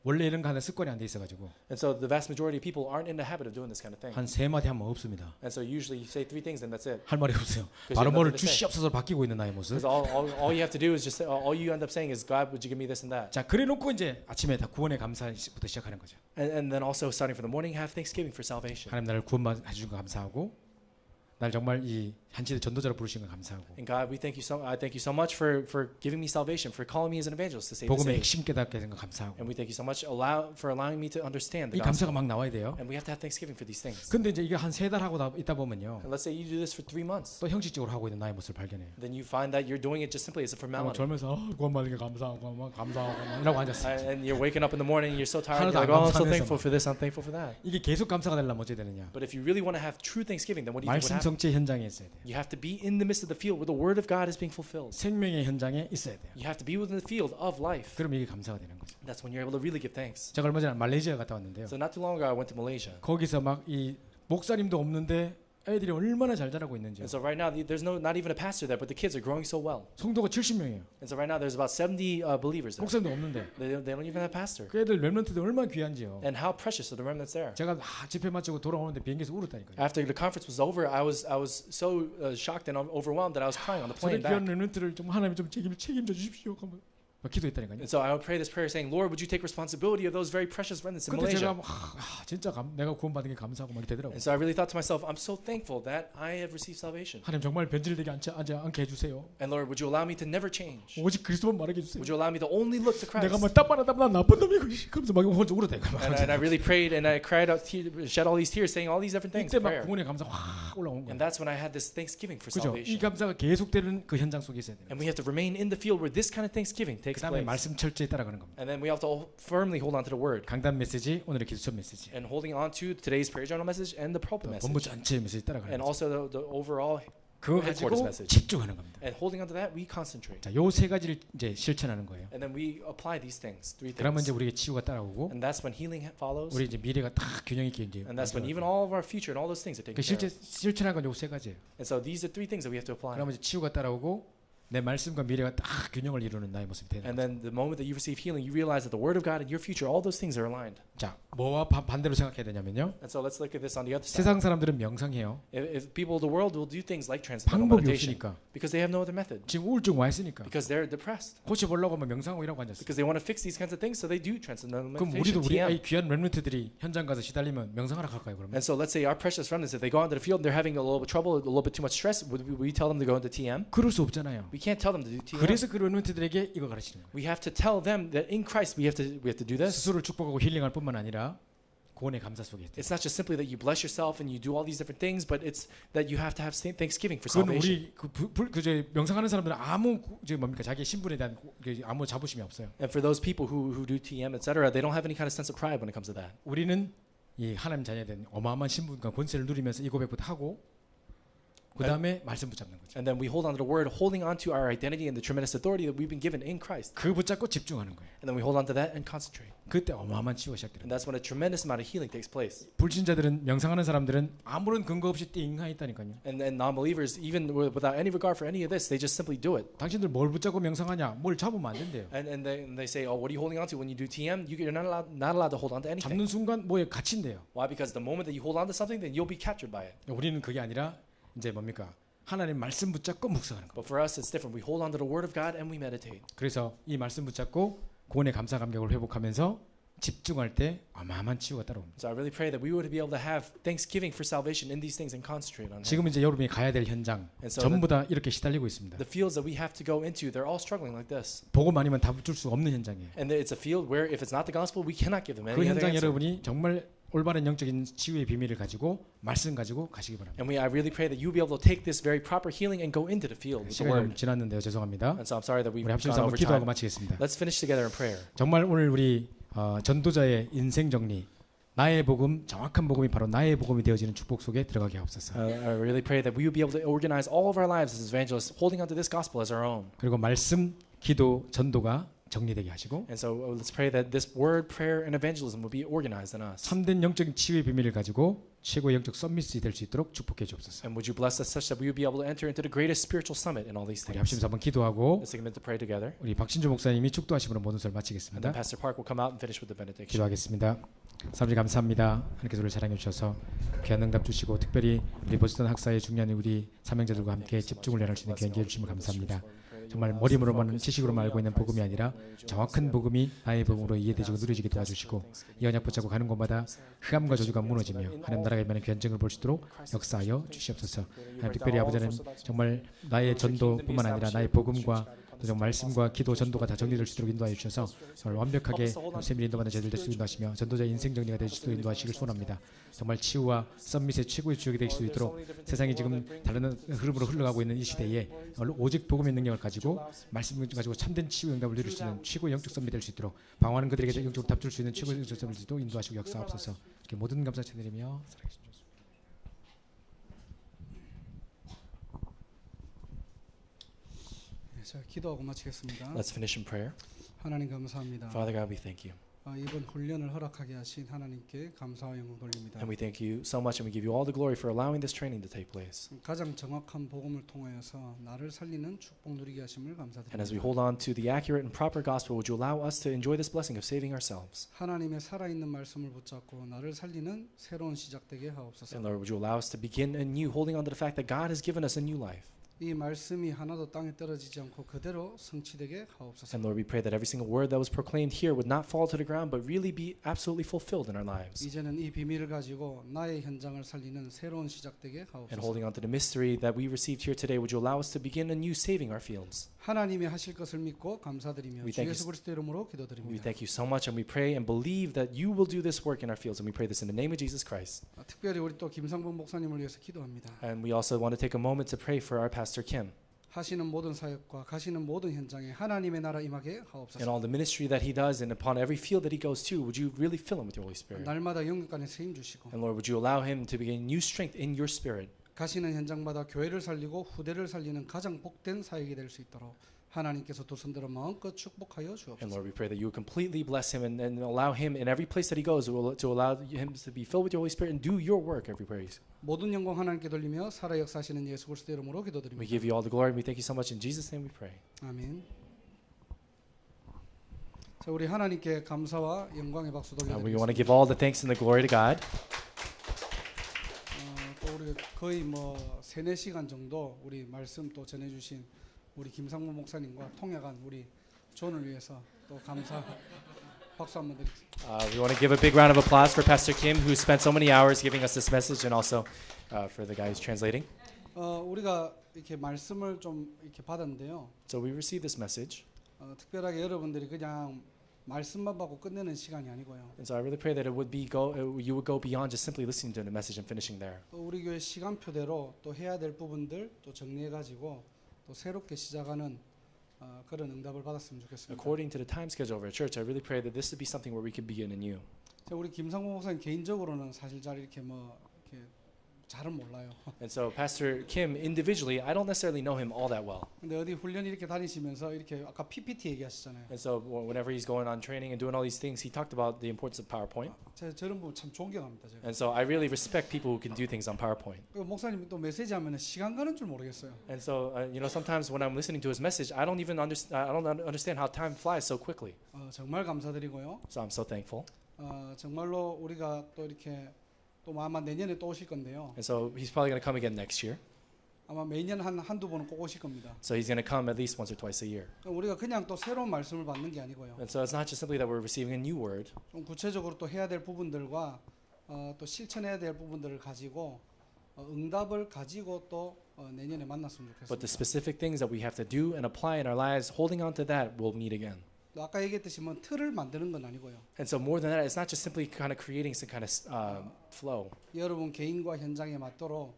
원래 이런 거 하는 습관이 안 돼 있어가지고 And so the vast majority of people aren't in the habit of doing this kind of thing. 한 세 마디 하면 없습니다. And so usually you say 3 things and that's it. 할 말이 없어요. Because 바로 you have 뭐를 nothing to say. 주시옵소서 바뀌고 있는 나의 모습. Because all you have to do is just say, all you end up saying is, God, would you give me this and that? 자, 그래놓고 이제 아침에 다 구원의 감사부터 시작하는 거죠. And then also starting from the morning, have thanksgiving for salvation. 하나님 나를 구원해 주신 거 감사하고 날 정말 이 한시대 전도자로 부르신 거 감사하고 And God, I thank you so much for giving me salvation, for calling me as an evangelist to save the 복음의 saved. 핵심 깨닫게 된 거 감사하고 And we thank you so much for allowing me to understand 이 the 감사가 gospel. 막 나와야 돼요. And we have to have thanksgiving for these things. 근데 이제 이게 한 3달 하고 있다 보면요. And let's say you do this for 3 months. 또 형식적으로 하고 있는 나의 모습을 발견해요. Then you find that you're doing it just simply as a formality. 졸면서 구원 받은 게 감사하고 이러고 앉았어요. And you're waking up in the morning and you're so tired. 하나도 You're like, 안 oh, I'm so 감사해서 thankful for this, I'm thankful for that. 이게 계속 감사가 되려면 어찌 되느냐? But if you really want to have true thanksgiving, then what do you 말씀 think would happen? 성취의 현장에 있어야 돼요. You have to be in the midst of the field where the word of God is being fulfilled. 생명의 현장에 있어야 돼요. You have to be within the field of life. 그럼 이게 감사가 되는 거죠. That's when you're able to really give thanks. 제가 얼마 전에 말레이시아 갔다 왔는데요. So not too long ago, I went to Malaysia. 거기서 막 이 목사님도 없는데 애들이 얼마나 잘 자라고 있는지. And so right now, there's not even a pastor there, but the kids are growing so well. 성도가 70명이에요. And so right now, there's about 70 believers there. 목사님도 없는데 They don't even have a pastor. 그 애들 렘넌트들 얼마나 귀한지요. And how precious are the remnants there. 제가 집회 마치고 돌아오는데 비행기에서 울었다니까요. After the conference was over, I was so shocked and overwhelmed that I was crying on the 저런 plane 귀한 back. 렘넌트를 좀 하나님 좀 책임져 주십시오. 막 기도했다니까요. And so I would pray this prayer saying, Lord, would you take responsibility of those very precious remnants in 근데 제가 Malaysia? 진짜 내가 구원받은 게 감사하고 막 되더라고요. And so I really thought to myself, I'm so thankful that I have received salvation. 하나님 정말 변질되게 않게 해주세요. And Lord, would you allow me to never change? 오직 그리스도만 말하게 해주세요. Would you allow me to only look to 내가 뭐 Christ? 땀만 난 나쁜 놈이고 그러면서 막 혼자 울었다니까. And I really prayed and I cried out, shed all these tears, saying all these different things 이때 in 막 prayer. 구원의 감사 확 올라온 거예요. And that's when I had this thanksgiving for 그죠? 이 salvation. 감사가 계속되는 그 현장 속에 있어야 돼요. And we have to remain in the field where this kind of thanksgiving takes 그다음에 place. 말씀 철저히 따라가는 겁니다. And then we have to firmly hold on to the word. 강단 메시지, 오늘의 기도처 메시지, And holding on to today's prayer journal message and the pulpit 또 본부 message. 전체의 메시지 따라가는 And 거죠. also the overall 그거 headquarters 가지고 message. 집중하는 겁니다. And holding on to that, we concentrate. 자, 요 세 가지를 이제 실천하는 거예요. And then we apply these things, 3 그러면 이제 things. 우리에게 치유가 따라오고 And that's when healing follows. 우리 이제 미래가 딱 균형 있게 이제 And that's when even all of our future and all those things are 그 taken 실제 care of. 실천하는 건 요 세 가지예요. And so these are 3 things that we have to apply. 그러면 이제 치유가 따라오고 내 말씀과 미래가 딱 균형을 이루는 나의 모습이 되는 And 거죠. then the moment that you receive healing, you realize that the word of God and your future, all those things are aligned. 자, 뭐와 반대로 생각해야 되냐면요. And so let's look at this on the other side. 세상 사람들은 명상해요. If people of the world will do things like transcendental 방법이 meditation 없으니까. because they have no other method, 지금 우울증 와 있으니까. because they're depressed, 고쳐보려고 하면 명상하고 이러고 앉았어요. because they want to fix these kinds of things, so they do transcendental 그럼 우리도 meditation. 우리 TM. 이 귀한 렘넌트들이 현장 가서 시달리면 명상하러 갈까요? 그러면? And so let's say our precious remnants, if they go out into the field and they're having a little bit trouble, a little bit too much stress, would we tell them to go into TM? 그럴 수 없잖아요. We can't tell them to do TM. 그래서 그 렘넌트들에게 이거 가르치는 거예요. We have to tell them that in Christ we have to do this. 스스로를 축복하고 힐링할 뿐만 아니라 구원의 감사 속에 있다. It's not just simply that you bless yourself and you do all these different things, but it's that you have to have thanksgiving for 그건 salvation. 우리 그저 명상하는 사람들은 아무 뭡니까 자기 신분에 대한 아무 자부심이 없어요. And for those people who do TM, etc., they don't have any kind of sense of pride when it comes to that. 우리는 이 하나님 자녀에 대한 어마어마한 신분과 권세를 누리면서 이 고백부터 하고 그 다음에 말씀 붙잡는 거죠. And then we hold on to the word, holding on to our identity and the tremendous authority that we've been given in Christ. 그 붙잡고 집중하는 거예요. And then we hold on to that and concentrate. 그때 어마어마한 치유가 시작돼요. And that's when a tremendous amount of healing takes place. 불신자들은 명상하는 사람들은 아무런 근거 없이 띵하 있다니까요. And non-believers, even without any regard for any of this, they just simply do it. 당신들 뭘 붙잡고 명상하냐? 뭘 잡으면 안 된대요. And they say, oh, what are you holding on to when you do TM? You're not allowed to hold on to anything. 잡는 순간 뭐에 갇힌대요. Why? Because the moment that you hold on to something, then you'll be captured by it. 우리는 그게 아니라 이제 뭡니까? 하나님 말씀 붙잡고 묵상하는 거. But for us, it's different. We hold on to the word of God and we meditate. 그래서 이 말씀 붙잡고 구원의 감사 감격을 회복하면서 집중할 때 어마어마한 치유가 따라옵니다. So I really pray that we would be able to have thanksgiving for salvation in these things and concentrate on it. 지금 이제 여러분이 가야 될 현장 And so 전부 다 이렇게 시달리고 있습니다. the fields that we have to go into, they're all struggling like this. 복음 아니면 다 붙을 수 없는 현장이에요. And it's a field where if it's not the gospel, we cannot give them 그 any other 현장 answer. 여러분이 정말 올바른 영적인 치유의 비밀을 가지고 말씀 가지고 가시기 바랍니다. And I really pray that you'll be able to take this very proper healing and go into the field with the 시간이 좀 word. 지났는데요. 죄송합니다. And so I'm sorry that we've 우리 gone 합심해서 한번 over 기도하고 time. 마치겠습니다. Let's finish together in prayer. 정말 오늘 우리 전도자의 인생 정리, 나의 복음, 정확한 복음이 바로 나의 복음이 되어지는 축복 속에 들어가게 하옵소서. I really pray that we will be able to organize all of our lives as evangelists, holding onto this gospel as our own. 그리고 말씀, 기도, 전도가 정리되게 하시고 And so let's pray that this word, prayer, and evangelism will be organized in us. 참된 영적인 치유의 비밀을 가지고 최고의 영적 서밋이 될 수 있도록 축복해 주옵소서. And would you bless us such that we will be able to enter into the greatest spiritual summit in all these 우리 things? 합심해서 한번 기도하고 Let's take a minute to pray together. 우리 박신주 목사님이 축도하심으로 모든 설 And 마치겠습니다. then Pastor Park will come out and finish with the benediction. 기도하겠습니다. 사람들 감사합니다. 하나님께서 우리를 사랑해 주셔서 귀한 응답 주시고 특별히 우리 보스턴 학사의 중요한 우리 사명자들과 함께 집중을 해낼 수 있는 기회 주심을 감사합니다. 정말 머리로만 지식으로만 알고 있는 복음이 아니라 정확한 복음이 나의 복음으로 이해되고 누려지게 도와주시고 이 언약 붙잡고 가는 곳마다 흑암과 저주가 무너지며 하나님 나라가 임하는 변증을 볼 수 있도록 역사하여 주시옵소서. 하나님 특별히 아버지는 정말 나의 전도뿐만 아니라 나의 복음과 또 정말 말씀과 기도 전도가 다 정리될 수 있도록 인도하여 주셔서 정말 완벽하게 세밀 인도받는 저희들 될 수 인도하시며 전도자의 인생 정리가 될 수 있도록 인도하시길 소원합니다. 정말 치유와 썸밋의 최고의 주역이 될 수 있도록 세상이 지금 다른 흐름으로 흘러가고 있는 이 시대에 오직 복음의 능력을 가지고 말씀을 가지고 참된 치유 응답을 누릴 수 있는 최고의 영적 썸밋이 될 수 있도록 방황하는 그들에게 영적으로 답 줄 수 있는 최고의 영적 썸밋이 되도록 인도하시고 역사하옵소서. 이렇게 모든 감사 드리며 살아계신 주. 자, 기도하고 마치겠습니다. Let's finish in prayer. 하나님 감사합니다. Father God, we thank you. 이번 훈련을 허락하게 하신 하나님께 감사와 영광 돌립니다. And we thank you so much and we give you all the glory for allowing this training to take place. 가장 정확한 복음을 통하여서 나를 살리는 축복 누리게 하심을 감사드립니다. And as we hold on to the accurate and proper gospel, would you allow us to enjoy this blessing of saving ourselves? 하나님의 살아있는 말씀을 붙잡고 나를 살리는 새로운 시작되게 하옵소서. And Lord, would you allow us to begin anew, holding on to the fact that God has given us a new life? 이 말씀이 하나도 땅에 떨어지지 않고 그대로 성취되게 하옵소서. And Lord, we pray that every single word that was proclaimed here would not fall to the ground, but really be absolutely fulfilled in our lives. 이제는 이 비밀을 가지고 나의 현장을 살리는 새로운 시작되게 And 하옵소서. holding on to the mystery that we received here today, would you allow us to begin anew saving our fields? 하나님이 하실 것을 믿고 감사드리며 We 주 thank 예수 그리스도 이름으로 We 기도드립니다. thank you so much and we pray and believe that you will do this work in our fields. And we pray this in the name of Jesus Christ. 특별히 우리 또 김상범 목사님을 위해서 기도합니다. And we also want to take a moment to pray for our Pastor Kim 하시는 모든 사역과 가시는 모든 현장에 하나님의 나라 임하게 and 하옵소서. all the ministry that he does and upon every field that he goes to. Would you really fill him with your Holy Spirit? 날마다 영육간에 세임 주시고 And Lord, would you allow him to begin new strength in your spirit? 가시는 현장마다 교회를 살리고 후대를 살리는 가장 복된 사역이 될 수 있도록 하나님께서 두 손들어 마음껏 축복하여 And 주옵소서. Lord, we pray that you would completely bless him and allow him in every place that he goes to allow him to be filled with your Holy Spirit and do your work every place. 모든 영광 하나님께 돌리며 살아 역사하시는 예수 그리스도 이름으로 We 기도드립니다. give you all the glory and we thank you so much. In Jesus' name we pray. 아멘. 자, 우리 하나님께 감사와 영광의 박수 We want to 돌려드리겠습니다. give all the thanks and the glory to God. 또 우리 거의 뭐 3-4시간 정도 우리 말씀 또 전해주신 우리 김상문 목사님과 통역한 우리 존을 위해서 또 감사 박수 한번 드리겠습니다. We want to give a big round of applause for Pastor Kim, who spent so many hours giving us this message, and also for the guy who's translating. 우리가 이렇게 말씀을 좀 이렇게 받았는데요. So we received this message, 특별하게 여러분들이 그냥 말씀만 받고 끝내는 시간이 아니고요. and so I really pray that you would go beyond just simply listening to the message and finishing there. 또 우리 교회 시간표대로 또 해야 될 부분들 또 정리해 가지고 또 새롭게 시작하는 그런 응답을 받았으면 좋겠습니다. According to the time schedule of our church, I really pray that this would be something where we can begin anew. 자, 우리 김상봉 목사님 개인적으로는 사실 잘 이렇게 뭐 이렇게 잘은 몰라요. And so Pastor Kim, individually, I don't necessarily know him all that well. 근데 어디 훈련 이렇게 다니시면서 이렇게 아까 PPT 얘기하시잖아요. And so whenever he's going on training and doing all these things, he talked about the importance of PowerPoint. 제가 저런 분 참 존경합니다. 제가. And so I really respect people who can do things on PowerPoint. 목사님 또 메시지 하면은 시간 가는 줄 모르겠어요. And so sometimes when I'm listening to his message, I don't understand how time flies so quickly. 정말 감사드리고요. So I'm so thankful. 정말로 우리가 또 이렇게 또 아마 내년에 또 오실 건데요. And so he's probably going to come again next year. 아마 매년 한두 번은 꼭 오실 겁니다. So he's going to come at least once or twice a year. 우리가 그냥 또 새로운 말씀을 받는 게 아니고요. And so it's not just simply that we're receiving a new word, 좀 구체적으로 또 해야 될 부분들과 또 실천해야 될 부분들을 가지고 응답을 가지고 또 내년에 만났으면 but the 좋겠습니다. specific things that we have to do and apply in our lives, holding on to that, we'll meet again. 또 아까 얘기했듯이 뭐 틀을 만드는 건 아니고요. And so more than that, it's not just simply kind of creating some kind of flow. 여러분 개인과 현장에 맞도록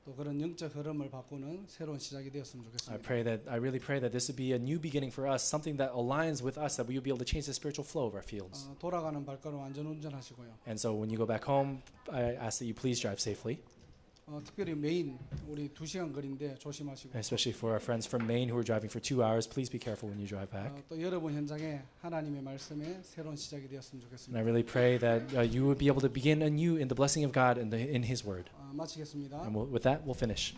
또 그런 영적 흐름을 바꾸는 새로운 시작이 되었으면 좋겠습니다. I really pray that this would be a new beginning for us, something that aligns with us, that we will be able to change the spiritual flow of our fields. 돌아가는 발걸음 안전 운전하시고요. And so when you go back home, I ask that you please drive safely, 특별히 메인 우리 2시간 거리인데 조심하시고. especially for our friends from Maine who are driving for 2 hours. Please be careful when you drive back. 또 여러분 현장에 하나님의 말씀에 새로운 시작이 되었으면 And 좋겠습니다. I really pray that you would be able to begin anew in the blessing of God in His Word. 마치겠습니다. And with that, we'll finish.